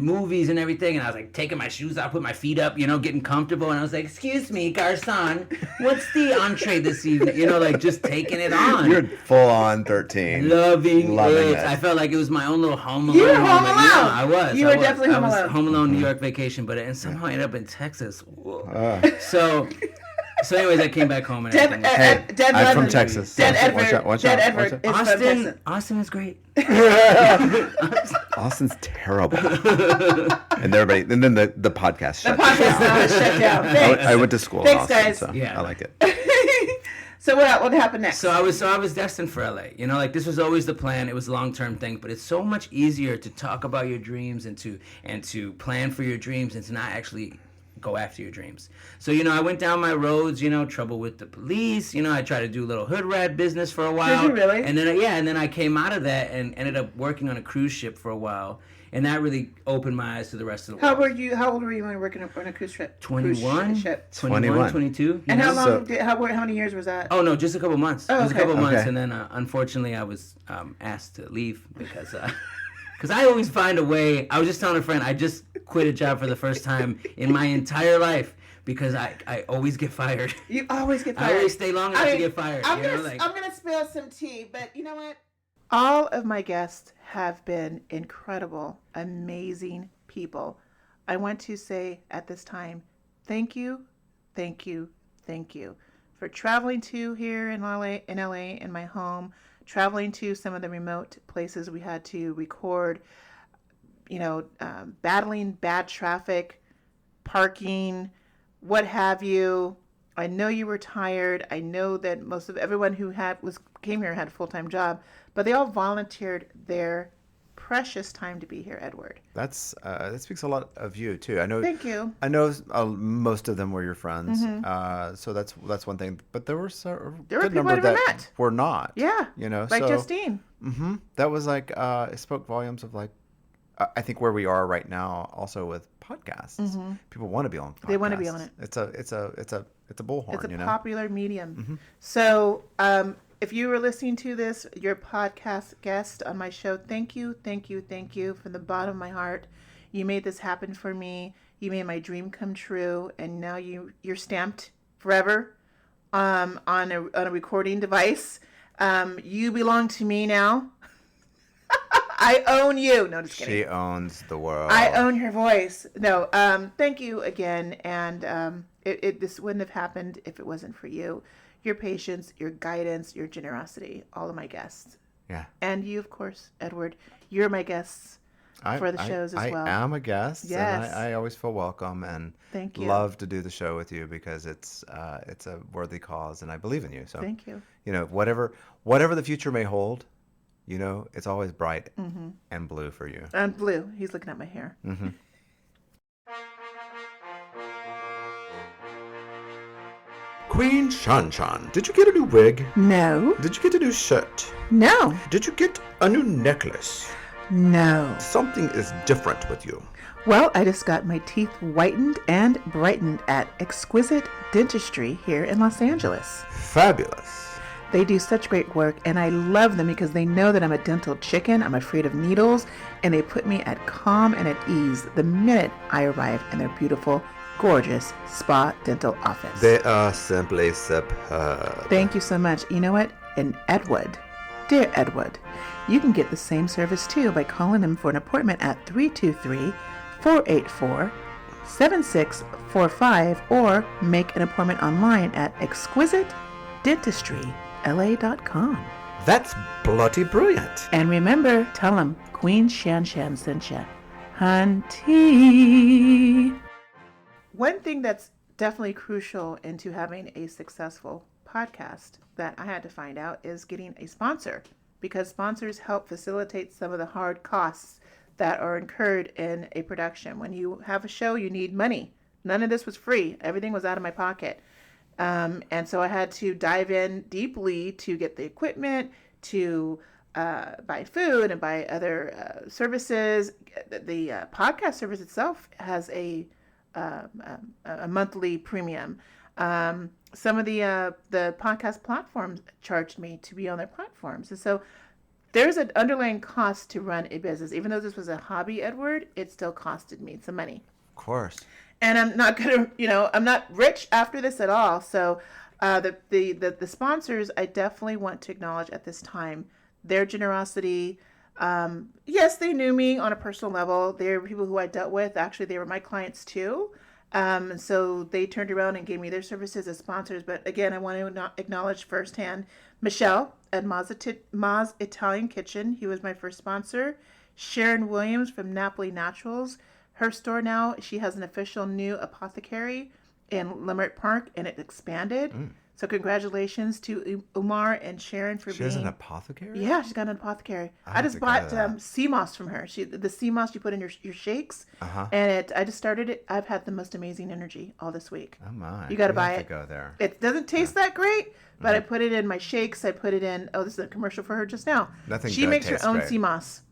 Speaker 11: movies and everything. And I was like taking my shoes off, put my feet up, getting comfortable. And I was like, excuse me, garçon, what's the entree this evening? Like just taking it on.
Speaker 2: You're full on 13.
Speaker 11: Loving it.
Speaker 2: it.
Speaker 11: I felt like it was my own little Home Alone.
Speaker 1: You were Home
Speaker 11: moment.
Speaker 1: Alone.
Speaker 11: Yeah, I was.
Speaker 1: You were definitely Home Alone.
Speaker 11: Home Alone New York vacation, but and somehow I ended up in Texas. So anyways, I came back home and
Speaker 1: Dead,
Speaker 11: everything.
Speaker 1: Dead
Speaker 2: I'm from
Speaker 1: London.
Speaker 2: Texas.
Speaker 1: Dead
Speaker 2: Watch
Speaker 1: Edward.
Speaker 2: out, watch
Speaker 1: Dead
Speaker 2: out,
Speaker 1: Edward
Speaker 2: watch
Speaker 1: is from Texas.
Speaker 11: Austin is great.
Speaker 2: Austin's terrible. And everybody, and then the podcast shut down.
Speaker 1: Shut down. Thanks.
Speaker 2: I went to school
Speaker 1: Thanks,
Speaker 2: in Austin,
Speaker 1: guys.
Speaker 2: so
Speaker 11: Yeah.
Speaker 2: I like it.
Speaker 1: So what happened next?
Speaker 11: So I was destined for LA. Like this was always the plan. It was a long-term thing, but it's so much easier to talk about your dreams and to plan for your dreams and to not actually go after your dreams. So I went down my roads, trouble with the police. I tried to do a little hood rat business for a while.
Speaker 1: Did you really?
Speaker 11: And then I came out of that and ended up working on a cruise ship for a while. And that really opened my eyes to the rest of the world.
Speaker 1: How old were you when you were working on a cruise ship?
Speaker 11: 21,
Speaker 1: Cruise ship.
Speaker 11: 21, 22.
Speaker 1: And how
Speaker 2: So-
Speaker 1: long? How many years was that?
Speaker 11: Oh no, just a couple months.
Speaker 1: Oh,
Speaker 11: Just a
Speaker 1: okay.
Speaker 11: couple months,
Speaker 2: Okay.
Speaker 11: and then unfortunately I was asked to leave because I always find a way. I was just telling a friend I just quit a job for the first time in my entire life because I always get fired.
Speaker 1: You always get
Speaker 11: I
Speaker 1: fired.
Speaker 11: always stay long enough to get fired.
Speaker 1: I'm gonna spill some tea, but you know what? All of my guests have been incredible, amazing people. I want to say at this time, thank you, thank you, thank you for traveling to here in LA, in my home, traveling to some of the remote places we had to record, battling bad traffic, parking, what have you. I know you were tired. I know that most of everyone who came here had a full-time job, but they all volunteered their precious time to be here, Edward.
Speaker 2: That speaks a lot of you too. I know.
Speaker 1: Thank you.
Speaker 2: I know most of them were your friends,
Speaker 1: Mm-hmm.
Speaker 2: so that's one thing. But there were
Speaker 1: There were
Speaker 2: good
Speaker 1: people
Speaker 2: number
Speaker 1: I never
Speaker 2: that
Speaker 1: met.
Speaker 2: were not.
Speaker 1: Yeah. Like
Speaker 2: so,
Speaker 1: Justine.
Speaker 2: Mm-hmm. That was like it spoke volumes of like I think where we are right now. Also with podcasts, people want to be on podcasts.
Speaker 1: They want to be on it.
Speaker 2: It's a bullhorn.
Speaker 1: It's a
Speaker 2: you know?
Speaker 1: popular medium. So if you were listening to this, your podcast guest on my show, thank you, thank you, thank you from the bottom of my heart. You made this happen for me. You made my dream come true, and now you're stamped forever on a recording device. You belong to me now. I own you. No, just kidding.
Speaker 2: She owns the world.
Speaker 1: I own her voice. No, thank you again. And this wouldn't have happened if it wasn't for you. Your patience, your guidance, your generosity, all of my guests.
Speaker 2: Yeah.
Speaker 1: And you, of course, Edward. You're my guests for the shows as well.
Speaker 2: I am a guest.
Speaker 1: Yes.
Speaker 2: And I always feel welcome and
Speaker 1: Thank you.
Speaker 2: love to do the show with you because it's a worthy cause and I believe in you. So
Speaker 1: Thank you.
Speaker 2: Whatever the future may hold, it's always bright and blue for you.
Speaker 1: And blue. He's looking at my hair.
Speaker 2: Mm-hmm. Queen Shanshan, did you get a new wig?
Speaker 1: No.
Speaker 2: Did you get a new shirt?
Speaker 1: No.
Speaker 2: Did you get a new necklace?
Speaker 1: No.
Speaker 2: Something is different with you.
Speaker 1: Well, I just got my teeth whitened and brightened at Exquisite Dentistry here in Los Angeles.
Speaker 2: Fabulous.
Speaker 1: They do such great work, and I love them because they know that I'm a dental chicken. I'm afraid of needles, and they put me at calm and at ease the minute I arrive in their beautiful, gorgeous spa dental office.
Speaker 2: They are simply superb.
Speaker 1: Thank you so much. You know what? And Edward, dear Edward, you can get the same service too by calling them for an appointment at 323-484-7645 or make an appointment online at exquisitedentistryla.com.
Speaker 2: That's bloody brilliant.
Speaker 1: And remember, tell them Queen Shanshan sent ya. Hunty. One thing that's definitely crucial into having a successful podcast that I had to find out is getting a sponsor, because sponsors help facilitate some of the hard costs that are incurred in a production. When you have a show, you need money. None of this was free. Everything was out of my pocket. And so I had to dive in deeply to get the equipment, to buy food and buy other services. The podcast service itself has a monthly premium. Some of the podcast platforms charged me to be on their platforms, and so there's an underlying cost to run a business. Even though this was a hobby, Edward, it still costed me some money.
Speaker 2: Of course.
Speaker 1: And I'm not gonna, I'm not rich after this at all. So the sponsors, I definitely want to acknowledge at this time their generosity. Yes, they knew me on a personal level. They're people who I dealt with. Actually, they were my clients too. And so they turned around and gave me their services as sponsors. But again, I want to acknowledge firsthand Michelle at Ma's Italian Kitchen. He was my first sponsor. Sharon Williams from Napoli Naturals. Her store now, she has an official new apothecary in Leimert Park, and it expanded. So congratulations to Umar and Sharon for being...
Speaker 2: She has an apothecary?
Speaker 1: Yeah, she's got an apothecary. I just bought sea moss from her. The sea moss you put in your shakes, and I just started it. I've had the most amazing energy all this week.
Speaker 2: Oh my!
Speaker 1: You got to buy
Speaker 2: have
Speaker 1: it.
Speaker 2: To go there.
Speaker 1: It doesn't taste that great, but I put it in my shakes. I put it in. Oh, this is a commercial for her just now.
Speaker 2: Nothing.
Speaker 1: She makes her own
Speaker 2: great.
Speaker 1: sea moss,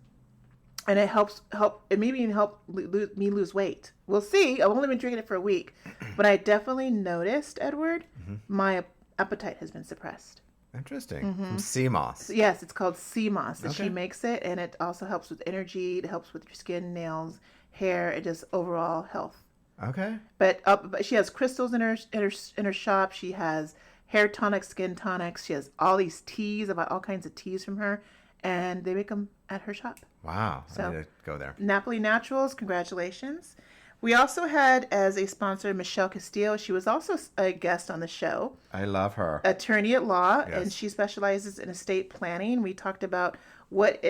Speaker 1: and it helps. It maybe even help me lose weight. We'll see. I've only been drinking it for a week, but I definitely noticed, Edward, my appetite has been suppressed.
Speaker 2: Interesting. From sea moss.
Speaker 1: Yes, it's called sea moss. And
Speaker 2: Okay.
Speaker 1: she makes it, and it also helps with energy. It helps with your skin, nails, hair, and just overall health.
Speaker 2: Okay.
Speaker 1: But she has crystals in her shop. She has hair tonics, skin tonics. She has all these teas, about all kinds of teas from her, and they make them at her shop.
Speaker 2: Wow.
Speaker 1: So,
Speaker 2: I need to go there.
Speaker 1: Napoli Naturals, congratulations. We also had as a sponsor Michelle Castillo. She was also a guest on the show.
Speaker 2: I love her.
Speaker 1: Attorney at law,
Speaker 2: Yes.
Speaker 1: and she specializes in estate planning. We talked about what's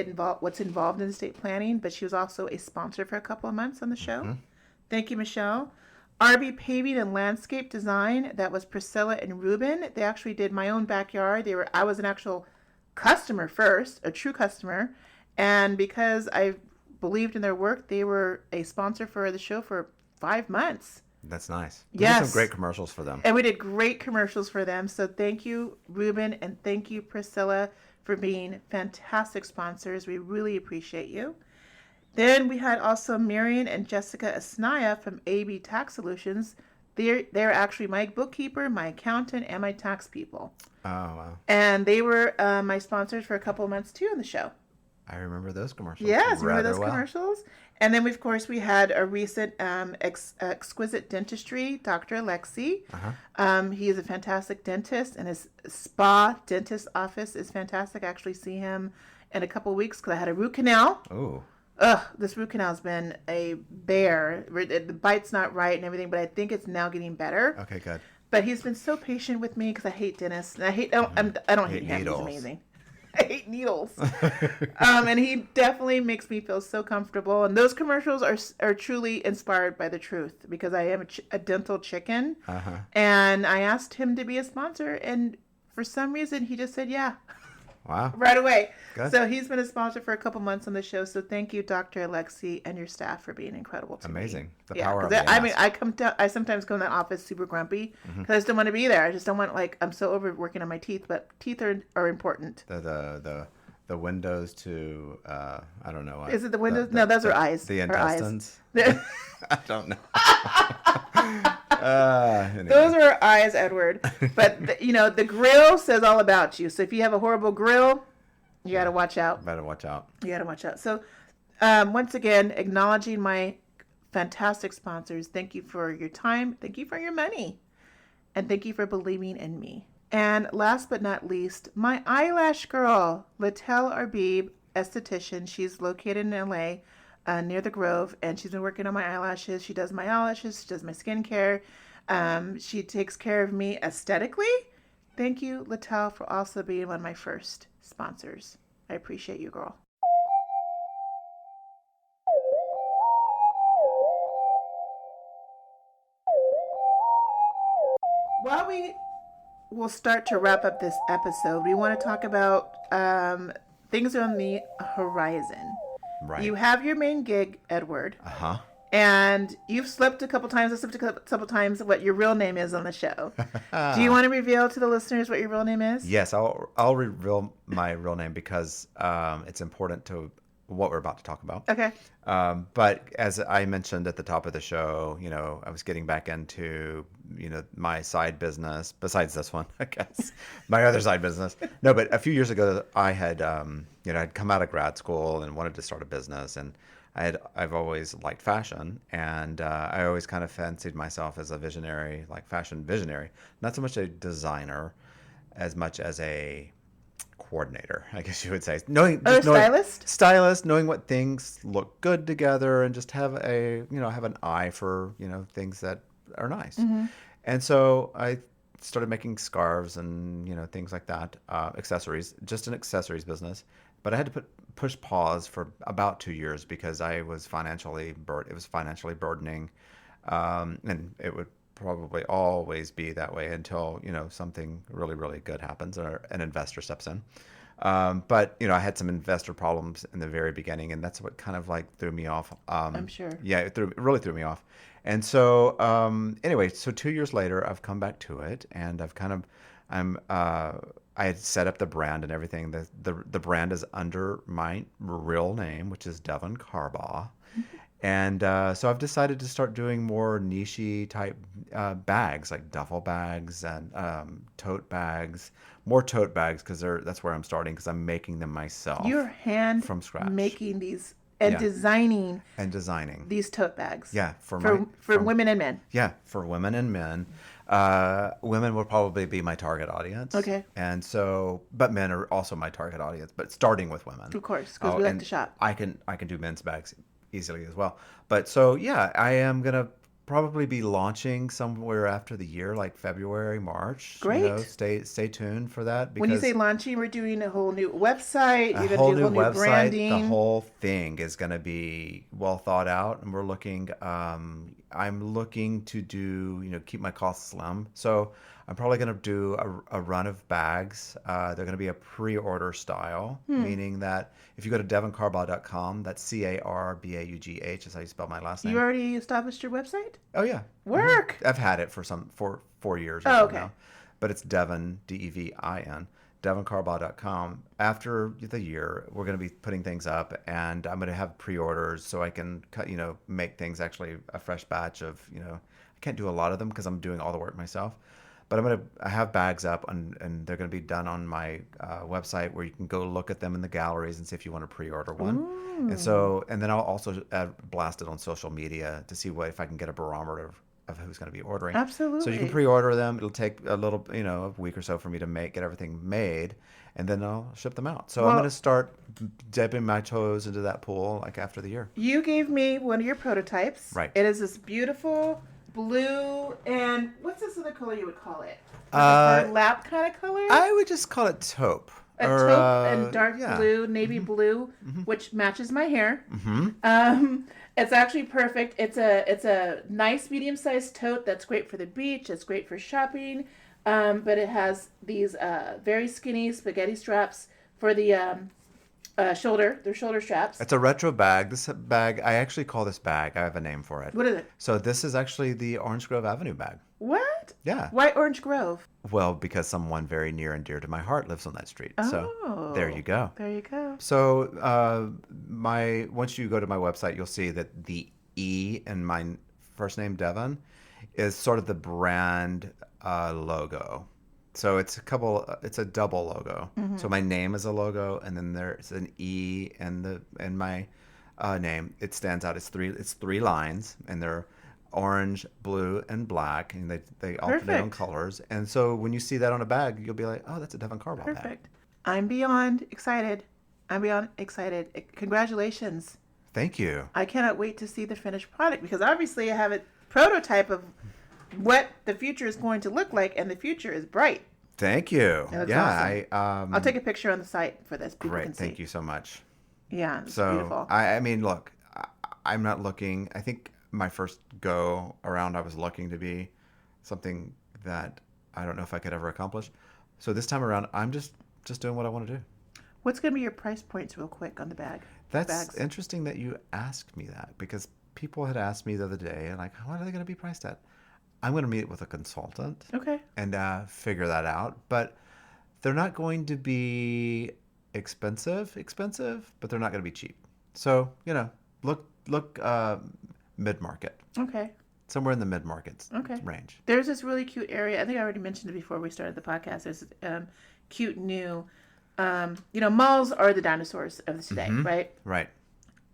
Speaker 1: involved in estate planning, but she was also a sponsor for a couple of months on the show. Thank you, Michelle. RB Paving and Landscape Design. That was Priscilla and Ruben. They actually did my own backyard. I was an actual customer first, a true customer, and because I believed in their work, they were a sponsor for the show for 5 months.
Speaker 2: That's nice. We
Speaker 1: Yes.
Speaker 2: did some great commercials for them.
Speaker 1: And we did great commercials for them. So thank you, Ruben, and thank you, Priscilla, for being fantastic sponsors. We really appreciate you. Then we had also Marion and Jessica Asnaya from AB Tax Solutions. They're actually my bookkeeper, my accountant, and my tax people.
Speaker 2: Oh, wow.
Speaker 1: And they were my sponsors for a couple of months too on the show.
Speaker 2: I remember those commercials.
Speaker 1: Yes, remember
Speaker 2: rather
Speaker 1: those
Speaker 2: well.
Speaker 1: commercials? And then, of course, we had a recent Exquisite Dentistry, Dr. Alexi. He is a fantastic dentist, and his spa dentist office is fantastic. I actually see him in a couple of weeks because I had a root canal.
Speaker 2: Ooh.
Speaker 1: Ugh, this root canal has been a bear. The bite's not right and everything, but I think it's now getting better.
Speaker 2: Okay, good.
Speaker 1: But he's been so patient with me because I hate dentists. And I don't hate him.
Speaker 2: needles.
Speaker 1: He's amazing. I hate needles. And he definitely makes me feel so comfortable. And those commercials are truly inspired by the truth because I am a dental chicken. And I asked him to be a sponsor. And for some reason, he just said, yeah.
Speaker 2: Wow.
Speaker 1: Right away.
Speaker 2: Good.
Speaker 1: So he's been a sponsor for a couple months on the show. So thank you, Dr. Alexi, and your staff for being incredible to me.
Speaker 2: Amazing. The
Speaker 1: Yeah,
Speaker 2: power
Speaker 1: 'cause
Speaker 2: of the
Speaker 1: I mean,
Speaker 2: ask.
Speaker 1: I sometimes go in the office super grumpy because I just don't want to be there. I just don't want, I'm so over working on my teeth, but teeth are important.
Speaker 2: The windows to I don't know.
Speaker 1: Is it the windows? No, those are eyes.
Speaker 2: The
Speaker 1: Are eyes.
Speaker 2: intestines. I don't know. Anyway.
Speaker 1: Those are eyes, Edward. But the grill says all about you. So if you have a horrible grill, you got to watch out.
Speaker 2: Better watch out.
Speaker 1: You got to watch out. So once again, acknowledging my fantastic sponsors. Thank you for your time. Thank you for your money. And thank you for believing in me. And last but not least, my eyelash girl, Littell Arbib, esthetician. She's located in LA near the Grove, and she's been working on my eyelashes. She does my eyelashes. She does my skincare. She takes care of me aesthetically. Thank you, Littell, for also being one of my first sponsors. I appreciate you, girl. While we will start to wrap up this episode, we want to talk about things on the horizon.
Speaker 2: Right.
Speaker 1: You have your main gig, Edward. And you've slipped a couple times. I slipped a couple times what your real name is on the show. Do you want to reveal to the listeners what your real name is?
Speaker 2: Yes, I'll reveal my real name because it's important to what we're about to talk about.
Speaker 1: Okay.
Speaker 2: But as I mentioned at the top of the show, I was getting back into, my side business besides this one, I guess, my other side business. No, but a few years ago, I had, I'd come out of grad school and wanted to start a business, and I've always liked fashion, and I always kind of fancied myself as a visionary, like fashion visionary, not so much a designer, as much as a coordinator, I guess you would say. Stylist, knowing what things look good together, and just have have an eye for things that are nice. Mm-hmm. And so I started making scarves and things like that, accessories, just an accessories business. But I had to push pause for about 2 years because it was financially burdening, and it would probably always be that way until something really, really good happens or an investor steps in. But I had some investor problems in the very beginning, and that's what kind of like threw me off.
Speaker 1: I'm sure.
Speaker 2: Yeah, it really threw me off. And so anyway, so 2 years later, I've come back to it, and I had set up the brand and everything. The brand is under my real name, which is Devon Carbaugh. And so I've decided to start doing more niche-y type bags, like duffel bags and tote bags. More tote bags because that's where I'm starting, because I'm making them myself.
Speaker 1: You're from scratch making these and designing these tote bags.
Speaker 2: Yeah, for
Speaker 1: women and men.
Speaker 2: Yeah, for women and men. Women will probably be my target audience.
Speaker 1: Okay.
Speaker 2: And so, but men are also my target audience, but starting with women.
Speaker 1: Of course, because we like to shop.
Speaker 2: I can do men's bags easily as well. But so, yeah, I am going to probably be launching somewhere after the year, like February, March.
Speaker 1: Great.
Speaker 2: Stay tuned for that.
Speaker 1: When you say launching, we're doing a whole new website.
Speaker 2: You're going to do a whole new branding. The whole thing is going to be well thought out, and we're looking. I'm looking to do, keep my costs slim. So I'm probably going to do a run of bags. They're going to be a pre-order style, meaning that if you go to devoncarbaugh.com, that's CARBAUGH is how you spell my last name.
Speaker 1: You already established your website?
Speaker 2: Oh, yeah.
Speaker 1: Work.
Speaker 2: Mm-hmm. I've had it for 4 years or so now. But it's Devon, DEVIN, devoncarbaugh.com. After the year, we're going to be putting things up, and I'm going to have pre-orders so I can make things actually a fresh batch of, I can't do a lot of them because I'm doing all the work myself. But I have bags up, and they're going to be done on my website, where you can go look at them in the galleries and see if you want to pre-order one. Ooh. And then I'll also blast it on social media to see if I can get a barometer of who's going to be ordering.
Speaker 1: Absolutely.
Speaker 2: So you can pre-order them. It'll take a little, a week or so for me to get everything made, and then I'll ship them out. So I'm going to start dipping my toes into that pool like after the year.
Speaker 1: You gave me one of your prototypes.
Speaker 2: Right.
Speaker 1: It is this beautiful blue, and what's this other color you would call it? Burlap kind of color?
Speaker 2: I would just call it taupe.
Speaker 1: Taupe and dark blue, navy blue, which matches my hair.
Speaker 2: Mm-hmm.
Speaker 1: It's actually perfect. It's a nice medium-sized tote that's great for the beach. It's great for shopping, but it has these very skinny spaghetti straps for the shoulder. They're shoulder straps.
Speaker 2: It's a retro bag. This bag, I actually call this bag. I have a name for it.
Speaker 1: What is it?
Speaker 2: So this is actually the Orange Grove Avenue bag.
Speaker 1: What?
Speaker 2: Yeah.
Speaker 1: Why Orange Grove?
Speaker 2: Well, because someone very near and dear to my heart lives on that street.
Speaker 1: Oh.
Speaker 2: So there you go.
Speaker 1: There you go.
Speaker 2: So once you go to my website, you'll see that the E in my first name, Devon, is sort of the brand logo. So it's a double logo. Mm-hmm. So my name is a logo, and then there's an E in my name. It stands out. It's three lines, and they're orange, blue, and black, and they alternate on colors. And so when you see that on a bag, you'll be like, oh, that's a Devon Carbaugh bag.
Speaker 1: Perfect. I'm beyond excited. Congratulations.
Speaker 2: Thank you.
Speaker 1: I cannot wait to see the finished product, because obviously I have a prototype of what the future is going to look like, and the future is bright.
Speaker 2: Thank you.
Speaker 1: Yeah, awesome. I'll take a picture on the site for this.
Speaker 2: Great. Thank you so much.
Speaker 1: Yeah, it's
Speaker 2: so
Speaker 1: beautiful.
Speaker 2: I mean, look, I'm not looking. I think my first go around, I was looking to be something that I don't know if I could ever accomplish. So this time around, I'm just doing what I want to do.
Speaker 1: What's going to be your price points, real quick, on the bag?
Speaker 2: That's interesting that you asked me that, because people had asked me the other day, like, what are they going to be priced at? I'm going to meet with a consultant.
Speaker 1: Okay.
Speaker 2: And figure that out. But they're not going to be expensive, but they're not going to be cheap. So, look mid-market.
Speaker 1: Okay.
Speaker 2: Somewhere in the mid-market
Speaker 1: Okay.
Speaker 2: range.
Speaker 1: There's this really cute area. I think I already mentioned it before we started the podcast. There's cute new, malls are the dinosaurs of today, right?
Speaker 2: Right.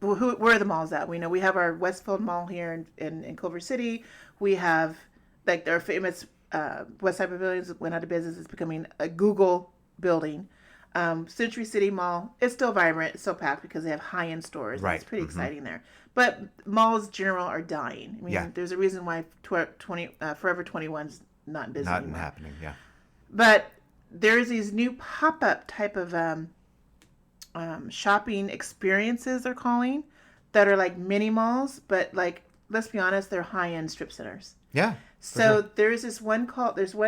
Speaker 1: Where are the malls at? We know we have our Westfield Mall here in Culver City. We have like their famous Westside Pavilions went out of business. It's becoming a Google building. Century City Mall is still vibrant. It's still packed because they have high-end stores.
Speaker 2: Right.
Speaker 1: It's pretty exciting there. But malls in general are dying. I mean, there's a reason why Forever 21's not in business anymore.
Speaker 2: Not happening, yeah.
Speaker 1: But there's these new pop-up type of shopping experiences they're calling that are like mini malls, but like, let's be honest, they're high-end strip centers.
Speaker 2: Yeah.
Speaker 1: So there's one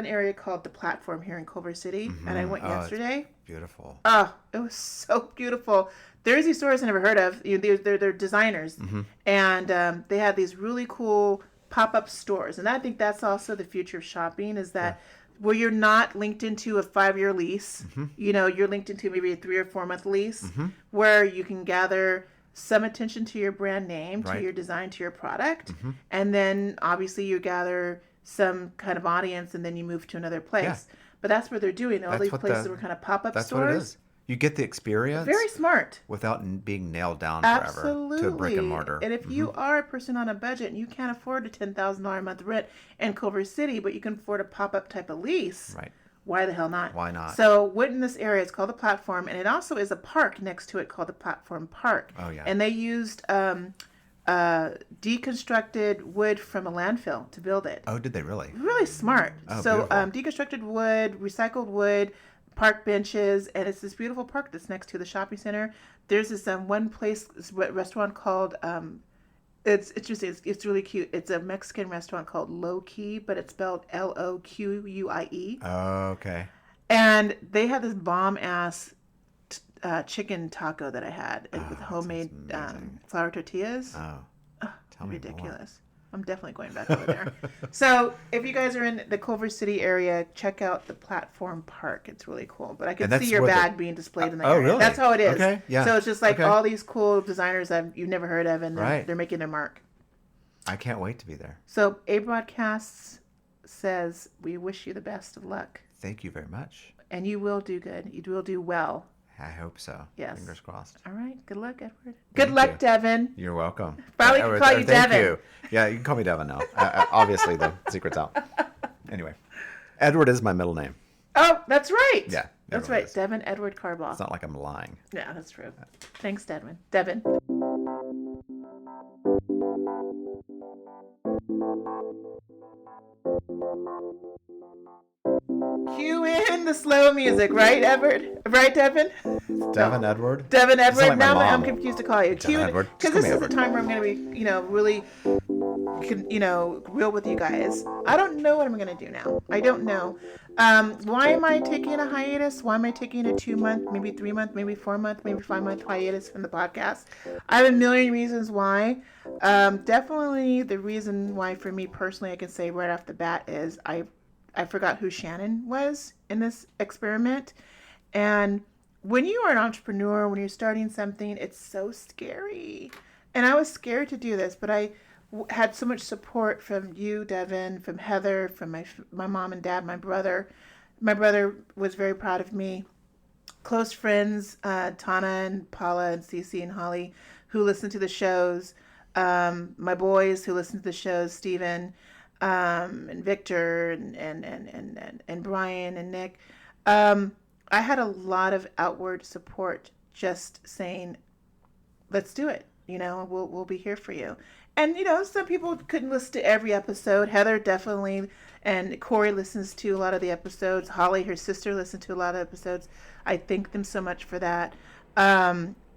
Speaker 1: area called the Platform here in Culver City, and I went yesterday.
Speaker 2: Beautiful.
Speaker 1: Oh, it was so beautiful. There's these stores I never heard of. They're designers, and they have these really cool pop-up stores. And I think that's also the future of shopping is that where you're not linked into a 5-year lease, you're linked into maybe a 3 or 4 month lease where you can gather some attention to your brand name, to your design, to your product. And then obviously you gather some kind of audience and then you move to another place. Yeah. But that's what they're doing. All these places were kind of pop-up stores.
Speaker 2: That's what it is. You get the experience.
Speaker 1: Very smart.
Speaker 2: Without being nailed down
Speaker 1: Absolutely.
Speaker 2: forever to a brick and mortar.
Speaker 1: And if you are a person on a budget and you can't afford a $10,000 a month rent in Culver City, but you can afford a pop-up type of lease, why the hell not?
Speaker 2: Why not?
Speaker 1: So what in this area is called the Platform, and it also is a park next to it called the Platform Park.
Speaker 2: Oh, yeah.
Speaker 1: And they used deconstructed wood from a landfill to build it.
Speaker 2: Oh, did they really?
Speaker 1: Really smart.
Speaker 2: Oh,
Speaker 1: so
Speaker 2: beautiful.
Speaker 1: deconstructed wood, recycled wood, park benches, and it's this beautiful park that's next to the shopping center. There's this one place, this restaurant called it's really cute. It's a Mexican restaurant called Low Key, but it's spelled Loquie.
Speaker 2: Oh, okay.
Speaker 1: And they had this bomb ass chicken taco that I had with homemade flour tortillas.
Speaker 2: Tell me
Speaker 1: ridiculous.
Speaker 2: more.
Speaker 1: I'm definitely going back over there. So if you guys are in the Culver City area, check out the Platform Park. It's really cool. But I can see your bag being displayed in the area.
Speaker 2: Really?
Speaker 1: That's how it is.
Speaker 2: Okay, yeah.
Speaker 1: So it's just like all these cool designers you've never heard of, and they're making their mark.
Speaker 2: I can't wait to be there.
Speaker 1: So A Broadcasts says, we wish you the best of luck.
Speaker 2: Thank you very much.
Speaker 1: And you will do good. You will do well.
Speaker 2: I hope so.
Speaker 1: Yes.
Speaker 2: Fingers crossed.
Speaker 1: All right. Good luck, Edward. Good luck, Devin.
Speaker 2: You're welcome.
Speaker 1: Probably can call you Devin.
Speaker 2: Thank you. Yeah, you can call me Devin now. Obviously, the secret's out. Anyway, Edward is my middle name.
Speaker 1: Oh, that's right.
Speaker 2: Yeah.
Speaker 1: That's right. Devin Edward Carbaugh.
Speaker 2: It's not like I'm lying.
Speaker 1: Yeah, that's true. Thanks, Devin. Devin. Cue in the slow music, right, Edward? Right, Devin?
Speaker 2: Devin Edward?
Speaker 1: Devin Edward.
Speaker 2: Like
Speaker 1: now I'm confused to call you.
Speaker 2: Devin Edward.
Speaker 1: Because this is the time where I'm going to be, really, real with you guys. I don't know what I'm going to do now. I don't know. Why am I taking a hiatus? Why am I taking a 2-month, maybe 3-month, maybe 4-month, maybe 5-month hiatus from the podcast? I have a million reasons why. Definitely the reason why for me personally, I can say right off the bat is I forgot who Shannon was in this experiment. And when you are an entrepreneur, when you're starting something, it's so scary. And I was scared to do this, but I had so much support from you, Devin, from Heather, from my mom and dad, my brother. My brother was very proud of me. Close friends, Tana and Paula and Cece and Holly, who listen to the shows. My boys who listen to the shows, Steven, and Victor and Brian and Nick. I had a lot of outward support just saying, let's do it. We'll be here for you. And, some people couldn't listen to every episode. Heather definitely, and Corey listens to a lot of the episodes. Holly, her sister, listened to a lot of episodes. I thank them so much for that.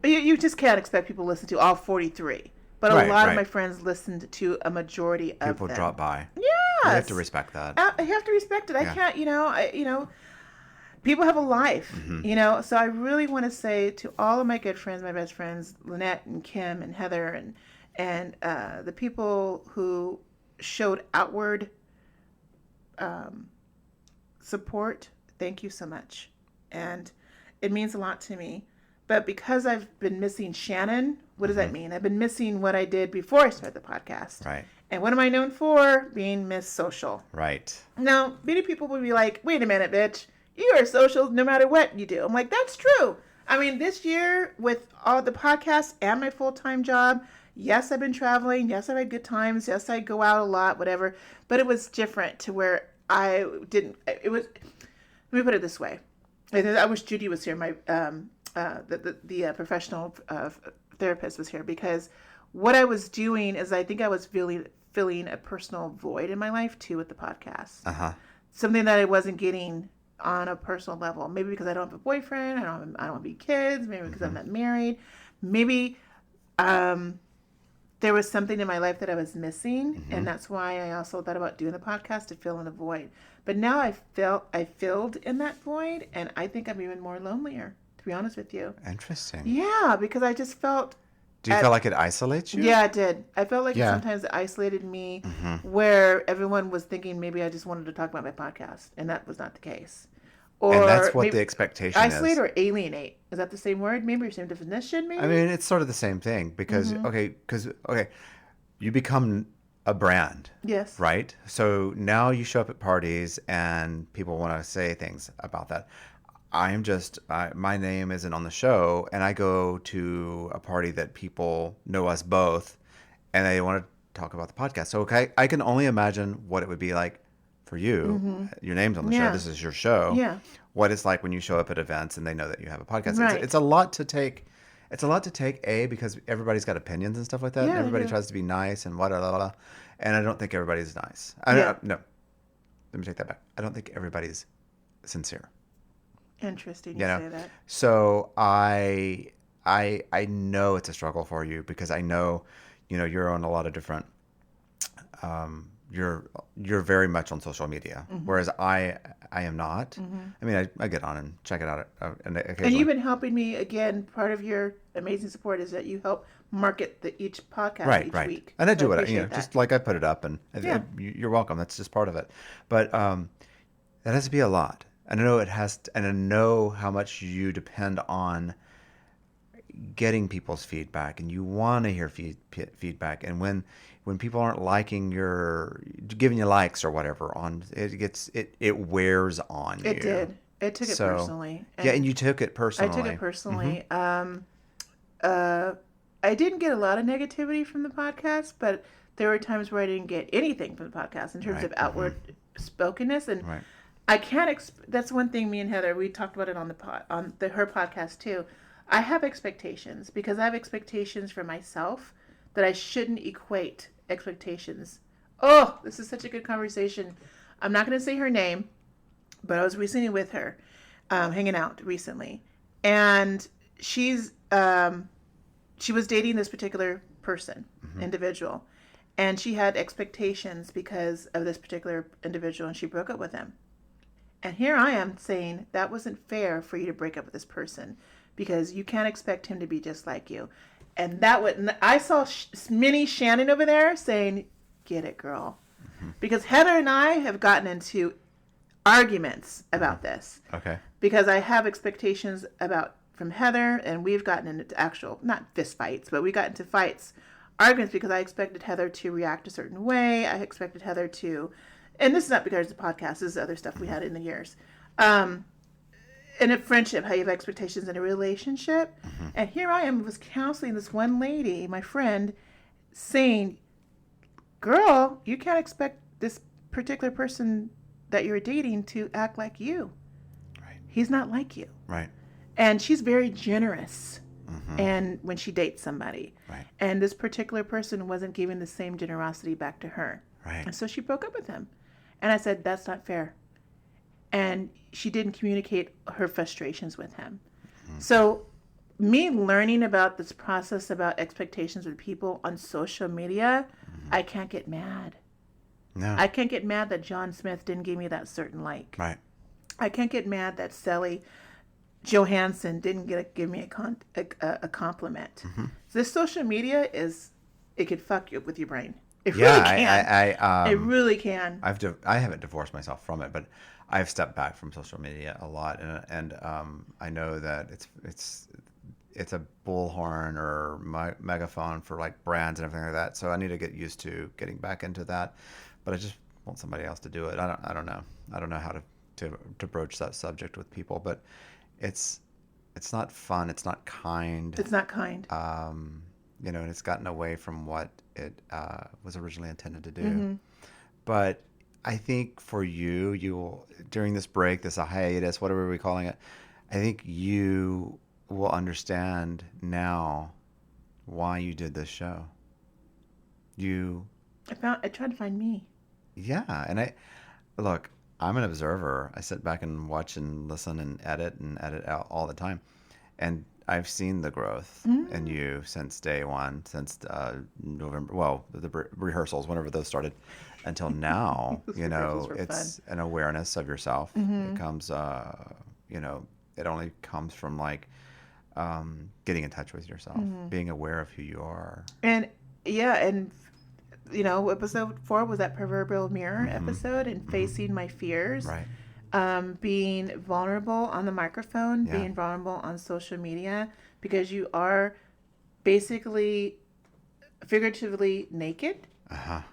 Speaker 1: You just can't expect people to listen to all 43. But a lot of my friends listened to a majority of them.
Speaker 2: People drop by.
Speaker 1: Yes.
Speaker 2: You have to respect that.
Speaker 1: I have to respect it. I can't, people have a life, So I really want to say to all of my good friends, my best friends, Lynette and Kim and Heather And the people who showed outward support, thank you so much. And it means a lot to me. But because I've been missing Shannon, what does that mean? I've been missing what I did before I started the podcast.
Speaker 2: Right.
Speaker 1: And what am I known for? Being Miss Social.
Speaker 2: Right.
Speaker 1: Now, many people would be like, wait a minute, bitch. You are social no matter what you do. I'm like, that's true. I mean, this year with all the podcasts and my full-time job, yes, I've been traveling. Yes, I've had good times. Yes, I go out a lot, whatever. But it was different to where I didn't, it was, let me put it this way. I wish Judy was here. My, the professional therapist was here, because what I was doing is I think I was filling a personal void in my life too with the podcast. Something that I wasn't getting on a personal level. Maybe because I don't have a boyfriend, I don't have any kids. Maybe because I'm not married. Maybe there was something in my life that I was missing, and that's why I also thought about doing the podcast, to fill in a void. But now I filled in that void, and I think I'm even more lonelier, to be honest with you.
Speaker 2: Interesting.
Speaker 1: Yeah, because I just felt.
Speaker 2: Do you feel like it isolates you?
Speaker 1: Yeah, it did. I felt like sometimes it isolated me, where everyone was thinking maybe I just wanted to talk about my podcast, and that was not the case. Or
Speaker 2: and that's what the expectation
Speaker 1: isolate
Speaker 2: is.
Speaker 1: or alienate. Is that the same word? Maybe or same definition? Maybe.
Speaker 2: I mean, it's sort of the same thing because you become a brand.
Speaker 1: Yes.
Speaker 2: Right. So now you show up at parties and people want to say things about that. My name isn't on the show, and I go to a party that people know us both, and they want to talk about the podcast. So I can only imagine what it would be like for you. Your name's on the show. This is your show.
Speaker 1: Yeah.
Speaker 2: What it's like when you show up at events and they know that you have a podcast.
Speaker 1: Right.
Speaker 2: It's a lot to take. It's a lot to take, because everybody's got opinions and stuff like that.
Speaker 1: Yeah,
Speaker 2: and everybody
Speaker 1: they do.
Speaker 2: tries to be nice and blah. And I don't think everybody's nice. No. Let me take that back. I don't think everybody's sincere.
Speaker 1: Interesting.
Speaker 2: You know?
Speaker 1: Say that.
Speaker 2: So I know it's a struggle for you, because I know, you're on a lot of different. You're very much on social media, whereas I am not. I mean, I get on and check it out occasionally.
Speaker 1: And you've been helping me again. Part of your amazing support is that you help market each podcast each week.
Speaker 2: And I do
Speaker 1: so
Speaker 2: it,
Speaker 1: appreciate that.
Speaker 2: just like I put it up, and you're welcome. That's just part of it. But that has to be a lot. And I know it has, and I know how much you depend on getting people's feedback, and you want to hear feedback. And when people aren't liking giving you likes or whatever on it wears on you.
Speaker 1: It did. It took it personally.
Speaker 2: And you took it personally.
Speaker 1: I took it personally. I didn't get a lot of negativity from the podcast, but there were times where I didn't get anything from the podcast in terms of outward spokenness. And I can't. That's one thing. Me and Heather, we talked about it on her podcast too. I have expectations, because I have expectations for myself that I shouldn't equate expectations. Oh, this is such a good conversation. I'm not going to say her name, but I was recently with her, hanging out recently, and she was dating this particular person, individual, and she had expectations because of this particular individual, and she broke up with him. And here I am saying that wasn't fair for you to break up with this person, because you can't expect him to be just like you. And I saw mini Shannon over there saying, get it, girl. Because Heather and I have gotten into arguments about this.
Speaker 2: Okay.
Speaker 1: Because I have expectations from Heather, and we've gotten into actual, not fist fights, but we got into arguments, because I expected Heather to react a certain way. I expected Heather to, and this is not because of the podcast, this is other stuff we had in the years. In a friendship, how you have expectations in a relationship. And here I was counseling this one lady, my friend, saying, girl, you can't expect this particular person that you're dating to act like you.
Speaker 2: Right.
Speaker 1: He's not like you.
Speaker 2: Right.
Speaker 1: And she's very generous and when she dates somebody.
Speaker 2: Right.
Speaker 1: And this particular person wasn't giving the same generosity back to her.
Speaker 2: Right.
Speaker 1: And so she broke up with him. And I said, that's not fair. And she didn't communicate her frustrations with him. So me learning about this process about expectations with people on social media, I can't get mad.
Speaker 2: No.
Speaker 1: I can't get mad that John Smith didn't give me that certain like.
Speaker 2: Right.
Speaker 1: I can't get mad that Sally Johansson didn't give me a compliment. So this social media is it could fuck you with your brain. It
Speaker 2: Yeah,
Speaker 1: really can. It really can.
Speaker 2: I haven't divorced myself from it, but I've stepped back from social media a lot, and I know that it's a bullhorn or megaphone for like brands and everything like that. So I need to get used to getting back into that, but I just want somebody else to do it. I don't know. I don't know how to broach that subject with people, but it's not fun. It's not kind.
Speaker 1: It's not kind.
Speaker 2: You know, and it's gotten away from what it was originally intended to do. But I think for you during this break, this hiatus, whatever we're calling it, I think you will understand now why you did this show.
Speaker 1: I tried to find me.
Speaker 2: Yeah, and I'm an observer. I sit back and watch and listen and edit out all the time, and I've seen the growth in you since day one, since November. Well, the rehearsals, whenever those started, until now. You know, it's an awareness of yourself. It comes, you know, it only comes from like getting in touch with yourself, being aware of who you are.
Speaker 1: And yeah, and you know, episode 4 was that proverbial mirror episode, and facing my fears.
Speaker 2: Right.
Speaker 1: Being vulnerable on the microphone, being vulnerable on social media, because you are basically figuratively naked.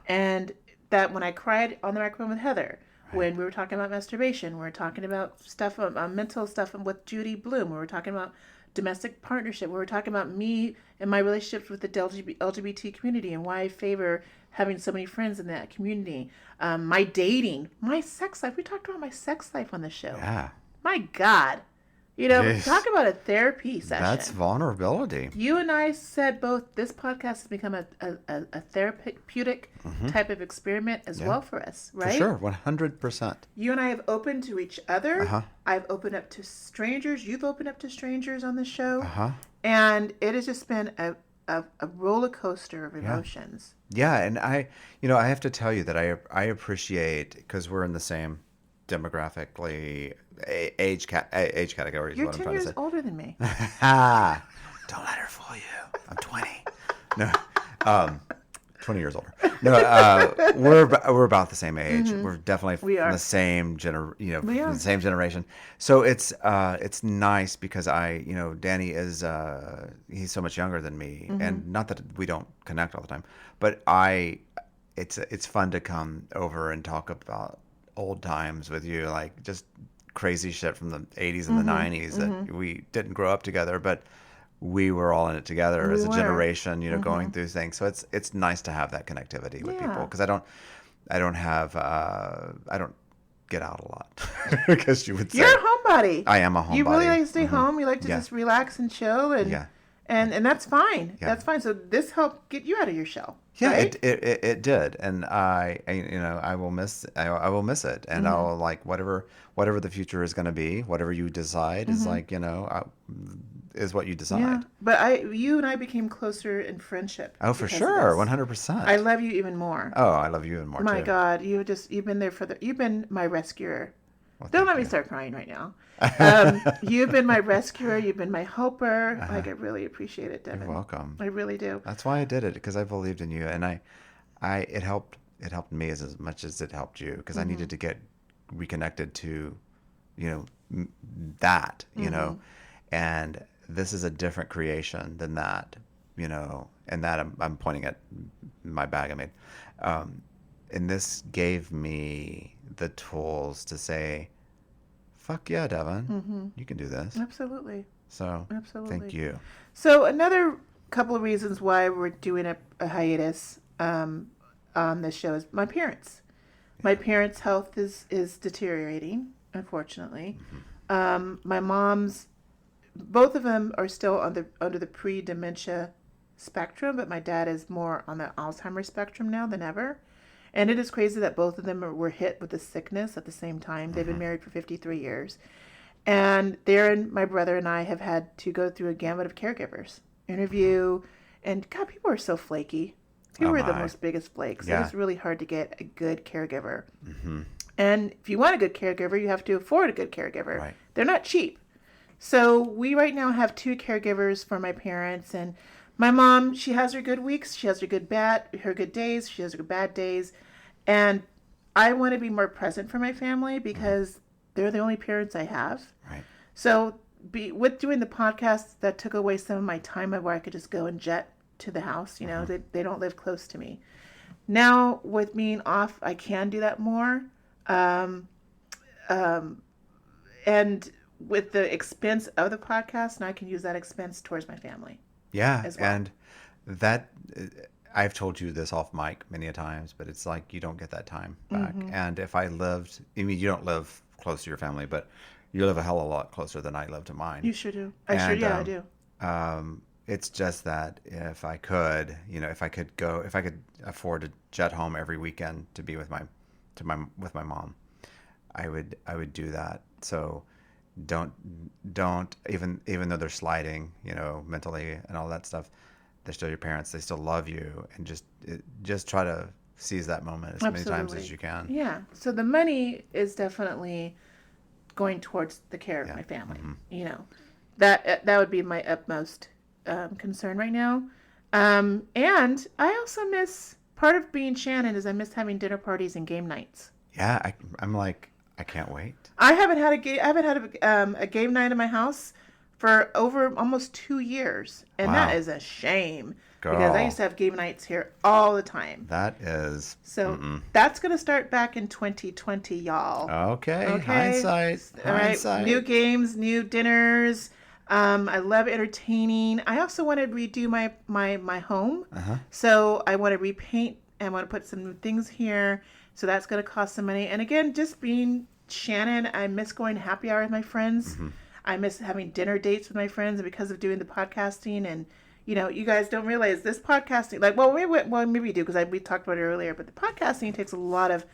Speaker 1: And that when I cried on the microphone with Heather, when we were talking about masturbation, we were talking about stuff, mental stuff with Judy Bloom, we were talking about domestic partnership, we were talking about me and my relationships with the LGBT community and why I favor having so many friends in that community. My dating, my sex life. We talked about my sex life on the show.
Speaker 2: Yeah.
Speaker 1: My God. You know, talk about a therapy session.
Speaker 2: That's vulnerability.
Speaker 1: You and I said both, this podcast has become a therapeutic type of experiment as well for us, right?
Speaker 2: For sure, 100%.
Speaker 1: You and I have opened to each other. I've opened up to strangers. You've opened up to strangers on the show. And it has just been a roller coaster of emotions.
Speaker 2: Yeah, and I have to tell you that I appreciate, because we're in the same demographically age category.
Speaker 1: You're 10 years older than me.
Speaker 2: Don't let her fool you. I'm 20. No, 20 years older. No, we're about the same age. We're definitely from the same the same generation. So it's nice because Danny is he's so much younger than me, and not that we don't connect all the time, but it's fun to come over and talk about old times with you, like just crazy shit from the 80s and the 90s that we didn't grow up together, but we were all in it together as a generation, going through things. So it's nice to have that connectivity with people, because I don't get out a lot, because you would say
Speaker 1: you're a homebody.
Speaker 2: I am a homebody.
Speaker 1: You really like to stay home. You like to just relax and chill, and that's fine. That's fine. So this helped get you out of your shell.
Speaker 2: Yeah,
Speaker 1: right?
Speaker 2: it did, and I will miss it, and I'll like whatever the future is going to be, whatever you decide is like is what you decide. Yeah,
Speaker 1: but you and I became closer in friendship.
Speaker 2: Oh, for sure, 100%.
Speaker 1: I love you even more.
Speaker 2: Oh, I love you even more.
Speaker 1: My
Speaker 2: too.
Speaker 1: God, you've been there you've been my rescuer.
Speaker 2: Well,
Speaker 1: don't let me start crying right now. You've been my rescuer. You've been my helper. Like, I really appreciate it, Devin.
Speaker 2: You're welcome.
Speaker 1: I really do.
Speaker 2: That's why I did it, because I believed in you, and it helped me as much as it helped you, because I needed to get reconnected to, that, and this is a different creation than that, and that I'm pointing at my bag I made, and this gave me the tools to say, fuck yeah, Devin, you can do this.
Speaker 1: Absolutely.
Speaker 2: So thank you.
Speaker 1: So another couple of reasons why we're doing a hiatus on this show is my parents. My parents' health is deteriorating, unfortunately. My mom's, both of them are still under the pre-dementia spectrum, but my dad is more on the Alzheimer's spectrum now than ever. And it is crazy that both of them were hit with the sickness at the same time. They've been married for 53 years. And Darren, my brother, and I have had to go through a gamut of caregivers, interview, and God, people are so flaky. People are the most biggest flakes. Yeah. It is really hard to get a good caregiver. And if you want a good caregiver, you have to afford a good caregiver.
Speaker 2: Right. They're
Speaker 1: not cheap. So we right now have 2 caregivers for my parents, and My mom, she has her good weeks, she has her good days, she has her bad days, and I want to be more present for my family because they're the only parents I have.
Speaker 2: Right.
Speaker 1: So with doing the podcast, that took away some of my time where I could just go and jet to the house. You know, they don't live close to me. Now with being off, I can do that more. And with the expense of the podcast, now I can use that expense towards my family.
Speaker 2: Yeah,
Speaker 1: as well.
Speaker 2: and that I've told you this off mic many a times, but it's like you don't get that time back. And if I lived, I mean, you don't live close to your family, but you live a hell of a lot closer than I live to mine.
Speaker 1: You sure do. I do.
Speaker 2: It's just that if I could, if I could afford to jet home every weekend to be with my mom, I would do that. So don't even though they're sliding, mentally and all that stuff, they're still your parents. They still love you, and just try to seize that moment as many times as you can.
Speaker 1: Yeah. So the money is definitely going towards the care of my family. That would be my utmost concern right now. And I also miss, part of being Shannon is I miss having dinner parties and game nights.
Speaker 2: Yeah, I'm like, I can't wait.
Speaker 1: I haven't had a game night in my house for over almost 2 years, and that is a shame.
Speaker 2: Girl.
Speaker 1: Because I used to have game nights here all the time.
Speaker 2: That is
Speaker 1: that's going to start back in 2020, y'all.
Speaker 2: Okay. Hindsight.
Speaker 1: All right. New games, new dinners. I love entertaining. I also want to redo my home. So I want to repaint. I want to put some things here. So that's going to cost some money. And again, just being Shannon, I miss going to happy hour with my friends. I miss having dinner dates with my friends. And because of doing the podcasting, and you guys don't realize this podcasting, maybe you do because we talked about it earlier, but the podcasting takes a lot of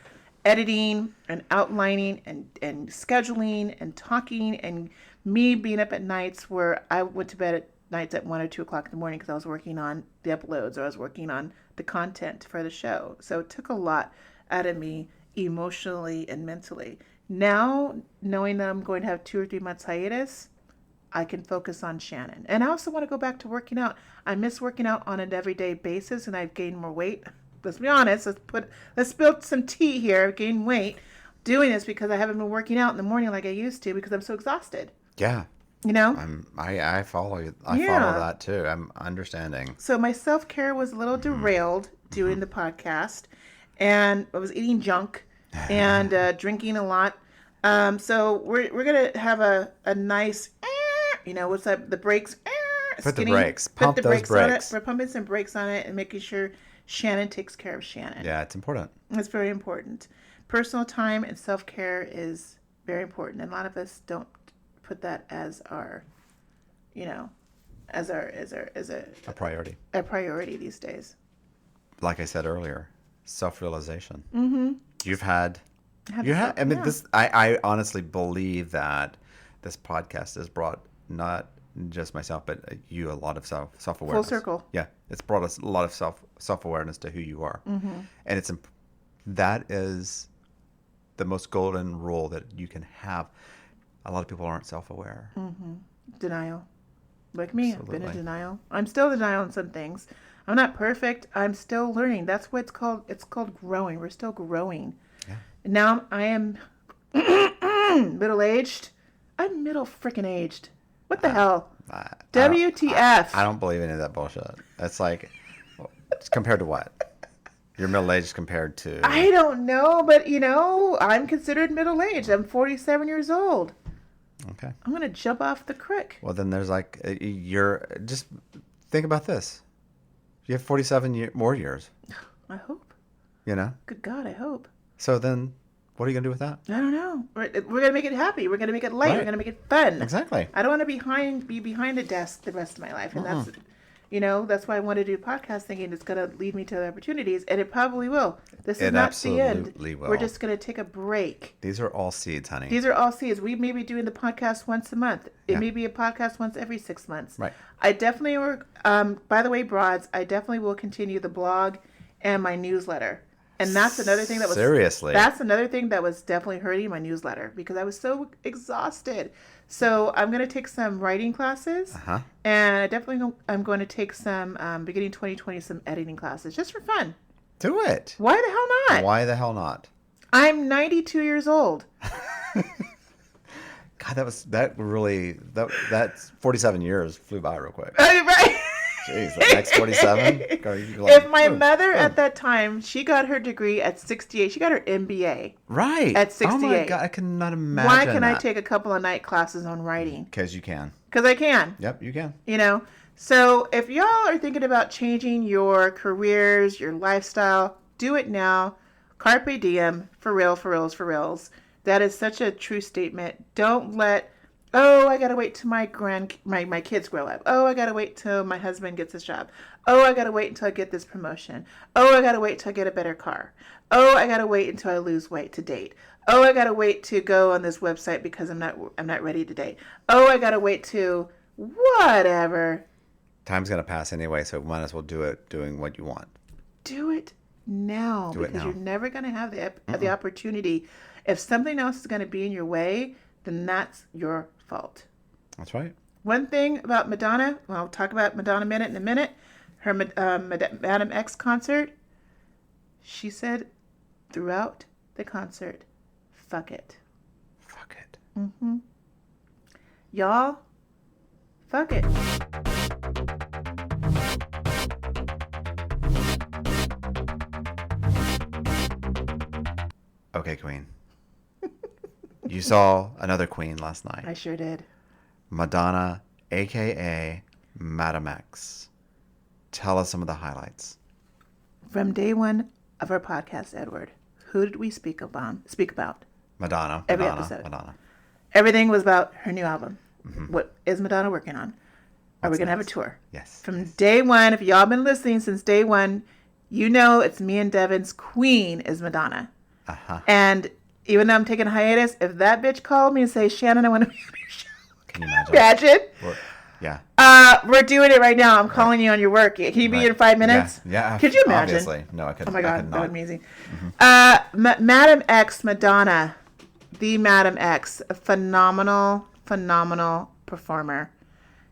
Speaker 1: editing and outlining and scheduling and talking, and me being up at nights where I went to bed at nights at 1 or 2 o'clock in the morning because I was working on the uploads or I was working on the content for the show. So it took a lot out of me emotionally and mentally. Now, knowing that I'm going to have 2 or 3 months hiatus, I can focus on Shannon. And I also want to go back to working out. I miss working out on an everyday basis, and I've gained more weight. Let's be honest. Let's spill some tea here. I've gained weight doing this because I haven't been working out in the morning like I used to because I'm so exhausted.
Speaker 2: Yeah. I follow you. I follow that too. I'm understanding.
Speaker 1: So my self-care was a little derailed doing the podcast, and I was eating junk and drinking a lot. So we're gonna have a nice, what's that? The brakes.
Speaker 2: Put the brakes. Pump those brakes
Speaker 1: on it. We're pumping some brakes on it and making sure Shannon takes care of Shannon.
Speaker 2: Yeah, it's important.
Speaker 1: It's very important. Personal time and self-care is very important, and a lot of us don't put that as our, as a
Speaker 2: priority.
Speaker 1: A priority these days.
Speaker 2: Like I said earlier, self-realization.
Speaker 1: Mm-hmm.
Speaker 2: You've had. I mean, this. I honestly believe that this podcast has brought not just myself, but you a lot of self-awareness.
Speaker 1: Full circle.
Speaker 2: Yeah, it's brought us a lot of self-awareness to who you are, and that is the most golden rule that you can have. A lot of people aren't self-aware.
Speaker 1: Denial. Like me,
Speaker 2: Absolutely.
Speaker 1: I've been in denial. I'm still in denial on some things. I'm not perfect. I'm still learning. That's what it's called. It's called growing. We're still growing.
Speaker 2: Yeah.
Speaker 1: Now I am middle-aged. I'm middle freaking aged. What the hell? WTF?
Speaker 2: I don't believe any of that bullshit. It's like, it's compared to what? You're middle-aged compared to...
Speaker 1: I don't know, but I'm considered middle-aged. I'm 47 years old.
Speaker 2: Okay.
Speaker 1: I'm going to jump off the creek.
Speaker 2: Well, then there's just think about this. You have 47 more years.
Speaker 1: I hope.
Speaker 2: Good
Speaker 1: God, I hope.
Speaker 2: So then, what are you going to do with that?
Speaker 1: I don't know. We're going to make it happy. We're going to make it light.
Speaker 2: Right.
Speaker 1: We're going to make it fun.
Speaker 2: Exactly.
Speaker 1: I don't want to be behind a desk the rest of my life. And that's why I want to do podcast thinking it's going to lead me to other opportunities. And it probably will. This is not the end.
Speaker 2: Absolutely will.
Speaker 1: We're just going to take a break.
Speaker 2: These are all seeds, honey.
Speaker 1: These are all seeds. We may be doing the podcast once a month. It may be a podcast once every 6 months.
Speaker 2: Right.
Speaker 1: I definitely by the way, broads, I definitely will continue the blog and my newsletter. And that's another thing that was
Speaker 2: Seriously.
Speaker 1: That's another thing that was definitely hurting my newsletter because I was so exhausted. So I'm going to take some writing classes, and I'm going to take some beginning 2020 some editing classes just for fun.
Speaker 2: Do it.
Speaker 1: Why the hell not?
Speaker 2: Why the hell not?
Speaker 1: I'm 92 years old.
Speaker 2: God, that's 47 years flew by real quick.
Speaker 1: Right.
Speaker 2: Jeez, the next 47?
Speaker 1: If my mother at that time, she got her degree at 68. She got her MBA.
Speaker 2: Right.
Speaker 1: At 68.
Speaker 2: Oh my God, I cannot imagine
Speaker 1: Why can I
Speaker 2: that.
Speaker 1: take a couple of night classes on writing?
Speaker 2: Because you can.
Speaker 1: Because I can.
Speaker 2: Yep, you can.
Speaker 1: You know? So if y'all are thinking about changing your careers, your lifestyle, do it now. Carpe diem. For real, for reals, for reals. That is such a true statement. Don't let... Oh, I gotta wait till my kids grow up. Oh, I gotta wait till my husband gets his job. Oh, I gotta wait until I get this promotion. Oh, I gotta wait till I get a better car. Oh, I gotta wait until I lose weight to date. Oh, I gotta wait to go on this website because I'm not ready to date. Oh, I gotta wait to whatever.
Speaker 2: Time's gonna pass anyway, so might as well do it doing what you want.
Speaker 1: Do it now because you're never gonna have the opportunity. If something else is gonna be in your way, then that's your fault.
Speaker 2: That's right.
Speaker 1: One thing about Madonna, well, I'll talk about Madonna in a minute. Her Madame X concert, she said throughout the concert, fuck it.
Speaker 2: Fuck it.
Speaker 1: Mm-hmm. Y'all, fuck it.
Speaker 2: Okay, Queen. You saw another queen last night.
Speaker 1: I sure did.
Speaker 2: Madonna, a.k.a. Madame X. Tell us some of the highlights.
Speaker 1: From day one of our podcast, Edward, who did we speak about?
Speaker 2: Madonna.
Speaker 1: Every
Speaker 2: Madonna,
Speaker 1: episode.
Speaker 2: Madonna.
Speaker 1: Everything was about her new album. Mm-hmm. What is Madonna working on? Are we going to have a tour?
Speaker 2: Yes.
Speaker 1: From day one, if y'all been listening since day one, you know it's me and Devin's queen is Madonna.
Speaker 2: Uh-huh.
Speaker 1: And even though I'm taking a hiatus, if that bitch called me and say, Shannon, I want to be on your show.
Speaker 2: Can you imagine?
Speaker 1: Yeah. We're doing it right now. I'm calling you on your work. Can you be in 5 minutes?
Speaker 2: Yeah.
Speaker 1: Could you imagine?
Speaker 2: Obviously. No, I couldn't.
Speaker 1: Oh my God, that would be amazing.
Speaker 2: Mm-hmm.
Speaker 1: Madame X, Madonna, the Madame X, a phenomenal performer.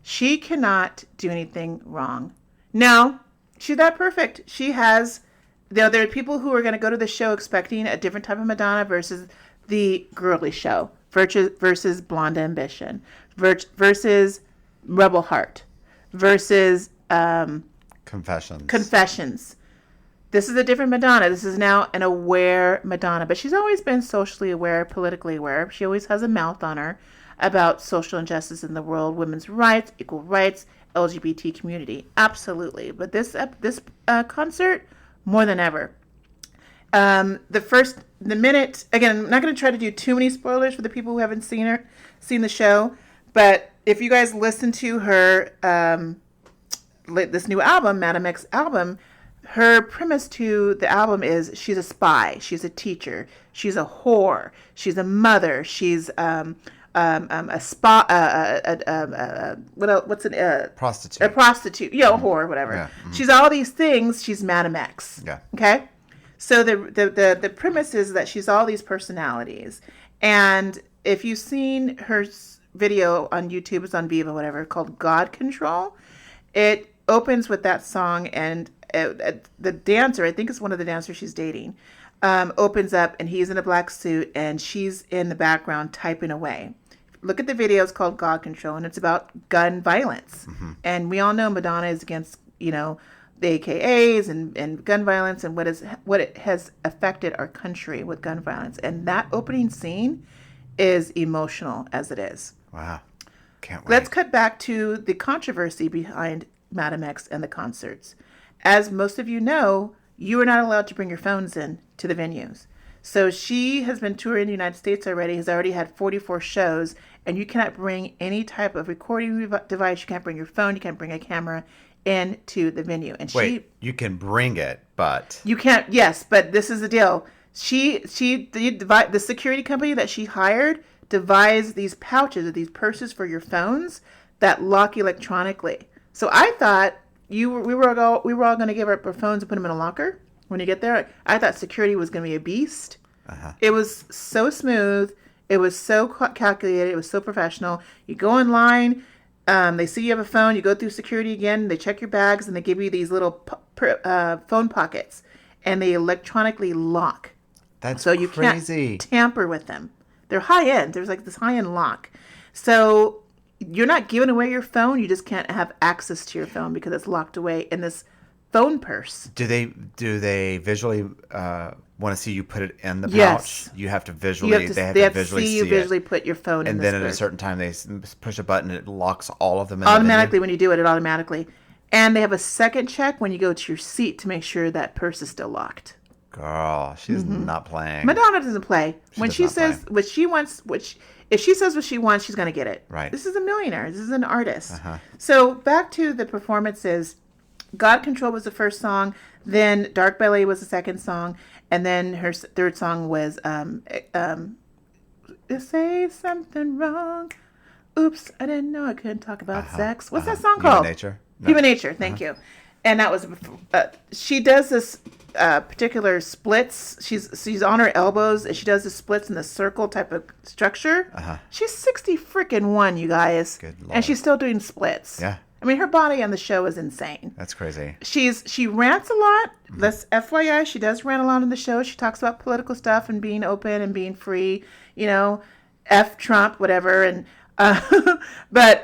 Speaker 1: She cannot do anything wrong. No, she's not perfect. She has... There are people who are going to go to the show expecting a different type of Madonna versus the girly show, versus Blonde Ambition, versus Rebel Heart, versus Confessions. This is a different Madonna. This is now an aware Madonna, but she's always been socially aware, politically aware. She always has a mouth on her about social injustice in the world, women's rights, equal rights, LGBT community. Absolutely. But this concert... more than ever. The minute, again, I'm not going to try to do too many spoilers for the people who haven't seen the show, but if you guys listen to her, this new album, Madame X album, her premise to the album is she's a spy, she's a teacher, she's a whore, she's a mother, she's a prostitute. A prostitute. Yeah, a whore, whatever. Yeah. Mm-hmm. She's all these things. She's Madame X.
Speaker 2: Yeah.
Speaker 1: Okay? So the premise is that she's all these personalities. And if you've seen her video on YouTube, it's on Viva, whatever, called God Control, it opens with that song, and the dancer, I think it's one of the dancers she's dating, opens up, and he's in a black suit, and she's in the background typing away. Look at the video. It's called God Control, and it's about gun violence. Mm-hmm. And we all know Madonna is against, the AKAs and gun violence and what it has affected our country with gun violence. And that opening scene is emotional as it is.
Speaker 2: Wow. Can't wait.
Speaker 1: Let's cut back to the controversy behind Madame X and the concerts. As most of you know, you are not allowed to bring your phones in to the venues. So she has been touring the United States already, has already had 44 shows, and you cannot bring any type of recording device. You can't bring your phone. You can't bring a camera into the venue. And
Speaker 2: you can bring it, but...
Speaker 1: You can't, yes, but this is the deal. The security company that she hired devised these pouches or these purses for your phones that lock electronically. So I thought we were all going to give up our phones and put them in a locker. When you get there, I thought security was going to be a beast. It was so smooth. It was so calculated. It was so professional. You go in line. They see you have a phone. You go through security again. They check your bags, and they give you these little phone pockets, and they electronically lock.
Speaker 2: That's
Speaker 1: so you
Speaker 2: crazy.
Speaker 1: Can't tamper with them. They're high end. There's like this high end lock. So you're not giving away your phone. You just can't have access to your phone because it's locked away in this phone purse.
Speaker 2: Do they visually want to see you put it in the pouch?
Speaker 1: Yes.
Speaker 2: You have to visually. They have to visually see
Speaker 1: you visually
Speaker 2: it.
Speaker 1: Put your phone in.
Speaker 2: And
Speaker 1: this
Speaker 2: then at a
Speaker 1: purse.
Speaker 2: certain time, they push a button. It locks all of them in
Speaker 1: Automatically. When you do it, it automatically. And they have a second check when you go to your seat to make sure that purse is still locked.
Speaker 2: Girl, she's not playing.
Speaker 1: Madonna doesn't play. When she says
Speaker 2: play.
Speaker 1: what she wants, if she says what she wants, she's going to get it.
Speaker 2: Right.
Speaker 1: This is a millionaire. This is an artist. So back to the performances. God Control was the first song. Then Dark Ballet was the second song. And then her third song was Say Something Wrong. Oops, I didn't know I couldn't talk about sex. What's that song called?
Speaker 2: Human Nature. No.
Speaker 1: Human Nature. Thank you. And that was she does this particular splits. She's on her elbows. And she does the splits in the circle type of structure. She's 60 freaking one, you guys.
Speaker 2: Good Lord.
Speaker 1: And she's still doing splits.
Speaker 2: Yeah.
Speaker 1: I mean, her body on the show is insane.
Speaker 2: That's crazy.
Speaker 1: She rants a lot. That's FYI. She does rant a lot on the show. She talks about political stuff and being open and being free. You know, F Trump, whatever. And but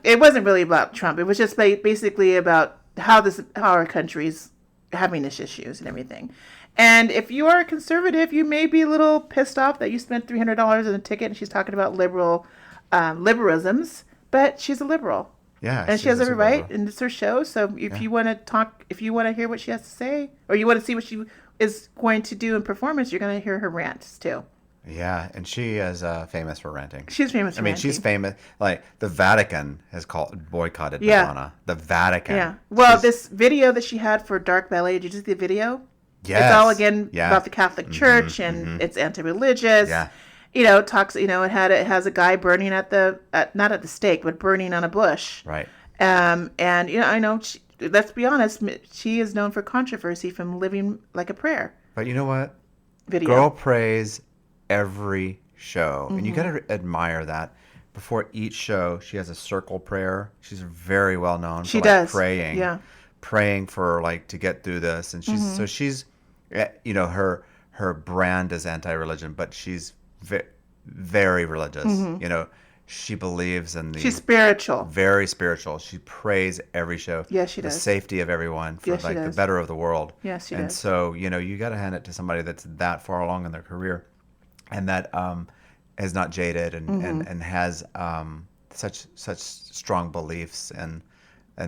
Speaker 1: it wasn't really about Trump. It was just basically about how our country's having these issues and everything. And if you are a conservative, you may be a little pissed off that you spent $300 on a ticket. And she's talking about liberalisms, but she's a liberal.
Speaker 2: Yeah,
Speaker 1: and she has every right, and it's her show. So if you want to talk, if you want to hear what she has to say, or you want to see what she is going to do in performance, you're going to hear her rants too.
Speaker 2: Yeah, and she is famous for ranting.
Speaker 1: She's famous for ranting.
Speaker 2: She's famous. Like, the Vatican has boycotted Madonna. The Vatican.
Speaker 1: Yeah. Well, this video that she had for Dark Ballet, did you see the video?
Speaker 2: Yes.
Speaker 1: It's all, again, about the Catholic Church, and it's anti-religious.
Speaker 2: Yeah.
Speaker 1: You know, talks. You know, it has a guy burning not at the stake, but burning on a bush.
Speaker 2: Right.
Speaker 1: And you know, I know. Let's be honest. She is known for controversy from living like a prayer.
Speaker 2: But you know what?
Speaker 1: Video.
Speaker 2: Girl prays every show, and you got to admire that. Before each show, she has a circle prayer. She's very well known.
Speaker 1: She
Speaker 2: for,
Speaker 1: does
Speaker 2: praying. Praying for to get through this, and she's you know, her brand is anti-religion, but she's very religious. You know, she believes in she's
Speaker 1: spiritual,
Speaker 2: very spiritual. She prays every show.
Speaker 1: Yes, she does.
Speaker 2: The safety of everyone for the better of the world.
Speaker 1: Yes, she
Speaker 2: does.
Speaker 1: And
Speaker 2: so, you know, you got to hand it to somebody that's that far along in their career, and that is not jaded and has such strong beliefs and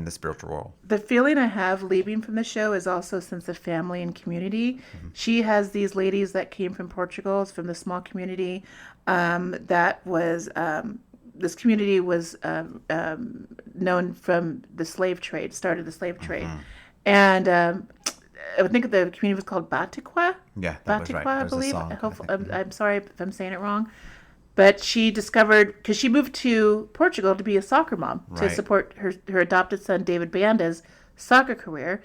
Speaker 2: the spiritual world.
Speaker 1: The feeling I have leaving from the show is also a sense of family and community. She has these ladies that came from Portugal, from the small community that was, this community was known from the slave trade, started the slave trade. And I think the community was called Batikwa.
Speaker 2: Yeah, that was right.
Speaker 1: I believe. I'm sorry if I'm saying it wrong. But she discovered, because she moved to Portugal to be a soccer mom, to support her adopted son, David Banda's soccer career.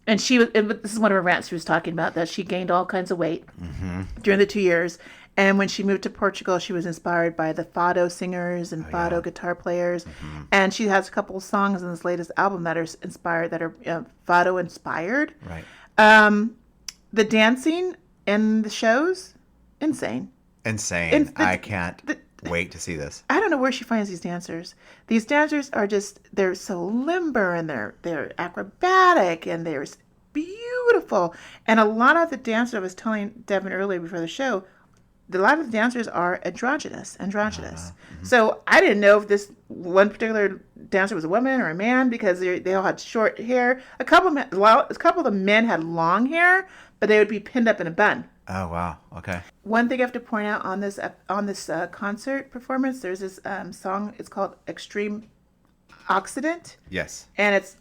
Speaker 1: And this is one of her rants she was talking about, that she gained all kinds of weight during the 2 years. And when she moved to Portugal, she was inspired by the fado singers and fado guitar players. And she has a couple of songs in this latest album that are inspired, that are fado inspired.
Speaker 2: Right.
Speaker 1: The dancing in the shows, insane.
Speaker 2: I can't wait to see this.
Speaker 1: I don't know where she finds these dancers. These dancers are they're so limber, and they're acrobatic, and they're beautiful. And a lot of the dancers, I was telling Devin earlier before the show, a lot of the dancers are androgynous. So I didn't know if this one particular dancer was a woman or a man, because they all had short hair. A couple of the men had long hair, but they would be pinned up in a bun.
Speaker 2: Oh, wow. Okay.
Speaker 1: One thing I have to point out on this concert performance, there's this song. It's called Extreme Occident.
Speaker 2: Yes.
Speaker 1: And it's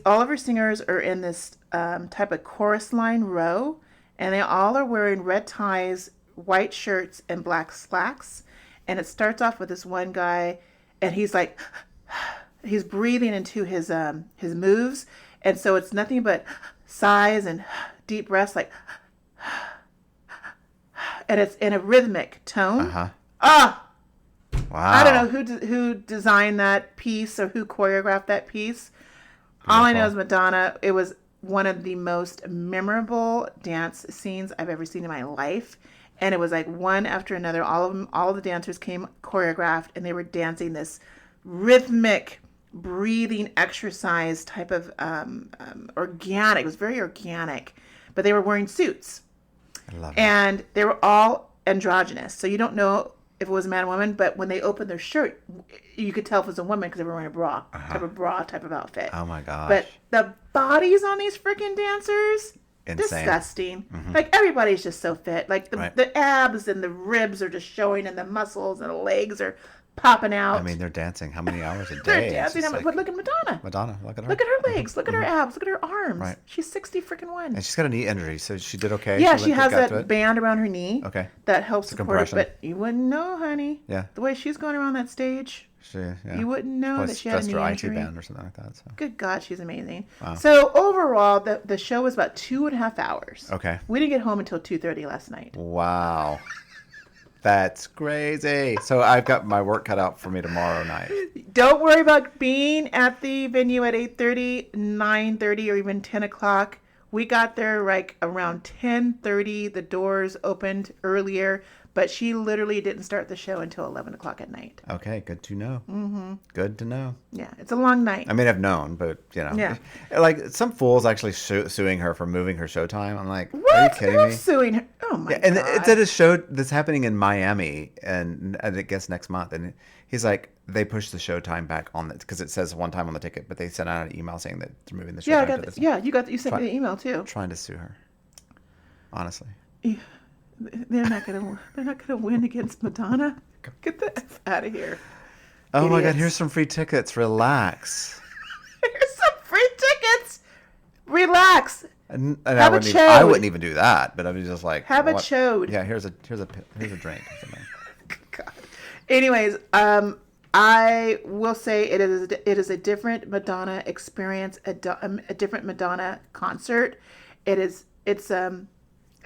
Speaker 1: all of her singers are in this type of chorus line row, and they all are wearing red ties, white shirts, and black slacks. And it starts off with this one guy, and he's like, he's breathing into his moves, and so it's nothing but sighs and deep breaths, like, and it's in a rhythmic tone.
Speaker 2: Wow.
Speaker 1: I don't know who designed that piece or who choreographed that piece. Beautiful. All I know is Madonna. It was one of the most memorable dance scenes I've ever seen in my life. And it was like one after another. All of the dancers came choreographed, and they were dancing this rhythmic, breathing exercise type of organic. It was very organic, but they were wearing suits.
Speaker 2: I love it.
Speaker 1: And they were all androgynous. So you don't know if it was a man or woman, but when they opened their shirt, you could tell if it was a woman because they were wearing a bra, type of outfit.
Speaker 2: Oh my gosh.
Speaker 1: But the bodies on these freaking dancers,
Speaker 2: insane.
Speaker 1: Disgusting. Like everybody's just so fit. Like the abs and the ribs are just showing, and the muscles and the legs are popping out.
Speaker 2: I mean, they're dancing how many hours a day?
Speaker 1: They're dancing. But look at Madonna.
Speaker 2: Look at her.
Speaker 1: Look at her legs. Look at her abs. Look at her arms.
Speaker 2: Right.
Speaker 1: She's 60 freaking one.
Speaker 2: And she's got a knee injury, so she did okay.
Speaker 1: Yeah, she has that band around her knee.
Speaker 2: Okay.
Speaker 1: That helps support it,
Speaker 2: compression.
Speaker 1: but you wouldn't know, honey.
Speaker 2: Yeah.
Speaker 1: The way she's going around that stage, you wouldn't know
Speaker 2: Plus
Speaker 1: that she had a knee
Speaker 2: her
Speaker 1: injury.
Speaker 2: IT band or something like that. So.
Speaker 1: Good God, she's amazing.
Speaker 2: Wow.
Speaker 1: So overall, the show was about 2.5 hours.
Speaker 2: Okay.
Speaker 1: We didn't get home until 2:30 last night.
Speaker 2: Wow. That's crazy. So I've got my work cut out for me tomorrow night.
Speaker 1: Don't worry about being at the venue at 8:30, 9:30, or even 10 o'clock. We got there like around 10:30. The doors opened earlier, but she literally didn't start the show until 11 o'clock at night.
Speaker 2: Okay, good to know. Mm-hmm. Good to know.
Speaker 1: Yeah, it's a long night.
Speaker 2: I mean, I've known, but
Speaker 1: Yeah.
Speaker 2: Like some fools actually suing her for moving her showtime. I'm like,
Speaker 1: What?
Speaker 2: are you kidding
Speaker 1: Who's
Speaker 2: me?
Speaker 1: suing her? Oh my
Speaker 2: And
Speaker 1: God.
Speaker 2: it's at a show that's happening in Miami, and I guess next month. And he's like, they pushed the showtime back on it because it says one time on the ticket, but they sent out an email saying that they're moving the showtime.
Speaker 1: Yeah, I got this. Yeah, you sent me the email too.
Speaker 2: Trying to sue her, honestly.
Speaker 1: They're not gonna win against Madonna. Get the F out of here.
Speaker 2: Oh my God!
Speaker 1: Idiots.
Speaker 2: Here's some free tickets. Relax.
Speaker 1: Here's some free tickets. Relax.
Speaker 2: And
Speaker 1: Have a
Speaker 2: I
Speaker 1: chode.
Speaker 2: wouldn't even do that, but I was just like,
Speaker 1: Have a
Speaker 2: what?
Speaker 1: chode.
Speaker 2: Yeah, here's a drink. Or something.
Speaker 1: God. Anyways, I will say it is a different Madonna experience, a different Madonna concert. It's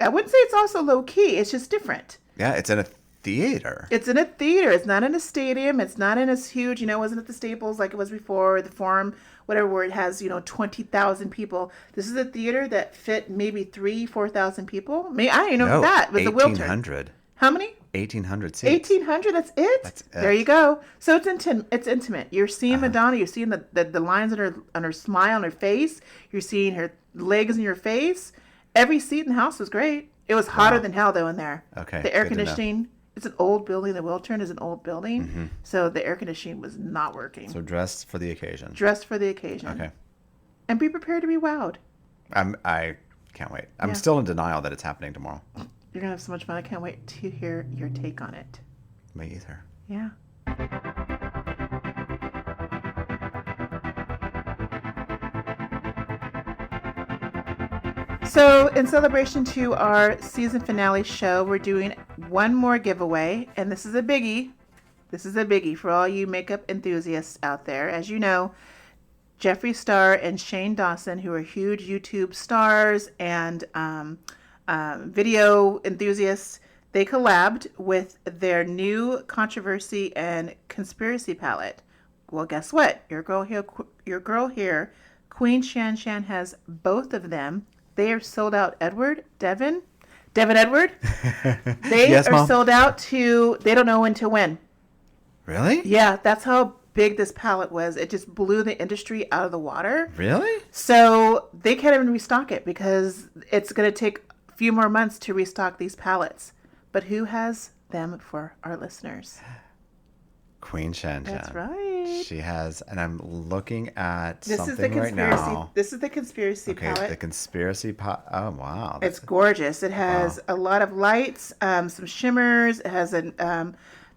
Speaker 1: I wouldn't say it's also low key. It's just different.
Speaker 2: Yeah, it's in a theater.
Speaker 1: It's in a theater. It's not in a stadium. It's not in a huge, it wasn't at the Staples like it was before, the Forum, whatever, where it has, 20,000 people. This is a theater that fit maybe 4,000 people. Maybe, I don't even know that with the wheelchair.
Speaker 2: 1,800.
Speaker 1: How many?
Speaker 2: 1,800 seats.
Speaker 1: 1,800. That's it.
Speaker 2: That's it.
Speaker 1: There you go. So it's intimate. You're seeing Madonna. You're seeing the lines on her smile on her face. You're seeing her legs in your face. Every seat in the house was great. It was hotter than hell though in there.
Speaker 2: Okay,
Speaker 1: The air
Speaker 2: good to know.
Speaker 1: conditioning. It's an old building. The Wiltern is an old building, so the air conditioning was not working.
Speaker 2: So dressed for the occasion.
Speaker 1: Dressed for the occasion.
Speaker 2: Okay.
Speaker 1: And be prepared to be wowed.
Speaker 2: I can't wait. I'm
Speaker 1: Yeah.
Speaker 2: still in denial that it's happening tomorrow.
Speaker 1: You're gonna have so much fun. I can't wait to hear your take on it.
Speaker 2: Me either.
Speaker 1: Yeah. So, in celebration to our season finale show, we're doing one more giveaway, and this is a biggie. This is a biggie for all you makeup enthusiasts out there. As you know, Jeffree Star and Shane Dawson, who are huge YouTube stars and video enthusiasts, they collabed with their new controversy and conspiracy palette. Well, guess what? Your girl here, Queen Shan Shan, has both of them. They are sold out. Devin Edward. They
Speaker 2: Yes,
Speaker 1: are
Speaker 2: Mom?
Speaker 1: sold out to. They don't know when to win.
Speaker 2: Really?
Speaker 1: Yeah, that's how big this palette was. It just blew the industry out of the water.
Speaker 2: Really?
Speaker 1: So they can't even restock it because it's going to take a few more months to restock these palettes. But who has them for our listeners?
Speaker 2: Queen Shan Shan.
Speaker 1: That's right.
Speaker 2: She has, and I'm looking at
Speaker 1: This is the
Speaker 2: something right
Speaker 1: conspiracy.
Speaker 2: now.
Speaker 1: This is the conspiracy
Speaker 2: Okay,
Speaker 1: palette.
Speaker 2: the conspiracy pot. Oh wow.
Speaker 1: It's gorgeous. It has a lot of lights, some shimmers. It has a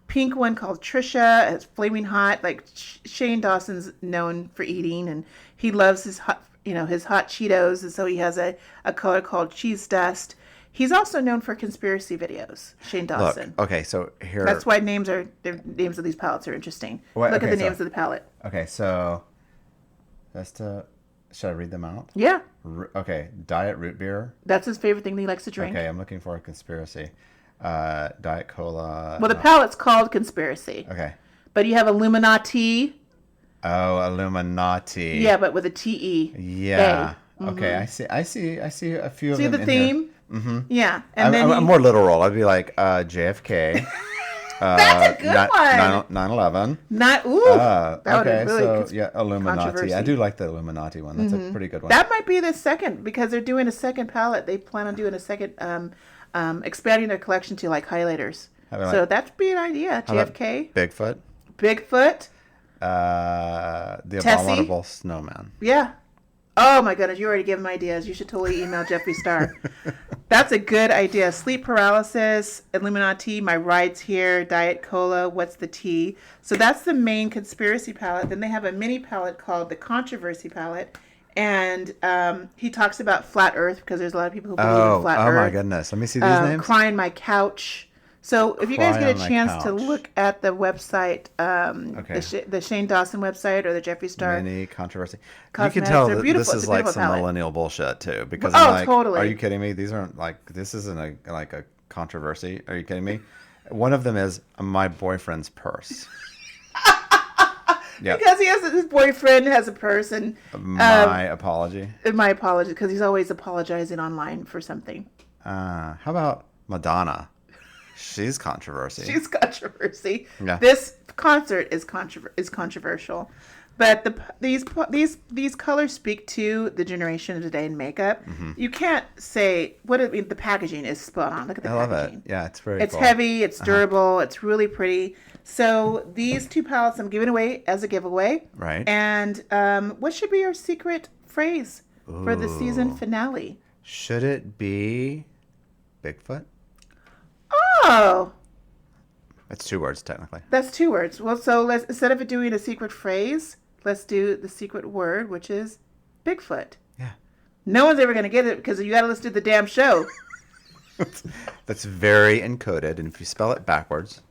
Speaker 1: pink one called Trisha. It's flaming hot. Like Shane Dawson's known for eating, and he loves his hot Cheetos, and so he has a color called Cheese Dust. He's also known for conspiracy videos. Shane Dawson.
Speaker 2: Look, okay, so here.
Speaker 1: That's why the names of these palettes are interesting.
Speaker 2: Wait,
Speaker 1: Look at
Speaker 2: okay,
Speaker 1: the names
Speaker 2: so-
Speaker 1: of the palette.
Speaker 2: Okay, so that's the Should I read them out?
Speaker 1: Yeah.
Speaker 2: Okay. Diet root beer.
Speaker 1: That's his favorite thing that he likes to drink.
Speaker 2: Okay, I'm looking for a conspiracy. Diet Cola.
Speaker 1: Well, the palette's called Conspiracy.
Speaker 2: Okay.
Speaker 1: But you have Illuminati.
Speaker 2: Oh, Illuminati.
Speaker 1: Yeah, but with a T-E.
Speaker 2: Yeah. Okay, I see a few of
Speaker 1: See
Speaker 2: them
Speaker 1: the
Speaker 2: in
Speaker 1: theme?
Speaker 2: Mm-hmm.
Speaker 1: Yeah. And
Speaker 2: I'm more literal. I'd be like JFK.
Speaker 1: That's a good one.
Speaker 2: 9/11.
Speaker 1: Okay,
Speaker 2: so Illuminati.
Speaker 1: controversy.
Speaker 2: I do like the Illuminati one. That's a pretty good one.
Speaker 1: That might be the second because they're doing a second palette. They plan on doing a second, expanding their collection to like highlighters. So that'd be an idea. JFK.
Speaker 2: Bigfoot. The
Speaker 1: Tessie?
Speaker 2: Abominable Snowman.
Speaker 1: Yeah. Oh my goodness, you already gave him ideas. You should totally email Jeffree Star. That's a good idea. Sleep paralysis, Illuminati, my rides here, Diet Cola, what's the tea? So that's the main conspiracy palette. Then they have a mini palette called the controversy palette. And he talks about flat Earth because there's a lot of people who believe in flat Earth.
Speaker 2: Oh my goodness. Let me see these names.
Speaker 1: Crying My Couch. So if you guys get a chance to look at the website, the Shane Dawson website or the Jeffree Star
Speaker 2: Mini controversy.
Speaker 1: Cosmetics,
Speaker 2: You can tell
Speaker 1: they're
Speaker 2: that
Speaker 1: beautiful.
Speaker 2: this is
Speaker 1: It's a
Speaker 2: like
Speaker 1: beautiful
Speaker 2: some
Speaker 1: palette.
Speaker 2: millennial bullshit too. Because
Speaker 1: Oh,
Speaker 2: I'm like,
Speaker 1: totally.
Speaker 2: are you kidding me? These aren't this isn't a controversy. Are you kidding me? One of them is my boyfriend's purse. Yeah.
Speaker 1: Because his boyfriend has a purse and
Speaker 2: My apology.
Speaker 1: my apology because he's always apologizing online for something.
Speaker 2: How about Madonna? She's controversy.
Speaker 1: She's controversy.
Speaker 2: Yeah.
Speaker 1: This concert is controversial, but these colors speak to the generation of today in makeup.
Speaker 2: Mm-hmm.
Speaker 1: You can't say the packaging is spot on. Look at the
Speaker 2: I love
Speaker 1: packaging.
Speaker 2: it. Yeah, it's very.
Speaker 1: It's
Speaker 2: cool.
Speaker 1: heavy. It's durable. It's really pretty. So these two palettes I'm giving away as a giveaway.
Speaker 2: Right.
Speaker 1: And what should be your secret phrase for the season finale?
Speaker 2: Should it be Bigfoot?
Speaker 1: Oh,
Speaker 2: It's 2 words technically.
Speaker 1: that's 2 words. Well, so let's instead of doing a secret phrase, let's do the secret word, which is Bigfoot.
Speaker 2: Yeah.
Speaker 1: No one's ever going to get it because you got to listen to the damn show.
Speaker 2: That's very encoded, and if you spell it backwards.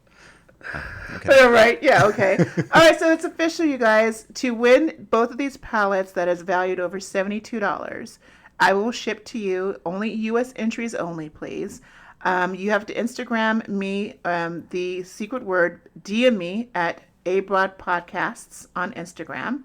Speaker 1: Okay. Right? Yeah, okay. All right, so it's official, you guys. To win both of these palettes that is valued over $72, I will ship to you only U.S. entries only, please. You have to Instagram me the secret word, DM me at A Broad Podcasts on Instagram,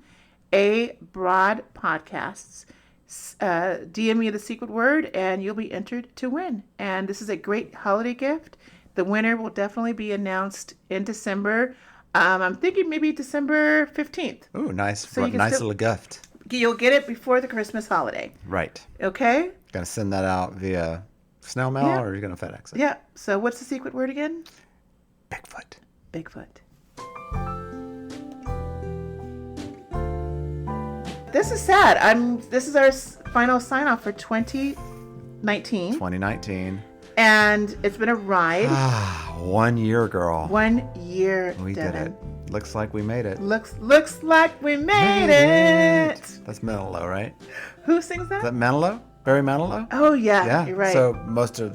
Speaker 1: A Broad Podcasts. DM me the secret word, and you'll be entered to win. And this is a great holiday gift. The winner will definitely be announced in December. I'm thinking maybe December 15th.
Speaker 2: Ooh, nice,
Speaker 1: So you can
Speaker 2: nice
Speaker 1: still-
Speaker 2: little gift.
Speaker 1: You'll get it before the Christmas holiday.
Speaker 2: Right.
Speaker 1: Okay?
Speaker 2: Gonna send that out via snail mail,
Speaker 1: Yeah.
Speaker 2: or are you gonna FedEx it?
Speaker 1: Yeah. So what's the secret word again?
Speaker 2: Bigfoot.
Speaker 1: Bigfoot. This is sad. This is our final sign off for 2019.
Speaker 2: 2019.
Speaker 1: And it's been a ride.
Speaker 2: 1 year, girl.
Speaker 1: 1 year,
Speaker 2: We
Speaker 1: Devin.
Speaker 2: did it. Looks like we made it.
Speaker 1: Looks like we made it.
Speaker 2: That's Manilow, right?
Speaker 1: Who sings that?
Speaker 2: Is that Manilow? Barry Manilow?
Speaker 1: Oh yeah,
Speaker 2: Yeah.
Speaker 1: you're right.
Speaker 2: So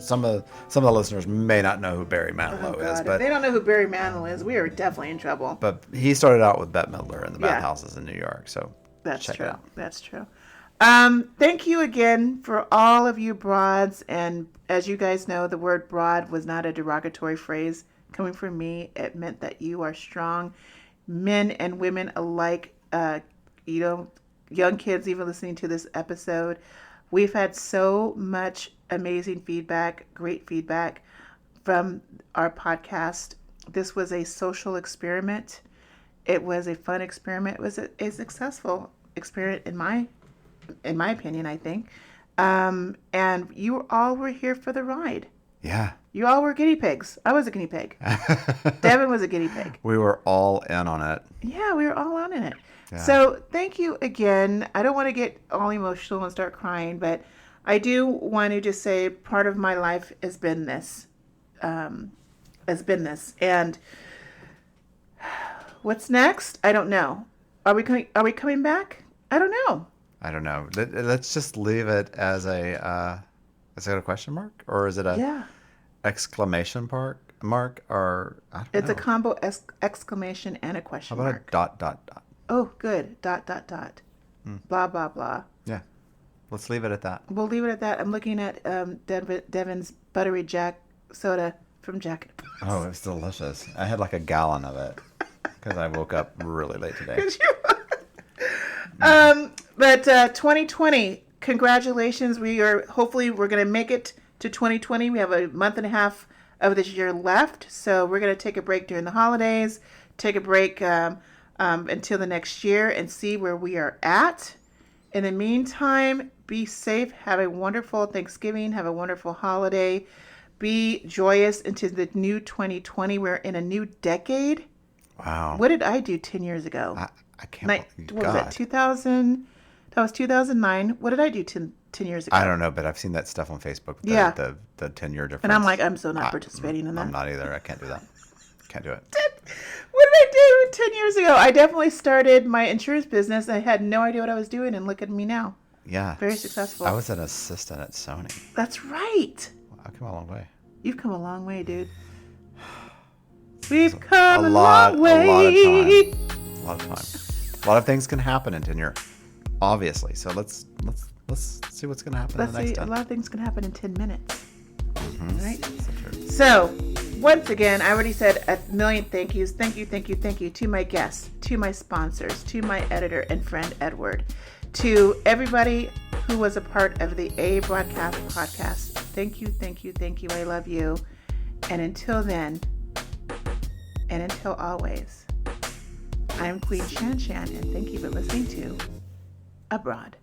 Speaker 2: some of the listeners may not know who Barry Manilow
Speaker 1: Oh,
Speaker 2: is,
Speaker 1: God. If
Speaker 2: but
Speaker 1: they don't know who Barry Manilow is, we are definitely in trouble.
Speaker 2: he started out with Bette Midler in the
Speaker 1: Yeah.
Speaker 2: Bathhouses in New York. So
Speaker 1: That's
Speaker 2: check
Speaker 1: true.
Speaker 2: it out.
Speaker 1: That's true. Thank you again for all of you broads. And as you guys know, the word broad was not a derogatory phrase coming from me. It meant that you are strong, men and women alike. Young kids even listening to this episode. We've had so much amazing feedback, great feedback from our podcast. This was a social experiment. It was a fun experiment. It was a successful experiment in my opinion, I think. And you all were here for the ride.
Speaker 2: Yeah.
Speaker 1: You all were guinea pigs. I was a guinea pig. Devin was a guinea pig.
Speaker 2: We were all in on it.
Speaker 1: Yeah, we were all on in it.
Speaker 2: Yeah.
Speaker 1: So thank you again. I don't want to get all emotional and start crying, but I do want to just say part of my life has been this. And what's next? I don't know. Are we coming back? I don't know.
Speaker 2: I don't know. Let's just leave it as is it a question mark, or is it a exclamation mark, or I don't
Speaker 1: It's
Speaker 2: know.
Speaker 1: a combo exclamation and a question
Speaker 2: How about
Speaker 1: mark.
Speaker 2: a ...
Speaker 1: Oh, good. ... Blah, blah, blah.
Speaker 2: Let's leave it at that.
Speaker 1: We'll leave it at that. I'm looking at Devin's Buttery Jack soda from Jack.
Speaker 2: Oh, it was delicious. I had like a gallon of it because I woke up really late today.
Speaker 1: But 2020, congratulations. Hopefully we're going to make it to 2020. We have a month and a half of this year left. So we're going to take a break during the holidays, take a break until the next year and see where we are at. In the meantime, be safe. Have a wonderful Thanksgiving. Have a wonderful holiday. Be joyous into the new 2020. We're in a new decade.
Speaker 2: Wow.
Speaker 1: What did I do 10 years ago?
Speaker 2: I can't believe
Speaker 1: What was that, 2000? That was 2009. What did I do 10 years ago?
Speaker 2: I don't know, but I've seen that stuff on Facebook. The 10-year difference.
Speaker 1: And I'm like, I'm so not participating in that.
Speaker 2: I'm not either. I can't do that. Can't do it.
Speaker 1: What did I do 10 years ago? I definitely started my insurance business. I had no idea what I was doing, and look at me now.
Speaker 2: Yeah.
Speaker 1: Very successful.
Speaker 2: I was an assistant at Sony.
Speaker 1: That's right.
Speaker 2: I've come a long way.
Speaker 1: You've come a long way, dude. We've come a long way.
Speaker 2: A lot of time. A lot of things can happen in tenure, obviously. So let's see what's going to happen in the next 10.
Speaker 1: A lot of things can happen in 10 minutes. Mm-hmm. Right? So, once again, I already said a million thank yous. Thank you to my guests, to my sponsors, to my editor and friend, Edward, to everybody who was a part of the A Broadcast podcast. Thank you. I love you. And until then, and until always, I'm Queen Shan Shan, and thank you for listening to Abroad.